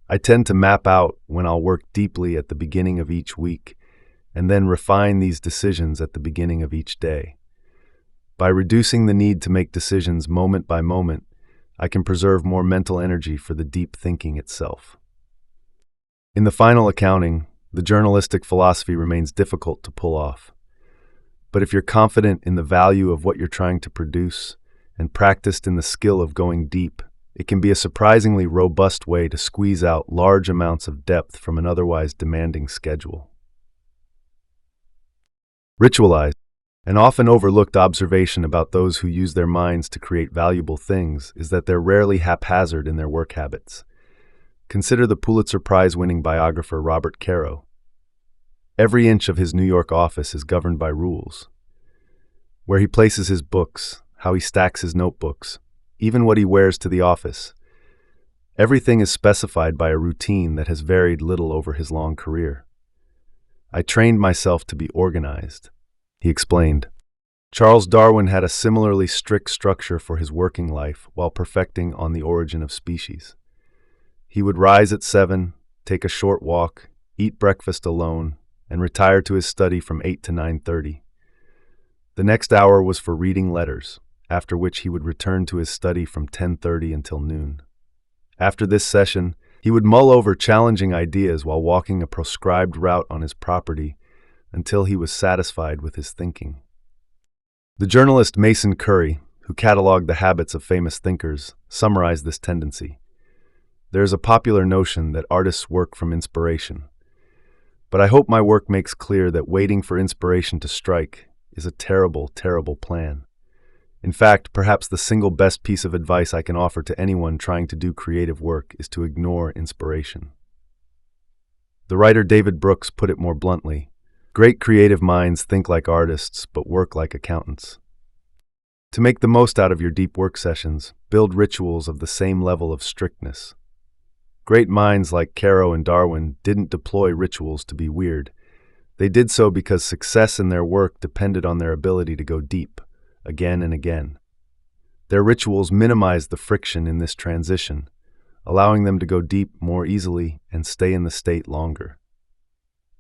I tend to map out when I'll work deeply at the beginning of each week, and then refine these decisions at the beginning of each day. By reducing the need to make decisions moment by moment, I can preserve more mental energy for the deep thinking itself. In the final accounting, the journalistic philosophy remains difficult to pull off. But if you're confident in the value of what you're trying to produce and practiced in the skill of going deep, it can be a surprisingly robust way to squeeze out large amounts of depth from an otherwise demanding schedule. Ritualize. An often overlooked observation about those who use their minds to create valuable things is that they're rarely haphazard in their work habits. Consider the Pulitzer Prize-winning biographer Robert Caro. Every inch of his New York office is governed by rules. Where he places his books, how he stacks his notebooks, even what he wears to the office. Everything is specified by a routine that has varied little over his long career. I trained myself to be organized, he explained. Charles Darwin had a similarly strict structure for his working life while perfecting On the Origin of Species. He would rise at 7, take a short walk, eat breakfast alone, and retire to his study from 8 to 9:30. The next hour was for reading letters, after which he would return to his study from 10:30 until noon. After this session, he would mull over challenging ideas while walking a proscribed route on his property until he was satisfied with his thinking. The journalist Mason Curry, who cataloged the habits of famous thinkers, summarized this tendency. There is a popular notion that artists work from inspiration. But I hope my work makes clear that waiting for inspiration to strike is a terrible, terrible plan. In fact, perhaps the single best piece of advice I can offer to anyone trying to do creative work is to ignore inspiration. The writer David Brooks put it more bluntly: great creative minds think like artists but work like accountants. To make the most out of your deep work sessions, build rituals of the same level of strictness. Great minds like Caro and Darwin didn't deploy rituals to be weird. They did so because success in their work depended on their ability to go deep, again and again. Their rituals minimized the friction in this transition, allowing them to go deep more easily and stay in the state longer.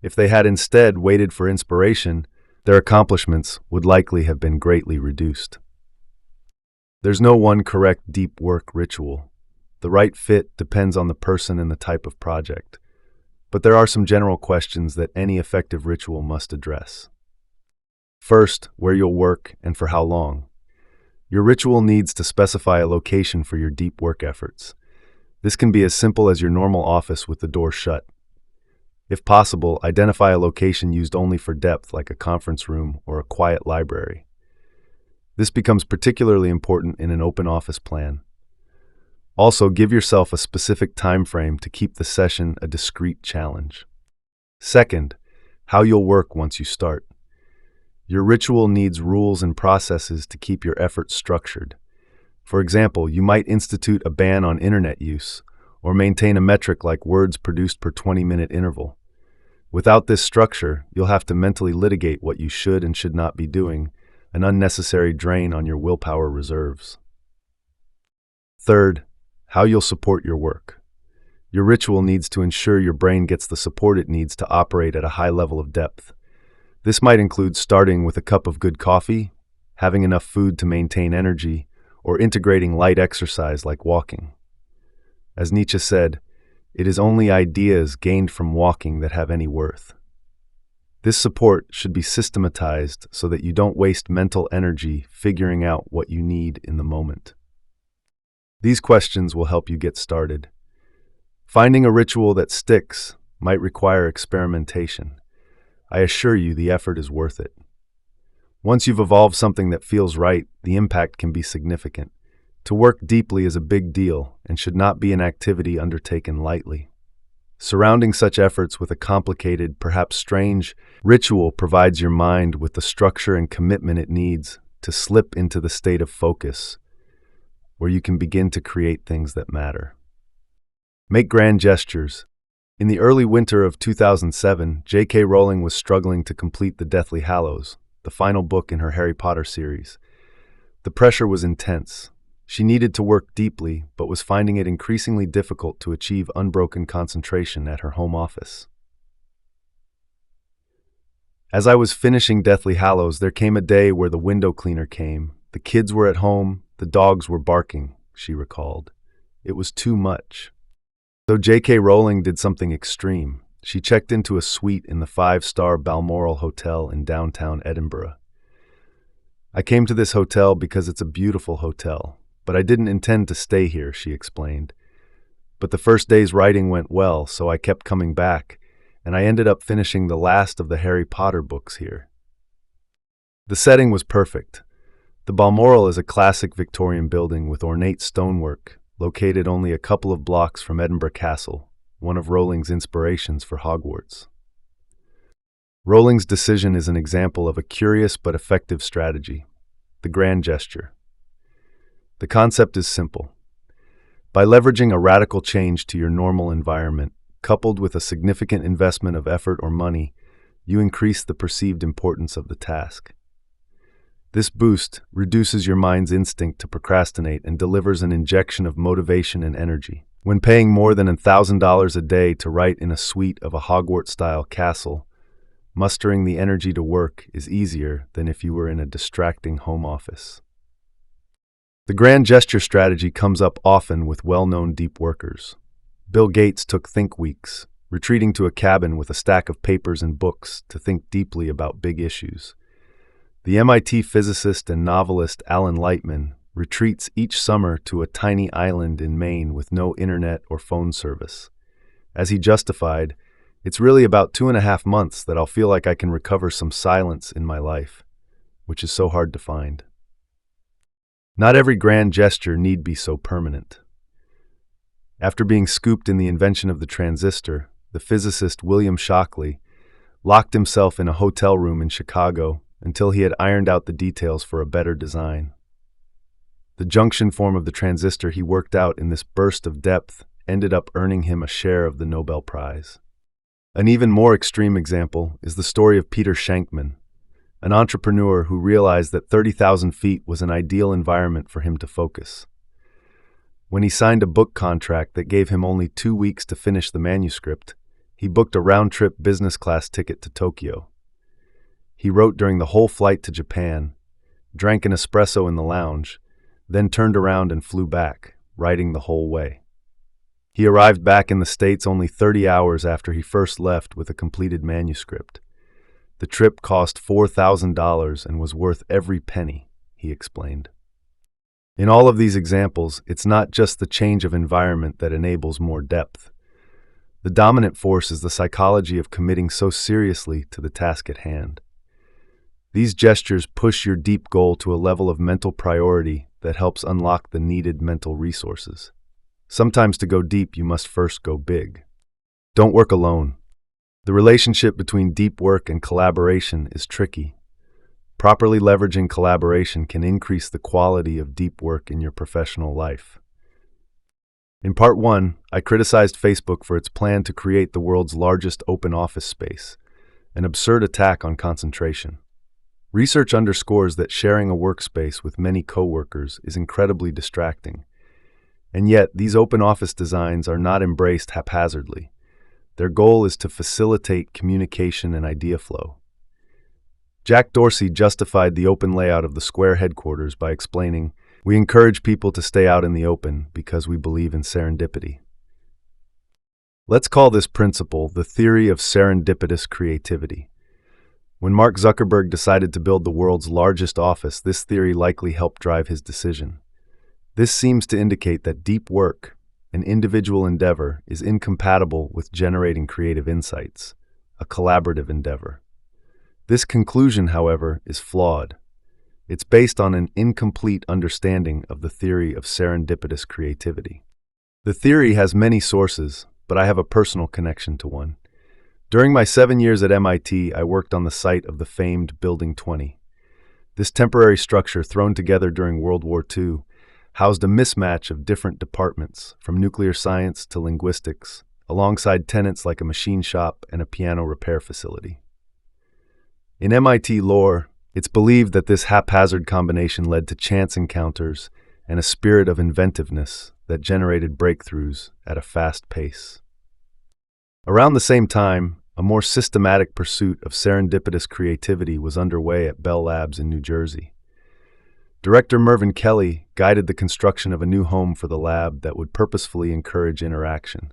If they had instead waited for inspiration, their accomplishments would likely have been greatly reduced. There's no one correct deep work ritual. The right fit depends on the person and the type of project. But there are some general questions that any effective ritual must address. First, where you'll work and for how long. Your ritual needs to specify a location for your deep work efforts. This can be as simple as your normal office with the door shut. If possible, identify a location used only for depth, like a conference room or a quiet library. This becomes particularly important in an open office plan. Also, give yourself a specific time frame to keep the session a discrete challenge. Second, how you'll work once you start. Your ritual needs rules and processes to keep your efforts structured. For example, you might institute a ban on internet use, or maintain a metric like words produced per 20-minute interval. Without this structure, you'll have to mentally litigate what you should and should not be doing, an unnecessary drain on your willpower reserves. Third, how you'll support your work. Your ritual needs to ensure your brain gets the support it needs to operate at a high level of depth. This might include starting with a cup of good coffee, having enough food to maintain energy, or integrating light exercise like walking. As Nietzsche said, it is only ideas gained from walking that have any worth. This support should be systematized so that you don't waste mental energy figuring out what you need in the moment. These questions will help you get started. Finding a ritual that sticks might require experimentation. I assure you the effort is worth it. Once you've evolved something that feels right, the impact can be significant. To work deeply is a big deal and should not be an activity undertaken lightly. Surrounding such efforts with a complicated, perhaps strange, ritual provides your mind with the structure and commitment it needs to slip into the state of focus, where you can begin to create things that matter. Make grand gestures. In the early winter of 2007, J.K. Rowling was struggling to complete the Deathly Hallows, the final book in her Harry Potter series. The pressure was intense. She needed to work deeply, but was finding it increasingly difficult to achieve unbroken concentration at her home office. As I was finishing Deathly Hallows, there came a day where the window cleaner came. The kids were at home, the dogs were barking, she recalled. It was too much. So J.K. Rowling did something extreme. She checked into a suite in the 5-star Balmoral Hotel in downtown Edinburgh. I came to this hotel because it's a beautiful hotel, but I didn't intend to stay here, she explained. But the first day's writing went well, so I kept coming back, and I ended up finishing the last of the Harry Potter books here. The setting was perfect. The Balmoral is a classic Victorian building with ornate stonework, located only a couple of blocks from Edinburgh Castle, one of Rowling's inspirations for Hogwarts. Rowling's decision is an example of a curious but effective strategy, the grand gesture. The concept is simple. By leveraging a radical change to your normal environment, coupled with a significant investment of effort or money, you increase the perceived importance of the task. This boost reduces your mind's instinct to procrastinate and delivers an injection of motivation and energy. When paying more than $1,000 a day to write in a suite of a Hogwarts-style castle, mustering the energy to work is easier than if you were in a distracting home office. The grand gesture strategy comes up often with well-known deep workers. Bill Gates took think weeks, retreating to a cabin with a stack of papers and books to think deeply about big issues. The MIT physicist and novelist Alan Lightman retreats each summer to a tiny island in Maine with no internet or phone service. As he justified, "It's really about 2.5 months that I'll feel like I can recover some silence in my life, which is so hard to find." Not every grand gesture need be so permanent. After being scooped in the invention of the transistor, the physicist William Shockley locked himself in a hotel room in Chicago until he had ironed out the details for a better design. The junction form of the transistor he worked out in this burst of depth ended up earning him a share of the Nobel Prize. An even more extreme example is the story of Peter Shankman, an entrepreneur who realized that 30,000 feet was an ideal environment for him to focus. When he signed a book contract that gave him only 2 weeks to finish the manuscript, he booked a round-trip business-class ticket to Tokyo. He wrote during the whole flight to Japan, drank an espresso in the lounge, then turned around and flew back, writing the whole way. He arrived back in the States only 30 hours after he first left with a completed manuscript. The trip cost $4,000 and was worth every penny, he explained. In all of these examples, it's not just the change of environment that enables more depth. The dominant force is the psychology of committing so seriously to the task at hand. These gestures push your deep goal to a level of mental priority that helps unlock the needed mental resources. Sometimes to go deep, you must first go big. Don't work alone. The relationship between deep work and collaboration is tricky. Properly leveraging collaboration can increase the quality of deep work in your professional life. In part 1, I criticized Facebook for its plan to create the world's largest open office space, an absurd attack on concentration. Research underscores that sharing a workspace with many coworkers is incredibly distracting. And yet, these open office designs are not embraced haphazardly. Their goal is to facilitate communication and idea flow. Jack Dorsey justified the open layout of the Square headquarters by explaining, "We encourage people to stay out in the open because we believe in serendipity." Let's call this principle the theory of serendipitous creativity. When Mark Zuckerberg decided to build the world's largest office, this theory likely helped drive his decision. This seems to indicate that deep work, an individual endeavor, is incompatible with generating creative insights, a collaborative endeavor. This conclusion, however, is flawed. It's based on an incomplete understanding of the theory of serendipitous creativity. The theory has many sources, but I have a personal connection to one. During my 7 years at MIT, I worked on the site of the famed Building 20. This temporary structure, thrown together during World War II, housed a mismatch of different departments, from nuclear science to linguistics, alongside tenants like a machine shop and a piano repair facility. In MIT lore, it's believed that this haphazard combination led to chance encounters and a spirit of inventiveness that generated breakthroughs at a fast pace. Around the same time, a more systematic pursuit of serendipitous creativity was underway at Bell Labs in New Jersey. Director Mervyn Kelly guided the construction of a new home for the lab that would purposefully encourage interaction.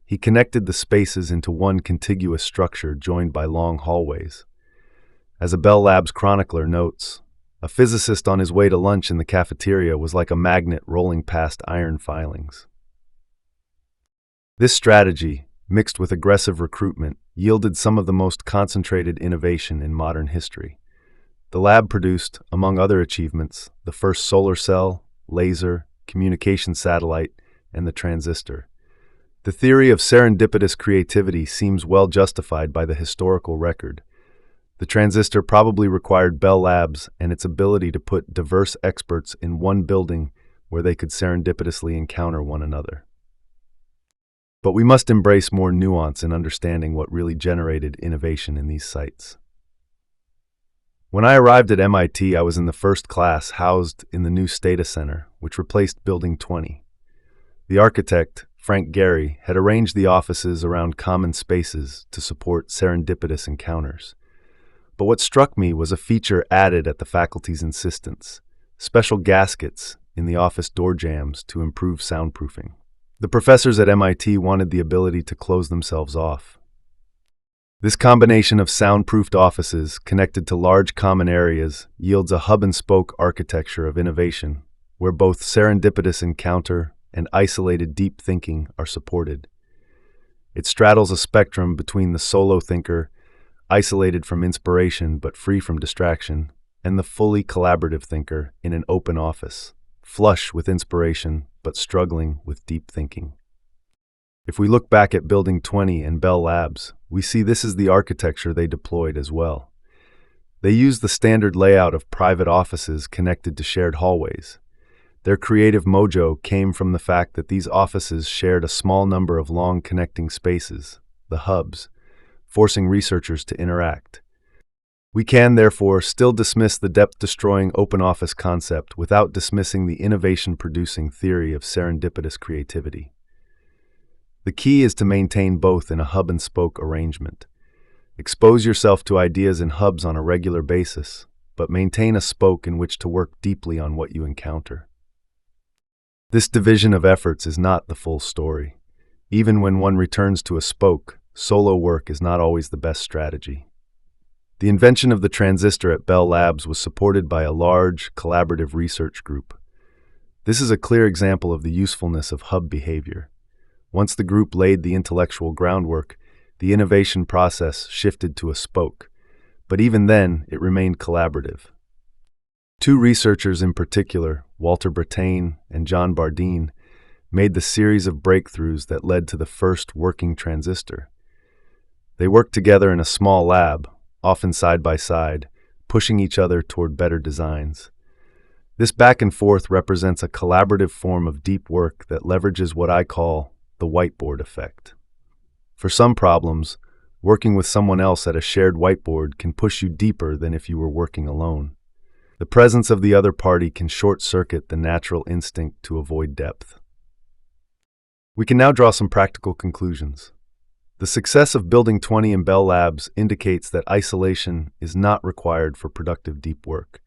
He connected the spaces into one contiguous structure joined by long hallways. As a Bell Labs chronicler notes, a physicist on his way to lunch in the cafeteria was like a magnet rolling past iron filings. This strategy, mixed with aggressive recruitment, yielded some of the most concentrated innovation in modern history. The lab produced, among other achievements, the first solar cell, laser, communication satellite, and the transistor. The theory of serendipitous creativity seems well justified by the historical record. The transistor probably required Bell Labs and its ability to put diverse experts in one building where they could serendipitously encounter one another. But we must embrace more nuance in understanding what really generated innovation in these sites. When I arrived at MIT, I was in the first class housed in the new Stata Center, which replaced Building 20. The architect, Frank Gehry, had arranged the offices around common spaces to support serendipitous encounters. But what struck me was a feature added at the faculty's insistence: special gaskets in the office door jambs to improve soundproofing. The professors at MIT wanted the ability to close themselves off. This combination of soundproofed offices connected to large common areas yields a hub-and-spoke architecture of innovation, where both serendipitous encounter and isolated deep thinking are supported. It straddles a spectrum between the solo thinker, isolated from inspiration but free from distraction, and the fully collaborative thinker in an open office, flush with inspiration but struggling with deep thinking. If we look back at Building 20 and Bell Labs, we see this is the architecture they deployed as well. They used the standard layout of private offices connected to shared hallways. Their creative mojo came from the fact that these offices shared a small number of long connecting spaces, the hubs, forcing researchers to interact. We can, therefore, still dismiss the depth-destroying open office concept without dismissing the innovation-producing theory of serendipitous creativity. The key is to maintain both in a hub-and-spoke arrangement. Expose yourself to ideas in hubs on a regular basis, but maintain a spoke in which to work deeply on what you encounter. This division of efforts is not the full story. Even when one returns to a spoke, solo work is not always the best strategy. The invention of the transistor at Bell Labs was supported by a large, collaborative research group. This is a clear example of the usefulness of hub behavior. Once the group laid the intellectual groundwork, the innovation process shifted to a spoke, but even then, it remained collaborative. Two researchers in particular, Walter Brattain and John Bardeen, made the series of breakthroughs that led to the first working transistor. They worked together in a small lab, often side by side, pushing each other toward better designs. This back and forth represents a collaborative form of deep work that leverages what I call the whiteboard effect. For some problems, working with someone else at a shared whiteboard can push you deeper than if you were working alone. The presence of the other party can short-circuit the natural instinct to avoid depth. We can now draw some practical conclusions. The success of Building 20 in Bell Labs indicates that isolation is not required for productive deep work.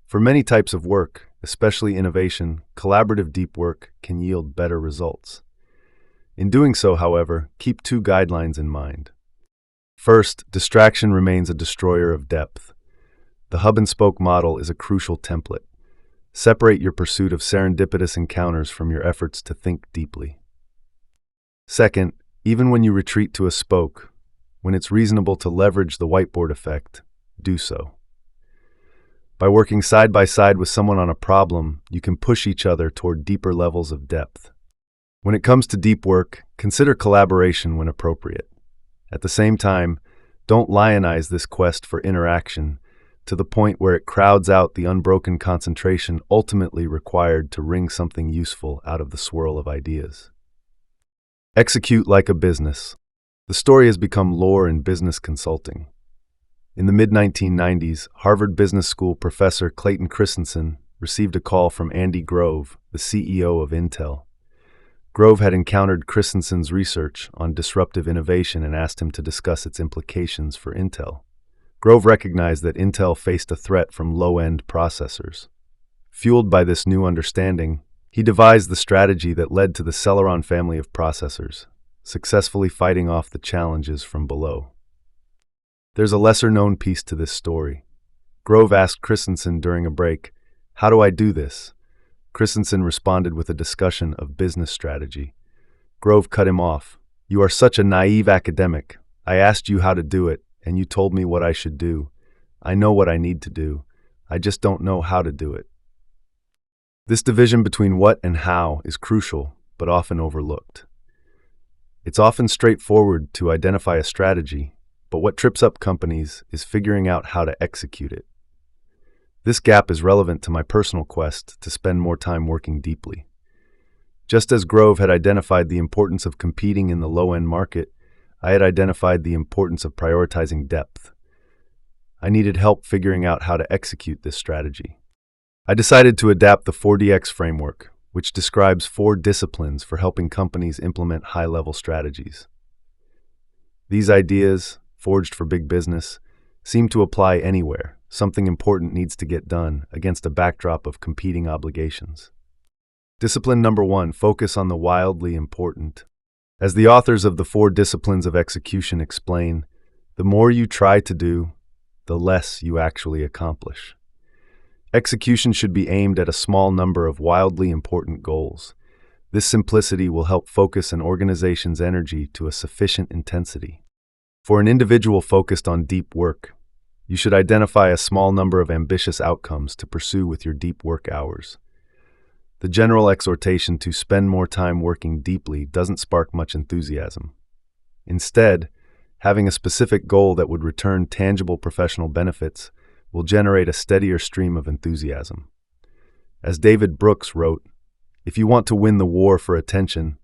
For many types of work, especially innovation, collaborative deep work can yield better results. In doing so, however, keep two guidelines in mind. First, distraction remains a destroyer of depth. The hub-and-spoke model is a crucial template. Separate your pursuit of serendipitous encounters from your efforts to think deeply. Second, even when you retreat to a spoke, when it's reasonable to leverage the whiteboard effect, do so. By working side by side with someone on a problem, you can push each other toward deeper levels of depth. When it comes to deep work, consider collaboration when appropriate. At the same time, don't lionize this quest for interaction to the point where it crowds out the unbroken concentration ultimately required to wring something useful out of the swirl of ideas. Execute like a business. The story has become lore in business consulting. In the mid-1990s, Harvard Business School professor Clayton Christensen received a call from Andy Grove, the CEO of Intel. Grove had encountered Christensen's research on disruptive innovation and asked him to discuss its implications for Intel. Grove recognized that Intel faced a threat from low-end processors. Fueled by this new understanding, he devised the strategy that led to the Celeron family of processors, successfully fighting off the challenges from below. There's a lesser-known piece to this story. Grove asked Christensen during a break, "How do I do this?" Christensen responded with a discussion of business strategy. Grove cut him off. "You are such a naive academic. I asked you how to do it, and you told me what I should do. I know what I need to do. I just don't know how to do it." This division between what and how is crucial, but often overlooked. It's often straightforward to identify a strategy, but what trips up companies is figuring out how to execute it. This gap is relevant to my personal quest to spend more time working deeply. Just as Grove had identified the importance of competing in the low-end market, I had identified the importance of prioritizing depth. I needed help figuring out how to execute this strategy. I decided to adapt the 4DX framework, which describes 4 disciplines for helping companies implement high-level strategies. These ideas, forged for big business, seem to apply anywhere. Something important needs to get done against a backdrop of competing obligations. Discipline number 1, focus on the wildly important. As the authors of the 4 disciplines of execution explain, the more you try to do, the less you actually accomplish. Execution should be aimed at a small number of wildly important goals. This simplicity will help focus an organization's energy to a sufficient intensity. For an individual focused on deep work, you should identify a small number of ambitious outcomes to pursue with your deep work hours. The general exhortation to spend more time working deeply doesn't spark much enthusiasm. Instead, having a specific goal that would return tangible professional benefits will generate a steadier stream of enthusiasm. As David Brooks wrote, "If you want to win the war for attention,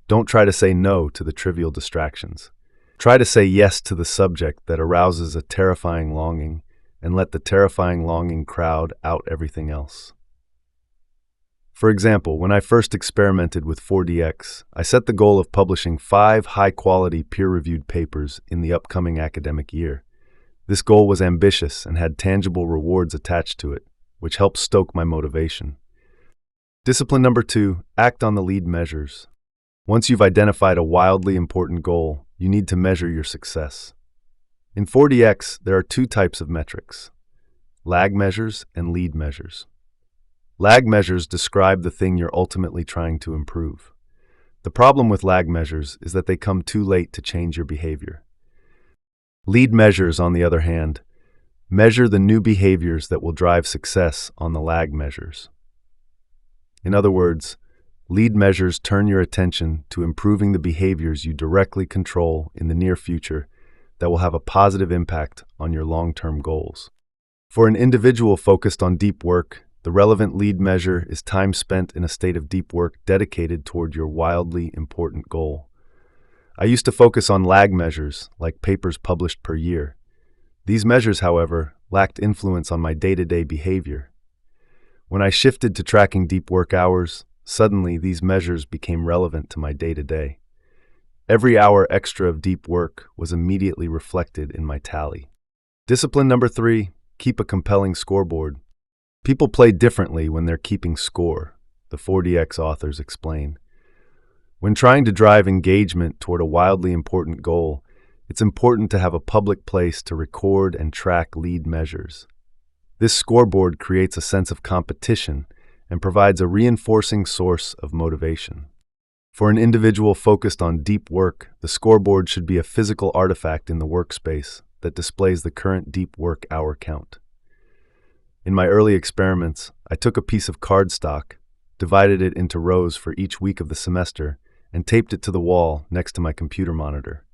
don't try to say no to the trivial distractions. Try to say yes to the subject that arouses a terrifying longing, and let the terrifying longing crowd out everything else." For example, when I first experimented with 4DX, I set the goal of publishing 5 high-quality peer-reviewed papers in the upcoming academic year. This goal was ambitious and had tangible rewards attached to it, which helped stoke my motivation. Discipline number 2, act on the lead measures. Once you've identified a wildly important goal, you need to measure your success. In 4DX, there are 2 types of metrics: lag measures and lead measures. Lag measures describe the thing you're ultimately trying to improve. The problem with lag measures is that they come too late to change your behavior. Lead measures, on the other hand, measure the new behaviors that will drive success on the lag measures. In other words, lead measures turn your attention to improving the behaviors you directly control in the near future that will have a positive impact on your long-term goals. For an individual focused on deep work, the relevant lead measure is time spent in a state of deep work dedicated toward your wildly important goal. I used to focus on lag measures, like papers published per year. These measures, however, lacked influence on my day-to-day behavior. When I shifted to tracking deep work hours, suddenly these measures became relevant to my day-to-day. Every hour extra of deep work was immediately reflected in my tally. Discipline number 3, keep a compelling scoreboard. People play differently when they're keeping score, the 4DX authors explain. When trying to drive engagement toward a wildly important goal, it's important to have a public place to record and track lead measures. This scoreboard creates a sense of competition and provides a reinforcing source of motivation. For an individual focused on deep work, the scoreboard should be a physical artifact in the workspace that displays the current deep work hour count. In my early experiments, I took a piece of cardstock, divided it into rows for each week of the semester, and taped it to the wall next to my computer monitor.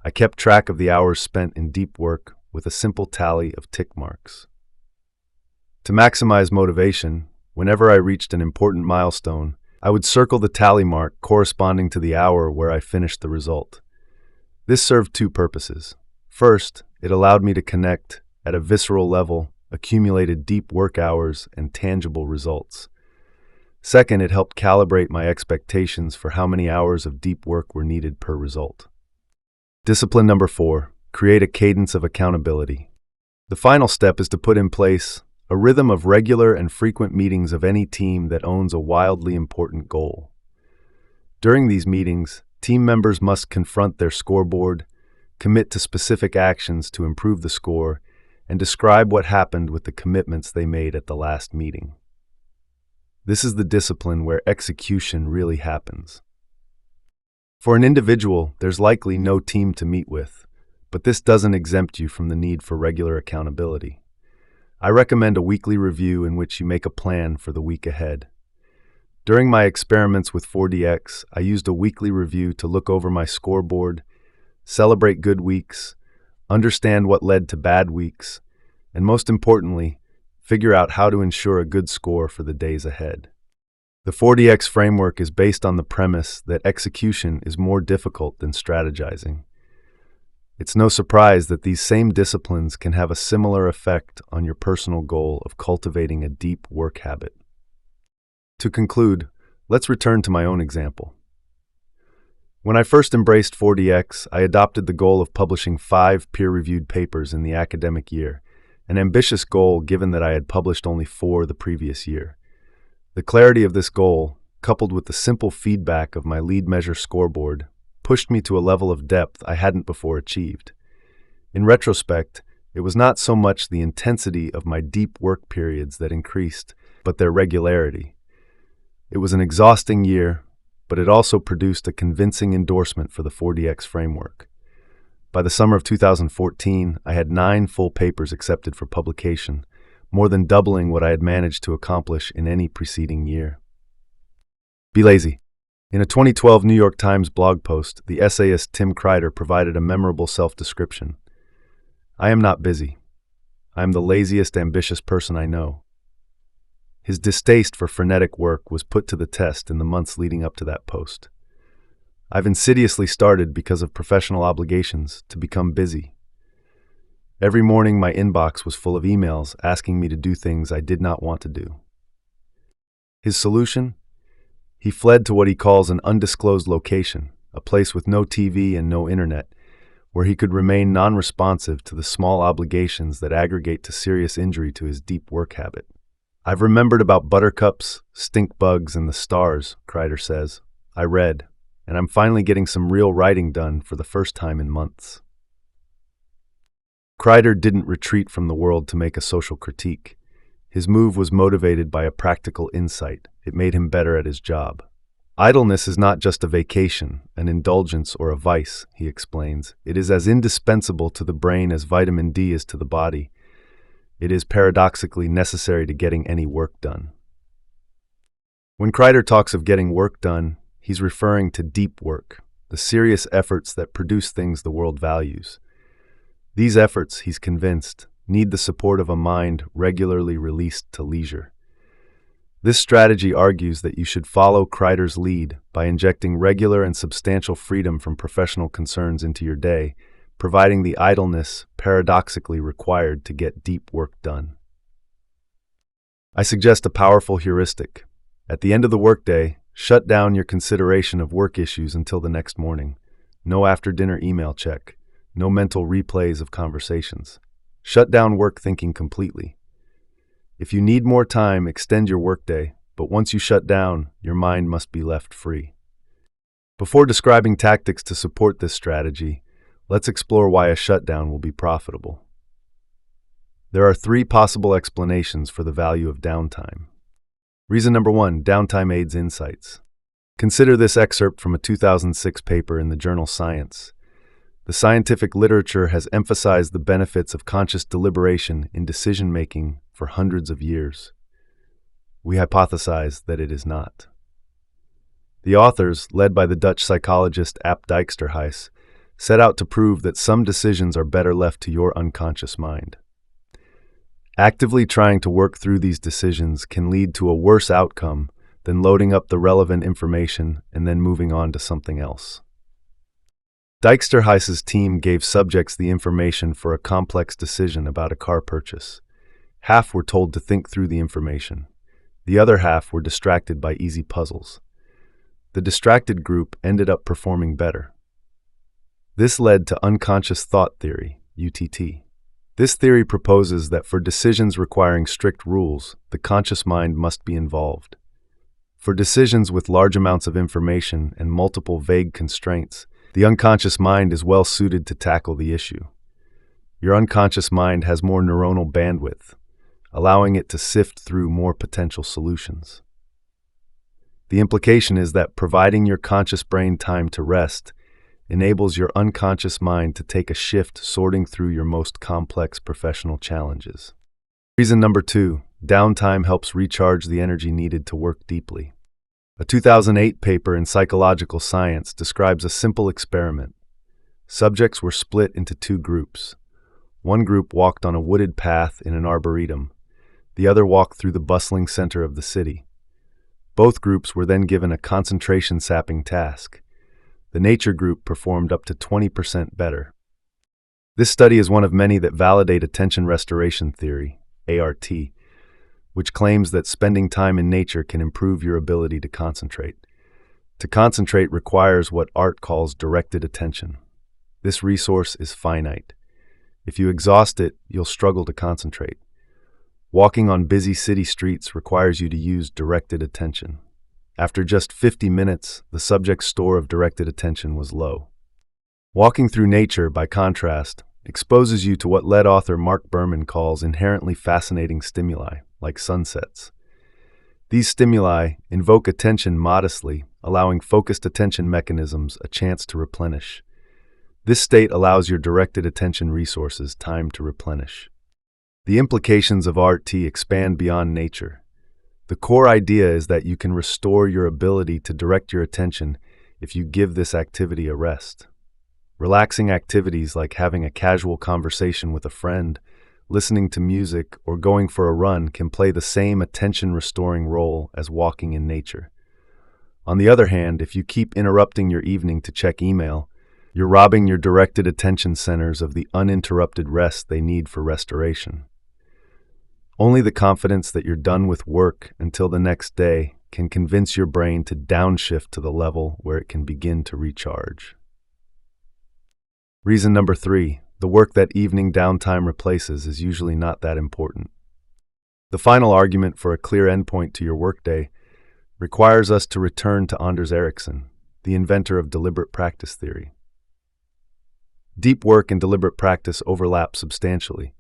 I kept track of the hours spent in deep work with a simple tally of tick marks. To maximize motivation, whenever I reached an important milestone, I would circle the tally mark corresponding to the hour where I finished the result. This served 2 purposes. First, it allowed me to connect, at a visceral level, accumulated deep work hours and tangible results. Second, it helped calibrate my expectations for how many hours of deep work were needed per result. Discipline number 4, create a cadence of accountability. The final step is to put in place a rhythm of regular and frequent meetings of any team that owns a wildly important goal. During these meetings, team members must confront their scoreboard, commit to specific actions to improve the score, and describe what happened with the commitments they made at the last meeting. This is the discipline where execution really happens. For an individual, there's likely no team to meet with, but this doesn't exempt you from the need for regular accountability. I recommend a weekly review in which you make a plan for the week ahead. During my experiments with 4DX, I used a weekly review to look over my scoreboard, celebrate good weeks, understand what led to bad weeks, and most importantly, figure out how to ensure a good score for the days ahead. The 4DX framework is based on the premise that execution is more difficult than strategizing. It's no surprise that these same disciplines can have a similar effect on your personal goal of cultivating a deep work habit. To conclude, let's return to my own example. When I first embraced 4DX, I adopted the goal of publishing 5 peer-reviewed papers in the academic year, an ambitious goal given that I had published only 4 the previous year. The clarity of this goal, coupled with the simple feedback of my lead measure scoreboard, pushed me to a level of depth I hadn't before achieved. In retrospect, it was not so much the intensity of my deep work periods that increased, but their regularity. It was an exhausting year, but it also produced a convincing endorsement for the 4DX framework. By the summer of 2014, I had 9 full papers accepted for publication, more than doubling what I had managed to accomplish in any preceding year. Be lazy. In a 2012 New York Times blog post, the essayist Tim Kreider provided a memorable self-description. I am not busy. I am the laziest ambitious person I know. His distaste for frenetic work was put to the test in the months leading up to that post. I've insidiously started, because of professional obligations, to become busy. Every morning my inbox was full of emails asking me to do things I did not want to do. His solution? He fled to what he calls an undisclosed location, a place with no TV and no internet, where he could remain non-responsive to the small obligations that aggregate to serious injury to his deep work habit. I've remembered about buttercups, stink bugs, and the stars, Kreider says. I read, and I'm finally getting some real writing done for the first time in months. Kreider didn't retreat from the world to make a social critique. His move was motivated by a practical insight. It made him better at his job. Idleness is not just a vacation, an indulgence, or a vice, he explains. It is as indispensable to the brain as vitamin D is to the body. It is paradoxically necessary to getting any work done. When Kreider talks of getting work done, he's referring to deep work, the serious efforts that produce things the world values. These efforts, he's convinced, need the support of a mind regularly released to leisure. This strategy argues that you should follow Kreider's lead by injecting regular and substantial freedom from professional concerns into your day, providing the idleness paradoxically required to get deep work done. I suggest a powerful heuristic. At the end of the workday, shut down your consideration of work issues until the next morning. No after-dinner email check. No mental replays of conversations. Shut down work thinking completely. If you need more time, extend your workday, but once you shut down, your mind must be left free. Before describing tactics to support this strategy, let's explore why a shutdown will be profitable. There are 3 possible explanations for the value of downtime. Reason number 1, downtime aids insights. Consider this excerpt from a 2006 paper in the journal Science. The scientific literature has emphasized the benefits of conscious deliberation in decision-making for hundreds of years. We hypothesize that it is not. The authors, led by the Dutch psychologist Ap Dijksterhuis, set out to prove that some decisions are better left to your unconscious mind. Actively trying to work through these decisions can lead to a worse outcome than loading up the relevant information and then moving on to something else. Dijksterhuis's team gave subjects the information for a complex decision about a car purchase. Half were told to think through the information. The other half were distracted by easy puzzles. The distracted group ended up performing better. This led to unconscious thought theory, UTT. This theory proposes that for decisions requiring strict rules, the conscious mind must be involved. For decisions with large amounts of information and multiple vague constraints, the unconscious mind is well suited to tackle the issue. Your unconscious mind has more neuronal bandwidth, allowing it to sift through more potential solutions. The implication is that providing your conscious brain time to rest enables your unconscious mind to take a shift sorting through your most complex professional challenges. Reason number 2, downtime helps recharge the energy needed to work deeply. A 2008 paper in Psychological Science describes a simple experiment. Subjects were split into 2 groups. One group walked on a wooded path in an arboretum. The other walked through the bustling center of the city. Both groups were then given a concentration-sapping task. The nature group performed up to 20% better. This study is one of many that validate attention restoration theory, ART, which claims that spending time in nature can improve your ability to concentrate. To concentrate requires what Art calls directed attention. This resource is finite. If you exhaust it, you'll struggle to concentrate. Walking on busy city streets requires you to use directed attention. After just 50 minutes, the subject's store of directed attention was low. Walking through nature, by contrast, exposes you to what lead author Mark Berman calls inherently fascinating stimuli, like sunsets. These stimuli invoke attention modestly, allowing focused attention mechanisms a chance to replenish. This state allows your directed attention resources time to replenish. The implications of RT expand beyond nature. The core idea is that you can restore your ability to direct your attention if you give this activity a rest. Relaxing activities like having a casual conversation with a friend, listening to music, or going for a run can play the same attention-restoring role as walking in nature. On the other hand, if you keep interrupting your evening to check email, you're robbing your directed attention centers of the uninterrupted rest they need for restoration. Only the confidence that you're done with work until the next day can convince your brain to downshift to the level where it can begin to recharge. Reason number 3, the work that evening downtime replaces is usually not that important. The final argument for a clear endpoint to your workday requires us to return to Anders Ericsson, the inventor of deliberate practice theory. Deep work and deliberate practice overlap substantially.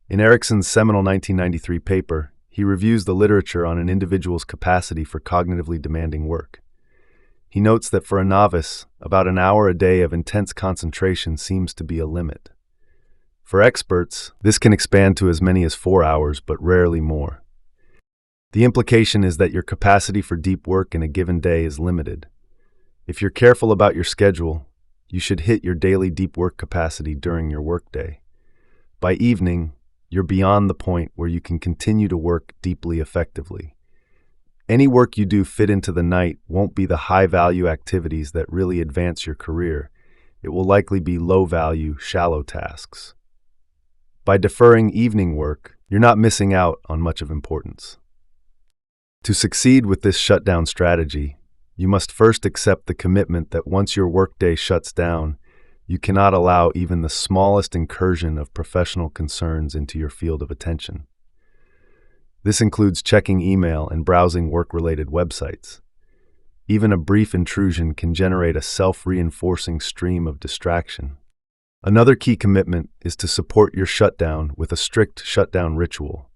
In Ericsson's seminal 1993 paper, he reviews the literature on an individual's capacity for cognitively demanding work. He notes that for a novice, about an hour a day of intense concentration seems to be a limit. For experts, this can expand to as many as 4 hours, but rarely more. The implication is that your capacity for deep work in a given day is limited. If you're careful about your schedule, you should hit your daily deep work capacity during your workday. By evening, you're beyond the point where you can continue to work deeply effectively. Any work you do fit into the night won't be the high-value activities that really advance your career. It will likely be low-value, shallow tasks. By deferring evening work, you're not missing out on much of importance. To succeed with this shutdown strategy, you must first accept the commitment that once your workday shuts down, you cannot allow even the smallest incursion of professional concerns into your field of attention. This includes checking email and browsing work-related websites. Even a brief intrusion can generate a self-reinforcing stream of distraction. Another key commitment is to support your shutdown with a strict shutdown ritual.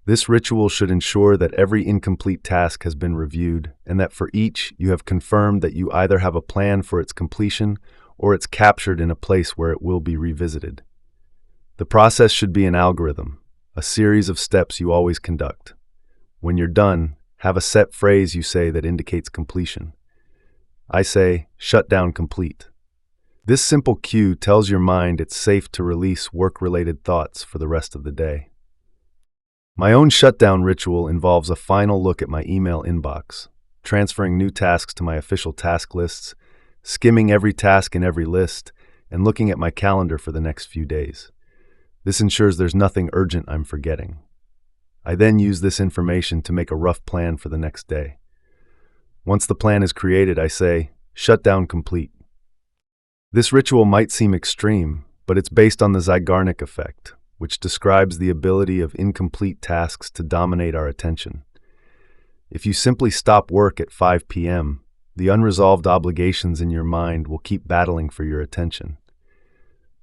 This ritual should ensure that every incomplete task has been reviewed and that for each you have confirmed that you either have a plan for its completion or it's captured in a place where it will be revisited. The process should be an algorithm, a series of steps you always conduct. When you're done, have a set phrase you say that indicates completion. I say, "Shutdown complete." This simple cue tells your mind it's safe to release work-related thoughts for the rest of the day. My own shutdown ritual involves a final look at my email inbox, transferring new tasks to my official task lists, skimming every task in every list, and looking at my calendar for the next few days. This ensures there's nothing urgent I'm forgetting. I then use this information to make a rough plan for the next day. Once the plan is created, I say, "Shutdown complete." This ritual might seem extreme, but it's based on the Zeigarnik effect, which describes the ability of incomplete tasks to dominate our attention. If you simply stop work at 5 p.m., the unresolved obligations in your mind will keep battling for your attention.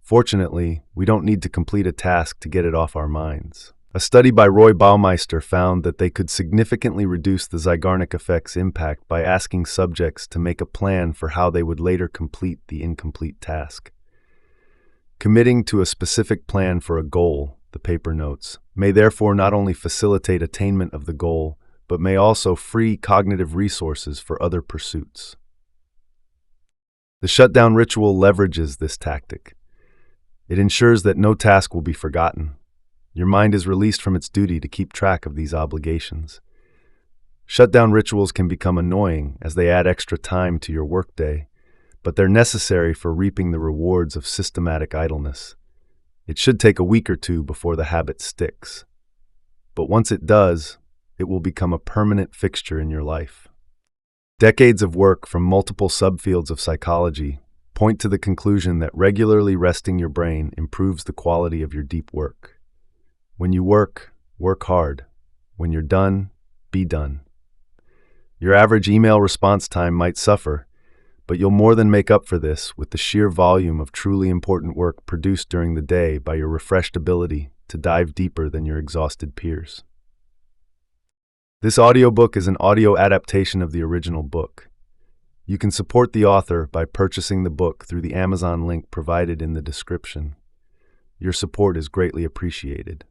Fortunately, we don't need to complete a task to get it off our minds. A study by Roy Baumeister found that they could significantly reduce the Zeigarnik effect's impact by asking subjects to make a plan for how they would later complete the incomplete task. Committing to a specific plan for a goal, the paper notes, may therefore not only facilitate attainment of the goal, but may also free cognitive resources for other pursuits. The shutdown ritual leverages this tactic. It ensures that no task will be forgotten. Your mind is released from its duty to keep track of these obligations. Shutdown rituals can become annoying as they add extra time to your workday, but they're necessary for reaping the rewards of systematic idleness. It should take a week or two before the habit sticks. But once it does, it will become a permanent fixture in your life. Decades of work from multiple subfields of psychology point to the conclusion that regularly resting your brain improves the quality of your deep work. When you work, work hard. When you're done, be done. Your average email response time might suffer, but you'll more than make up for this with the sheer volume of truly important work produced during the day by your refreshed ability to dive deeper than your exhausted peers. This audiobook is an audio adaptation of the original book. You can support the author by purchasing the book through the Amazon link provided in the description. Your support is greatly appreciated.